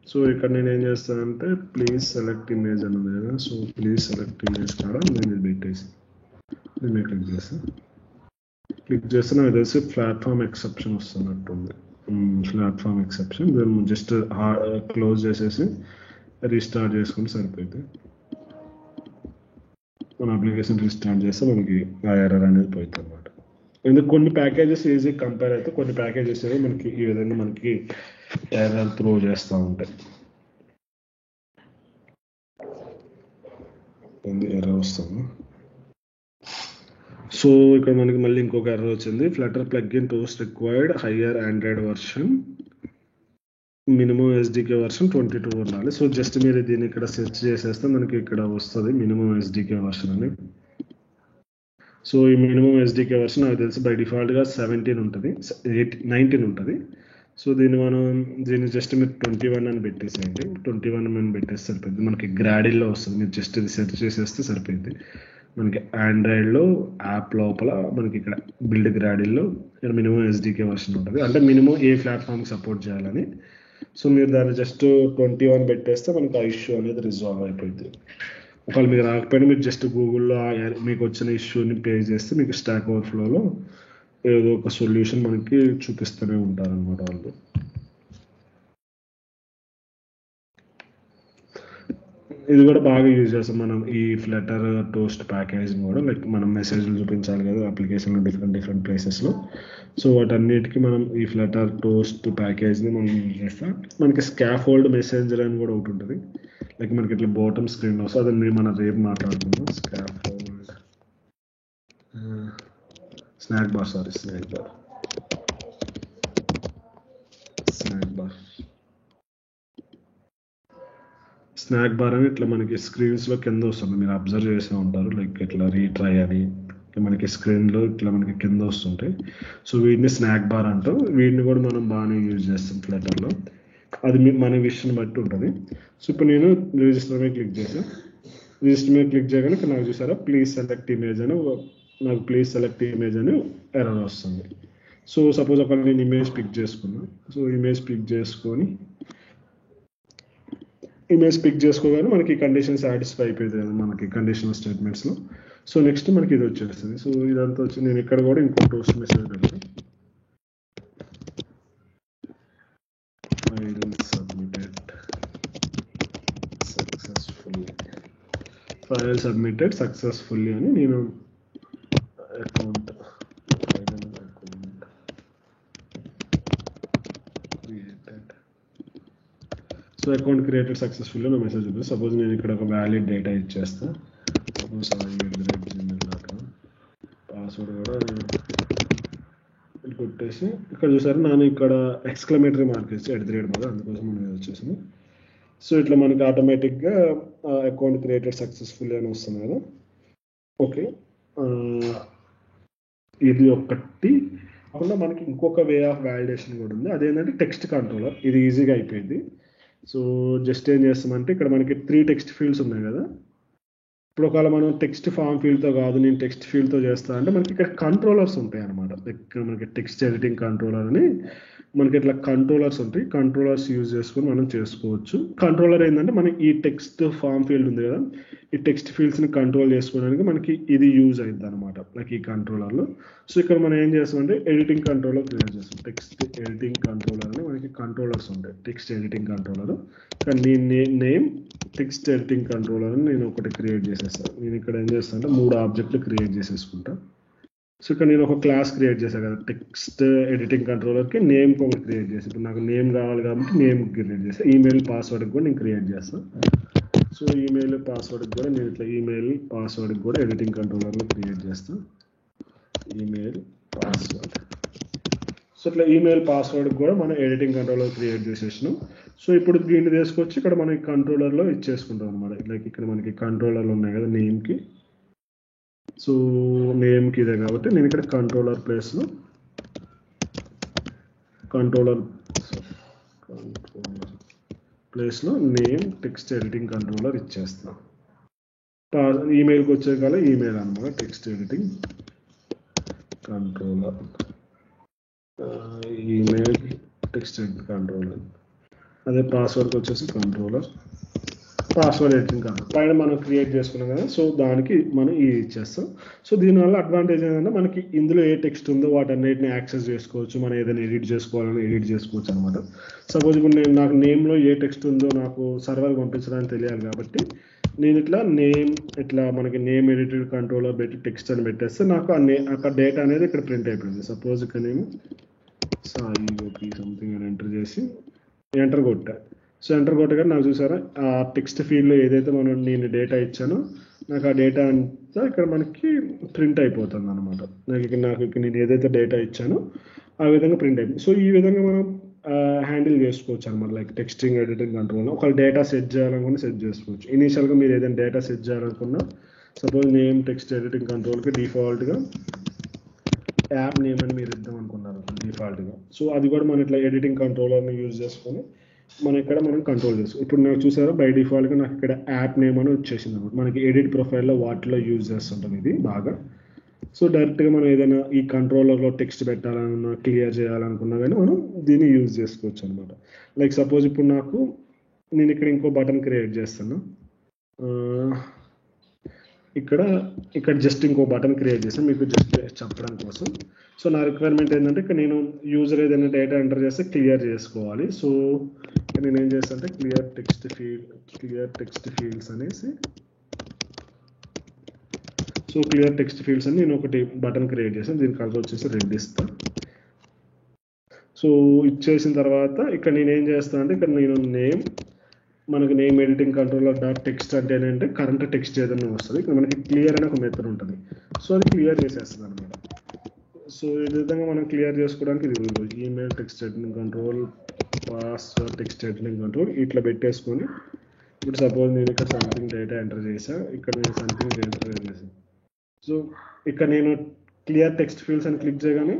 సో ఇక్కడ నేను ఏం చేస్తానంటే ప్లీజ్ సెలెక్ట్ ఇమేజ్ అని ఉంది కదా. సో ప్లీజ్ సెలెక్ట్ ఇమేజ్ కాడ నేను ఇది పెట్టేసి నేను క్లిక్ చేస్తే నాకు తెలిసి ప్లాట్ఫామ్ ఎక్సెప్షన్ వస్తున్నట్టుంది. ప్లాట్ఫామ్ ఎక్సెప్షన్ దీన్ని జస్ట్ క్లోజ్ చేసేసి రీస్టార్ట్ చేసుకుంటే సరిపోయింది. మన అప్లికేషన్ రీస్టార్ట్ చేస్తే మనకి ఆ ఎర్రర్ అనేది పోయింది అనమాట. ఎందుకు కొన్ని ప్యాకేజెస్ ఈజీ కంపేర్ అయితే కొన్ని ప్యాకేజెస్ ఏదో మనకి ఈ విధంగా మనకి ఎర్రర్ త్రో చేస్తూ ఉంటాయి. ఎర్రర్ వస్తుంది. సో ఇక్కడ మనకి మళ్ళీ ఇంకొక ఎర్రర్ వచ్చింది. Flutter plugin toast required higher Android version, minimum SDK version 22 ఉండాలి. సో జస్ట్ మీరు దీన్ని ఇక్కడ సెర్చ్ చేసేస్తే మనకి ఇక్కడ వస్తుంది మినిమం ఎస్డికే వర్షన్ అని. సో ఈ మినిమం ఎస్డికే వర్షన్ నాకు తెలిసి బై డిఫాల్ట్గా 17 ఉంటుంది, 19 ఉంటుంది. సో దీన్ని జస్ట్ మీరు 21 అని పెట్టేసేయండి. 21 అని పెట్టేస్తే సరిపోయింది. మనకి గ్రాడిల్లో వస్తుంది. మీరు జస్ట్ ఇది సెర్చ్ చేసేస్తే సరిపోయింది. మనకి ఆండ్రాయిడ్లో యాప్ లోపల మనకి ఇక్కడ బిల్డ్ గ్రాడిల్లో ఇక్కడ మినిమం ఎస్డికే వర్షన్ ఉంటుంది, అంటే మినిమం ఏ ప్లాట్ఫామ్కి సపోర్ట్ చేయాలని. సో మీరు దాన్ని జస్ట్ 21 పెట్టేస్తే మనకి ఆ ఇష్యూ అనేది రిజాల్వ్ అయిపోయింది. ఒకవేళ మీకు రాకపోయినా మీరు జస్ట్ గూగుల్లో మీకు వచ్చిన ఇష్యూని పే చేస్తే మీకు స్టాక్ ఓవర్ఫ్లోలో ఏదో ఒక సొల్యూషన్ మనకి చూపిస్తూనే ఉంటారనమాట వాళ్ళు. ఇది కూడా బాగా యూజ్ చేస్తాం మనం ఈ ఫ్లటర్ టోస్ట్ ప్యాకేజ్ని కూడా. లైక్ మనం మెసేజ్లు చూపించాలి కదా అప్లికేషన్లో డిఫరెంట్ ప్లేసెస్లో. సో వాటన్నిటికీ మనం ఈ ఫ్లటర్ టోస్ట్ ప్యాకేజ్ని మనం యూజ్ చేస్తాం. మనకి స్కాఫోల్డ్ మెసేంజర్ అని కూడా ఒకటి ఉంటుంది. లైక్ మనకి ఇట్లా బాటమ్ స్క్రీన్లో వస్తుంది. అది మనం రేపు మాట్లాడుకుందాం. స్కాఫోల్డ్ స్నాక్ బార్ అని ఇట్లా మనకి స్క్రీన్స్లో కింద వస్తుంది. మీరు అబ్జర్వ్ చేసే ఉంటారు. లైక్ ఇట్లా రీట్రై అని మనకి స్క్రీన్లో ఇట్లా మనకి కింద వస్తుంటాయి. సో వీటిని స్నాక్ బార్ అంటాం. వీటిని కూడా మనం బాగానే యూజ్ చేస్తాం ఫ్లటర్లో. అది మన విషయాన్ని బట్టి ఉంటుంది. సో ఇప్పుడు నేను రిజిస్టర్ మీద క్లిక్ చేశాను. రిజిస్టర్ మీద క్లిక్ చేయగానే నాకు చూసారా ప్లీజ్ సెలెక్ట్ ఇమేజ్ అని నాకు ప్లీజ్ సెలెక్ట్ ఇమేజ్ అని ఎర్రర్ వస్తుంది. సో సపోజ్ ఒక నేను ఇమేజ్ పిక్ చేసుకున్నా. సో ఇమేజ్ పిక్ చేసుకోగానే మనకి కండిషన్ సాటిస్ఫై అయిపోయింది కదా మనకి కండిషనల్ స్టేట్మెంట్స్లో. సో నెక్స్ట్ మనకి ఇది వచ్చేస్తుంది. సో ఇదంతా వచ్చి నేను ఇక్కడ కూడా ఇంకో టోస్ట్ మెసేజ్ పెడతాను. ఫైల్ సబ్మిటెడ్ సక్సెస్ఫుల్లీ అని నేను account so account created successfully నా మెసేజ్ ఉంది. సపోజ్ నేను ఇక్కడ ఒక వ్యాలిడ్ డేటా ఇచ్చేస్తా. సపోజ్ పాస్వర్డ్ కూడా కొట్టేసి ఇక్కడ చూసారు నేను ఇక్కడ ఎక్స్క్లమేటరీ మార్క్ ఇచ్చి @ బాగా అందుకోసం మనం వచ్చేసింది. సో ఇట్లా మనకి ఆటోమేటిక్గా అకౌంట్ క్రియేటెడ్ సక్సెస్ఫుల్లీ అని వస్తుంది కదా. ఓకే, ఇది ఒకటి కాకుండా మనకి ఇంకొక వే ఆఫ్ వ్యాలిడేషన్ కూడా ఉంది. అదేంటంటే టెక్స్ట్ కంట్రోలర్. ఇది ఈజీగా అయిపోయింది. సో జస్ట్ ఏం చేస్తామంటే ఇక్కడ మనకి 3 టెక్స్ట్ ఫీల్డ్స్ ఉన్నాయి కదా. ఇప్పుడు ఒకవేళ మనం టెక్స్ట్ ఫామ్ ఫీల్డ్తో కాదు నేను టెక్స్ట్ ఫీల్డ్తో చేస్తా అంటే మనకి ఇక్కడ కంట్రోలర్స్ ఉంటాయి అనమాట. ఇక్కడ మనకి టెక్స్ట్ ఎడిటింగ్ కంట్రోలర్ అని మనకి ఇట్లా కంట్రోలర్స్ ఉంటాయి. కంట్రోలర్స్ యూజ్ చేసుకొని మనం చేసుకోవచ్చు. కంట్రోలర్ ఏంటంటే మనకి ఈ టెక్స్ట్ ఫామ్ ఫీల్డ్ ఉంది కదా, ఈ టెక్స్ట్ ఫీల్డ్స్ని కంట్రోల్ చేసుకోవడానికి మనకి ఇది యూజ్ అవుతుంది అనమాట లైక్ ఈ కంట్రోలర్లో. సో ఇక్కడ మనం ఏం చేస్తామంటే ఎడిటింగ్ కంట్రోలర్ క్రియేట్ చేస్తాం. టెక్స్ట్ ఎడిటింగ్ కంట్రోలర్ అని మనకి కంట్రోలర్స్ ఉంటాయి. టెక్స్ట్ ఎడిటింగ్ కంట్రోలర్ కానీ నేమ్ టెక్స్ట్ ఎడిటింగ్ కంట్రోలర్ అని నేను ఒకటి క్రియేట్ చేసేస్తాను. నేను ఇక్కడ ఏం చేస్తాను అంటే 3 ఆబ్జెక్టులు క్రియేట్ చేసేసుకుంటా. సో ఇక్కడ నేను ఒక క్లాస్ క్రియేట్ చేశాను కదా టెక్స్ట్ ఎడిటింగ్ కంట్రోలర్కి నేమ్కి ఒకటి క్రియేట్ చేసి ఇప్పుడు నాకు నేమ్ కావాలి కాబట్టి నేమ్ క్రియేట్ చేస్తాను. ఈమెయిల్ పాస్వర్డ్కి కూడా నేను క్రియేట్ చేస్తాను. సో ఈమెయిల్ పాస్వర్డ్కి కూడా నేను ఇట్లా ఈమెయిల్ పాస్వర్డ్కి కూడా ఎడిటింగ్ కంట్రోలర్లో క్రియేట్ చేస్తాను. Email password. సో ఇట్లా ఈమెయిల్ పాస్వర్డ్కి కూడా మనం ఎడిటింగ్ కంట్రోలర్ క్రియేట్ చేసేసినాం. సో ఇప్పుడు దీన్ని తీసుకొచ్చి ఇక్కడ మనం కంట్రోలర్లో ఇచ్చేసుకుంటాం అనమాట. లైక్ ఇక్కడ మనకి కంట్రోలర్లు ఉన్నాయి కదా నేమ్కి. సో నేమ్కి ఇదే కాబట్టి నేను ఇక్కడ కంట్రోలర్ ప్లేస్లో నేమ్ టెక్స్ట్ ఎడిటింగ్ కంట్రోలర్ ఇచ్చేస్తాను. ఈమెయిల్కి వచ్చే కాల ఈమెయిల్ అనమాట text editing controller. Email text editing controller. అదే పాస్వర్డ్కి వచ్చేసి కంట్రోలర్ పాస్వర్డ్ ఎడిటింగ్ కంట్రోల్ పైన మనం క్రియేట్ చేసుకున్నాం కదా. సో దానికి మనం ఇది ఇచ్చేస్తాం. సో దీనివల్ల అడ్వాంటేజ్ ఏంటంటే మనకి ఇందులో ఏ టెక్స్ట్ ఉందో వాటన్నిటిని యాక్సెస్ చేసుకోవచ్చు. మనం ఏదైనా ఎడిట్ చేసుకోవాలని ఎడిట్ చేసుకోవచ్చు అనమాట. సపోజ్ ఇప్పుడు నాకు నేమ్లో ఏ టెక్స్ట్ ఉందో నాకు సర్వర్ పంపించడానికి తెలియాలి కాబట్టి నేను ఇట్లా మనకి నేమ్ ఎడిటెడ్ కంట్రోలర్ పెట్టి టెక్స్ట్ అని పెట్టేస్తే నాకు అక్కడ డేటా అనేది ఇక్కడ ప్రింట్ అయిపోయింది. సపోజ్ ఇక్కడ నేను సాయి సంథింగ్ అని ఎంటర్ చేసి ఎంటర్ కొట్టా. సో ఎంటర్ కొట్టగానే నాకు చూసారా ఆ టెక్స్ట్ ఫీల్డ్లో ఏదైతే నేను డేటా ఇచ్చానో నాకు ఆ డేటా అంతా ఇక్కడ మనకి ప్రింట్ అయిపోతుంది అనమాట. నాకు నేను ఏదైతే డేటా ఇచ్చానో ఆ విధంగా ప్రింట్ అయిపోయింది. సో ఈ విధంగా మనం హ్యాండిల్ చేసుకోవచ్చు అనమాట. లైక్ టెక్స్టింగ్ ఎడిటింగ్ కంట్రోల్ ఒక డేటా సెట్ చేయాలనుకున్నా సెట్ చేసుకోవచ్చు. ఇనీషియల్గా మీరు ఏదైనా డేటా సెట్ చేయాలనుకున్నా సపోజ్ నేమ్ టెక్స్ట్ ఎడిటింగ్ కంట్రోల్కి డిఫాల్ట్గా యాప్ నేమ్ అని మీరు ఇద్దాం అనుకున్నారు డిఫాల్ట్గా. సో అది కూడా మనం ఇట్లా ఎడిటింగ్ కంట్రోలర్ని యూజ్ చేసుకొని మనం కంట్రోల్ చేసుకో. ఇప్పుడు నాకు చూసారా బై డిఫాల్ట్గా నాకు ఇక్కడ యాప్ నేమ్ అని వచ్చేసింది అనమాట. మనకి ఎడిట్ ప్రొఫైల్లో వాటిలో యూజ్ చేస్తుంటాం ఇది బాగా. సో డైరెక్ట్గా మనం ఏదైనా ఈ కంట్రోలర్లో టెక్స్ట్ పెట్టాలన్నా క్లియర్ చేయాలనుకున్నా కానీ మనం దీన్ని యూజ్ చేసుకోవచ్చు అనమాట. లైక్ సపోజ్ ఇప్పుడు నేను ఇక్కడ ఇంకో బటన్ క్రియేట్ చేస్తాను. ఇక్కడ జస్ట్ ఇంకో బటన్ క్రియేట్ చేస్తాను మీకు జస్ట్ చెప్పడం కోసం. సో నా రిక్వైర్మెంట్ ఏంటంటే ఇక్కడ నేను యూజర్ ఏదైనా డేటా ఎంటర్ చేస్తే క్లియర్ చేసుకోవాలి. సో నేను ఏం చేస్తాను అంటే క్లియర్ టెక్స్ట్ ఫీల్డ్స్ అనేసి సో క్లియర్ టెక్స్ట్ ఫీల్డ్స్ అని నేను ఒకటి బటన్ క్రియేట్ చేస్తాను. దీని కలర్ వచ్చేసి రెడ్ ఇస్తాను. సో ఇచ్చేసిన తర్వాత ఇక్కడ నేను ఏం చేస్తాను అంటే ఇక్కడ నేను మనకి name editing controller dot text అంటే ఏంటంటే కరెంట్ టెక్స్ట్ ఏదైనా వస్తుంది. ఇక్కడ మనకి క్లియర్ అనే ఒక మెథడ్ ఉంటుంది. సో అది క్లియర్ చేసేస్తుంది అనమాట. సో ఈ విధంగా మనం క్లియర్ చేసుకోవడానికి ఇది email text editing control password text editing control ఇట్లా పెట్టేసుకొని ఇప్పుడు సపోజ్ నేను ఇక్కడ సంథింగ్ డేటా ఎంటర్ చేశాను. ఇక్కడ నేను సంథింగ్ ఎంటర్ చేశాను. సో ఇక్కడ నేను క్లియర్ టెక్స్ట్ ఫీల్డ్స్ అని క్లిక్ చేయగానే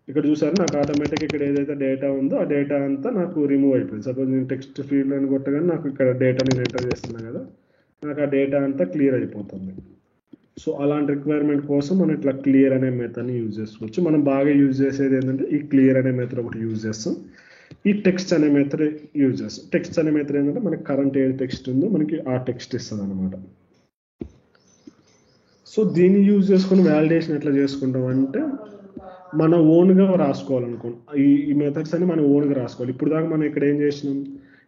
ఇక్కడ చూసారు నాకు ఆటోమేటిక్ ఇక్కడ ఏదైతే డేటా ఉందో ఆ డేటా అంతా నాకు రిమూవ్ అయిపోయింది. సపోజ్ నేను టెక్స్ట్ ఫీల్డ్ అని కొట్టగానే నాకు ఇక్కడ డేటా నేను ఎంటర్ చేస్తున్నాను కదా నాకు ఆ డేటా అంతా క్లియర్ అయిపోతుంది. సో అలాంటి రిక్వైర్మెంట్ కోసం మనం ఇట్లా క్లియర్ అనే మెథడ్ని యూజ్ చేసుకోవచ్చు. మనం బాగా యూజ్ చేసేది ఏంటంటే ఈ క్లియర్ అనే మెథడ్ ఒకటి యూజ్ చేస్తాం, ఈ టెక్స్ట్ అనే మెథడ్ యూజ్ చేస్తాం. టెక్స్ట్ అనే మెథడ్ ఏంటంటే మనకి కరెంట్ ఏది టెక్స్ట్ ఉందో మనకి ఆ టెక్స్ట్ ఇస్తుంది అనమాట. సో దీన్ని యూజ్ చేసుకుని వ్యాలిడేషన్ ఎట్లా చేసుకుంటాం అంటే మన ఓన్గా రాసుకోవాలనుకోండి. ఈ మెథడ్స్ అని మనం ఓన్గా రాసుకోవాలి. ఇప్పుడు దాకా మనం ఇక్కడ ఏం చేసినాం,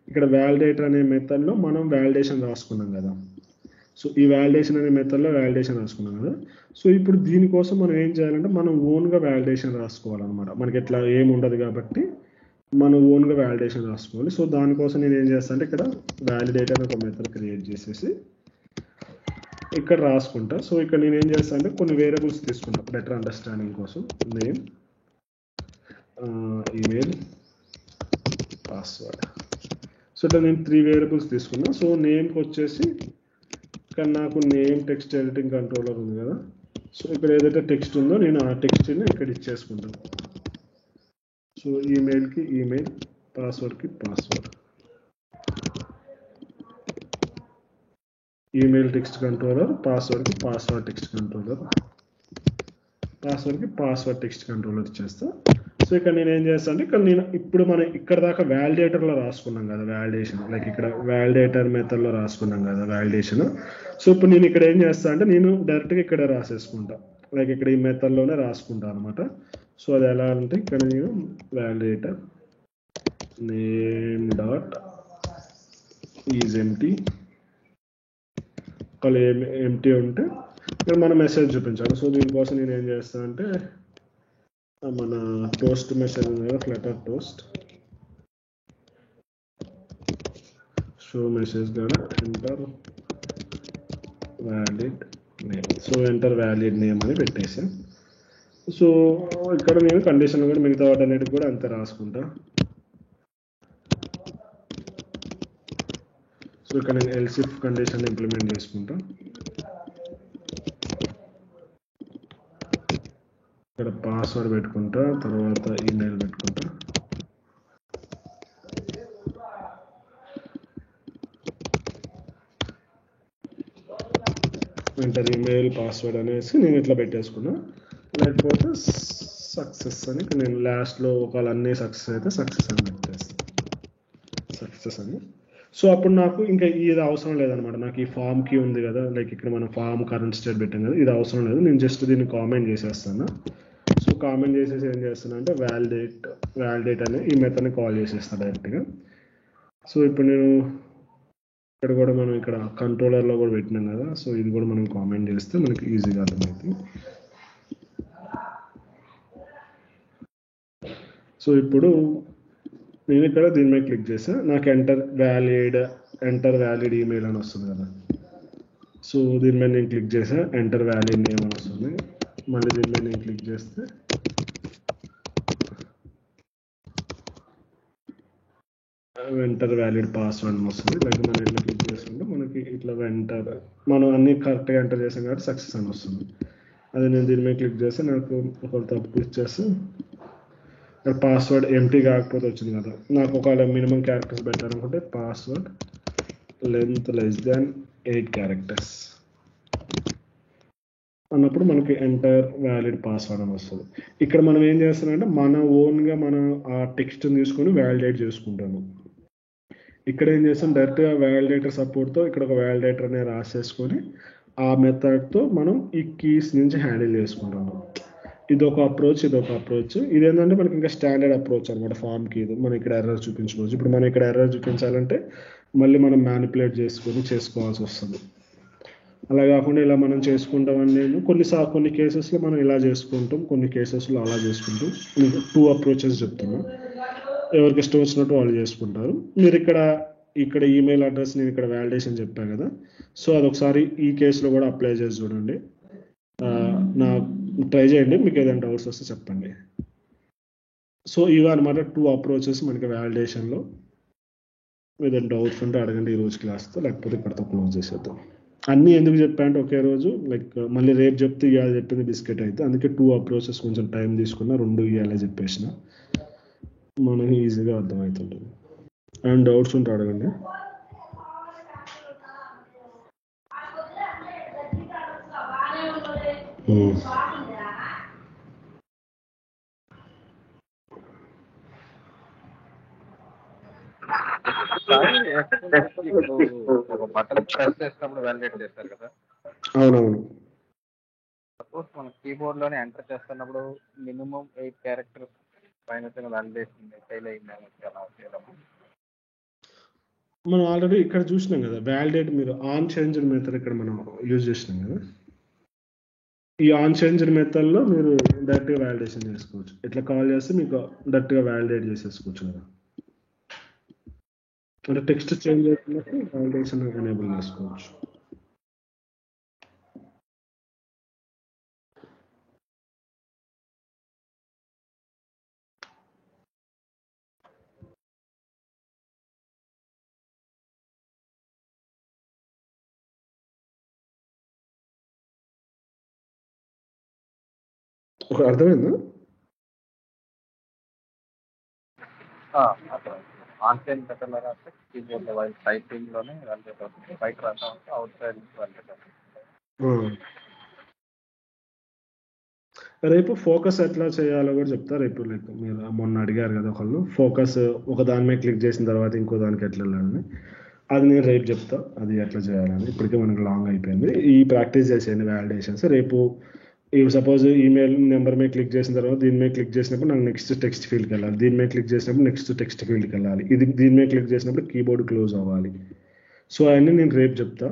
ఇక్కడ వ్యాలిడేటర్ అనే మెథడ్లో మనం వ్యాలిడేషన్ రాసుకున్నాం కదా. సో ఈ వ్యాలిడేషన్ అనే మెథడ్లో వ్యాలిడేషన్ రాసుకున్నాం కదా. సో ఇప్పుడు దీనికోసం మనం ఏం చేయాలంటే మనం ఓన్గా వ్యాలిడేషన్ రాసుకోవాలన్నమాట. మనకి ఇట్లా ఏమి ఉండదు కాబట్టి మనం ఓన్గా వ్యాలిడేషన్ రాసుకోవాలి. సో దానికోసం నేను ఏం చేస్తాను అంటే ఇక్కడ వ్యాలిడేటర్ ఒక మెథడ్ క్రియేట్ చేసేసి ఇక్కడ రాసుకుంటా. సో ఇక్కడ నేను ఏం చేస్తాను అంటే కొన్ని వేరియబుల్స్ తీసుకుంటా బెటర్ అండర్స్టాండింగ్ కోసం. Name, email, password. సో ఇట్లా నేను 3 వేరియబుల్స్ తీసుకున్నా. సో నేమ్కి వచ్చేసి ఇక్కడ నాకు నేమ్ టెక్స్ట్ ఎడిటింగ్ కంట్రోలర్ ఉంది కదా. సో ఇక్కడ ఏదైతే టెక్స్ట్ ఉందో నేను ఆ టెక్స్ట్ని ఇక్కడ ఇచ్చేసుకుంటాను. సో ఈమెయిల్కి ఈమెయిల్, పాస్వర్డ్కి పాస్వర్డ్. ఈమెయిల్ టెక్స్ట్ కంట్రోలర్, పాస్వర్డ్కి పాస్వర్డ్ టెక్స్ట్ కంట్రోలర్, పాస్వర్డ్కి పాస్వర్డ్ టెక్స్ట్ కంట్రోలర్ ఇచ్చేస్తా. సో ఇక్కడ నేను ఏం చేస్తాను అంటే ఇక్కడ నేను ఇప్పుడు మనం ఇక్కడ దాకా వ్యాలిడేటర్లో రాసుకున్నాం కదా వ్యాలిడేషన్, లైక్ ఇక్కడ వ్యాలిడేటర్ మెథడ్లో రాసుకున్నాం కదా వ్యాలిడేషన్. సో ఇప్పుడు నేను ఇక్కడ ఏం చేస్తాను అంటే నేను డైరెక్ట్గా ఇక్కడ రాసేసుకుంటా, లైక్ ఇక్కడ ఈ మెథడ్లోనే రాసుకుంటాను అనమాట. సో అది ఎలా అంటే ఇక్కడ నేను validator name dot is empty, ఒకవేళ ఎంటీ ఉంటే ఇక్కడ మన మెసేజ్ చూపించాలి. సో దీనికోసం నేను ఏం చేస్తాను అంటే మన టోస్ట్ మెసేజ్ ఉంది కదా, ఫ్లటర్ టోస్ట్ షో మెసేజ్ కూడా enter valid name. So enter valid name అని పెట్టేసాను. సో ఇక్కడ నేను కండిషన్ కూడా మిగతా వాటన్నిటికి కూడా అంతే రాసుకుంటా. సో ఇక్కడ నేను ఎల్స్ ఇఫ్ కండిషన్ ఇంప్లిమెంట్ చేసుకుంటా. ఇక్కడ పాస్వర్డ్ పెట్టుకుంటా, తర్వాత ఈమెయిల్ పెట్టుకుంటా. ఎంటర్ ఈమెయిల్ పాస్వర్డ్ అనేసి నేను ఇట్లా పెట్టేసుకున్నా. లేకపోతే సక్సెస్ అని నేను లాస్ట్లో ఒకవేళ అన్నీ సక్సెస్ అయితే సక్సెస్ అని పెట్టేస్తాను, సక్సెస్ అని. సో అప్పుడు నాకు ఇంకా ఇది అవసరం లేదనమాట. నాకు ఈ ఫామ్ కీ ఉంది కదా, లైక్ ఇక్కడ మనం ఫామ్ కరెంట్ స్టేట్ పెట్టాం కదా, ఇది అవసరం లేదు. నేను జస్ట్ దీన్ని కామెంట్ చేసేస్తాను. సో కామెంట్ చేసేసి ఏం చేస్తాను అంటే వ్యాలిడేట్ అనే ఈ మెథడ్ని కాల్ చేసేస్తాను డైరెక్ట్గా. సో ఇప్పుడు నేను ఇక్కడ కూడా మనం ఇక్కడ కంట్రోలర్లో కూడా పెట్టినాం కదా. సో ఇది కూడా మనం కామెంట్ చేస్తే మనకి ఈజీగా అర్థమవుతుంది. సో ఇప్పుడు నేను ఇక్కడ దీని మీద క్లిక్ చేసా, నాకు ఎంటర్ వ్యాలిడ్ ఈమెయిల్ అని వస్తుంది కదా. సో దీని మీద నేను క్లిక్ చేసా, ఎంటర్ వ్యాలిడ్ నేమ్ అని వస్తుంది. మళ్ళీ దీని మీద నేను క్లిక్ చేస్తే ఎంటర్ వ్యాలిడ్ పాస్వర్డ్ అని వస్తుంది. లైక్ మనం ఇట్లా క్లిక్ చేస్తుంటే మనకి ఇట్లా మనం అన్ని కరెక్ట్గా ఎంటర్ చేసాం కాబట్టి సక్సెస్ అని వస్తుంది. అదే నేను దీని మీద క్లిక్ చేస్తే నాకు ఒక తప్పు ఇచ్చేస్తే ఇక్కడ పాస్వర్డ్ ఎంటీ కాకపోతే వచ్చింది కదా. నాకు ఒకవేళ మినిమం క్యారెక్టర్స్ పెట్టాలనుకుంటే పాస్వర్డ్ లెంత్ <8 క్యారెక్టర్స్ అన్నప్పుడు మనకి ఎంటర్ వ్యాలిడ్ పాస్వర్డ్ అని వస్తుంది. ఇక్కడ మనం ఏం చేస్తామంటే మన ఓన్గా మనం ఆ టెక్స్ట్ని తీసుకొని వ్యాలిడేట్ చేసుకుంటాము. ఇక్కడ ఏం చేస్తాం, డైరెక్ట్గా వ్యాలిడేటర్ సపోర్ట్తో ఇక్కడ ఒక వ్యాలిడేటర్ అనేది రాసేసుకొని ఆ మెథడ్తో మనం ఈ కీస్ నుంచి హ్యాండిల్ చేసుకుంటాము. ఇదొక అప్రోచ్. ఇదేంటంటే మనకి ఇంకా స్టాండర్డ్ అప్రోచ్ అనమాట ఫామ్కి. ఇది మనం ఇక్కడ ఎర్రర్ చూపించుకోవచ్చు. ఇప్పుడు మనం ఇక్కడ ఎర్రర్ చూపించాలంటే మళ్ళీ మనం మ్యానిపులేట్ చేసుకోవాల్సి వస్తుంది. అలా కాకుండా ఇలా మనం చేసుకుంటామని నేను కొన్ని కేసెస్లో మనం ఇలా చేసుకుంటాం, కొన్ని కేసెస్లో అలా చేసుకుంటాం. 2 అప్రోచెస్ చెప్తున్నాను, ఎవరికి ఇష్టం వచ్చినట్టు వాళ్ళు చేసుకుంటారు. మీరు ఇక్కడ ఈమెయిల్ అడ్రస్ నేను ఇక్కడ వ్యాలిడేషన్ చెప్పాను కదా. సో అదొకసారి ఈ కేసులో కూడా అప్లై చేసి చూడండి, ట్రై చేయండి. మీకు ఏదైనా డౌట్స్ వస్తే చెప్పండి. సో ఇవి అనమాట 2 అప్రోచెస్ మనకి వ్యాలిడేషన్లో. ఏదైనా డౌట్స్ ఉంటే అడగండి ఈ రోజు క్లాస్తో, లేకపోతే ఇక్కడతో క్లోజ్ చేసేద్దాం. అన్నీ ఎందుకు చెప్పానంటే ఒకే రోజు లైక్ మళ్ళీ రేపు చెప్తే ఇవాళ చెప్పింది బిస్కెట్ అయితే, అందుకే 2 అప్రోచెస్ కొంచెం టైం తీసుకున్నా, 2 ఇవాళ చెప్పేసిన మనకి ఈజీగా అర్థమవుతుంటుంది. అండ్ డౌట్స్ ఉంటే అడగండి. ఉమ్. ఇప్పుడు ఒక బటన్ ప్రెస్ చేసినప్పుడు వ్యాలిడేట్ చేస్తారు కదా. అవునవును. సపోజ్ మనం కీబోర్డ్ లోనే ఎంటర్ చేస్తున్నప్పుడు మినిమం 8 క్యారెక్టర్స్ పైన వ్యాలిడేషన్ ఫెయిల్ అయింది ఎలా చేయడం. మనం ఆల్రెడీ ఇక్కడ చూసినాం కదా, వ్యాలిడేట్ మీరు ఆన్ చేంజ్డ్ మెథడ్ ఇక్కడ మనం యూజ్ చేసినాం కదా. ఈ ఆన్ చేంజ్డ్ మెథడ్లో మీరు డైరెక్ట్గా వ్యాలిడేషన్ చేసుకోవచ్చు. ఇట్లా కాల్ చేస్తే మీకు డైరెక్ట్గా వ్యాలిడేట్ చేసేసుకోవచ్చు కదా. అంటే టెక్స్ట్ చేంజ్ అవుతున్నప్పుడు వ్యాలిడేషన్ ఎనేబుల్ చేసుకోవచ్చు. అర్థమైందా? ఆన్లైన్ బటన్ రాస్తే కీబోర్డ్ వైల్ టైపింగ్ లోనే వ్యాలిడేట్ అవుతుంది. బయట రాస్తా ఉంటే అవుట్ సైడ్ వ్యాలిడేట్ అవుతుంది. రేపు ఫోకస్ ఎట్లా చేయాలో కూడా చెప్తా. రేపు లైక్ మీరు మొన్న అడిగారు కదా ఒకళ్ళు, ఫోకస్ ఒక దాని మీద క్లిక్ చేసిన తర్వాత ఇంకో దానికి ఎట్లా వెళ్ళాలని, అది నేను రేపు చెప్తా అది ఎట్లా చేయాలని. ఇప్పటికే మనకు లాంగ్ అయిపోయింది. ఈ ప్రాక్టీస్ చేసేయండి వ్యాలిడేషన్స్. రేపు సపోజ్ ఈమెయిల్ నెంబర్ మీద క్లిక్ చేసిన తర్వాత దీని మీద క్లిక్ చేసినప్పుడు నాకు నెక్స్ట్ టెక్స్ట్ ఫీల్డ్కి వెళ్ళాలి, దీని మీద క్లిక్ చేసినప్పుడు నెక్స్ట్ టెక్స్ట్ ఫీల్డ్కి వెళ్ళాలి, దీని మీద క్లిక్ చేసినప్పుడు కీబోర్డ్ క్లోజ్ అవ్వాలి. సో అవన్నీ నేను రేపు చెప్తా.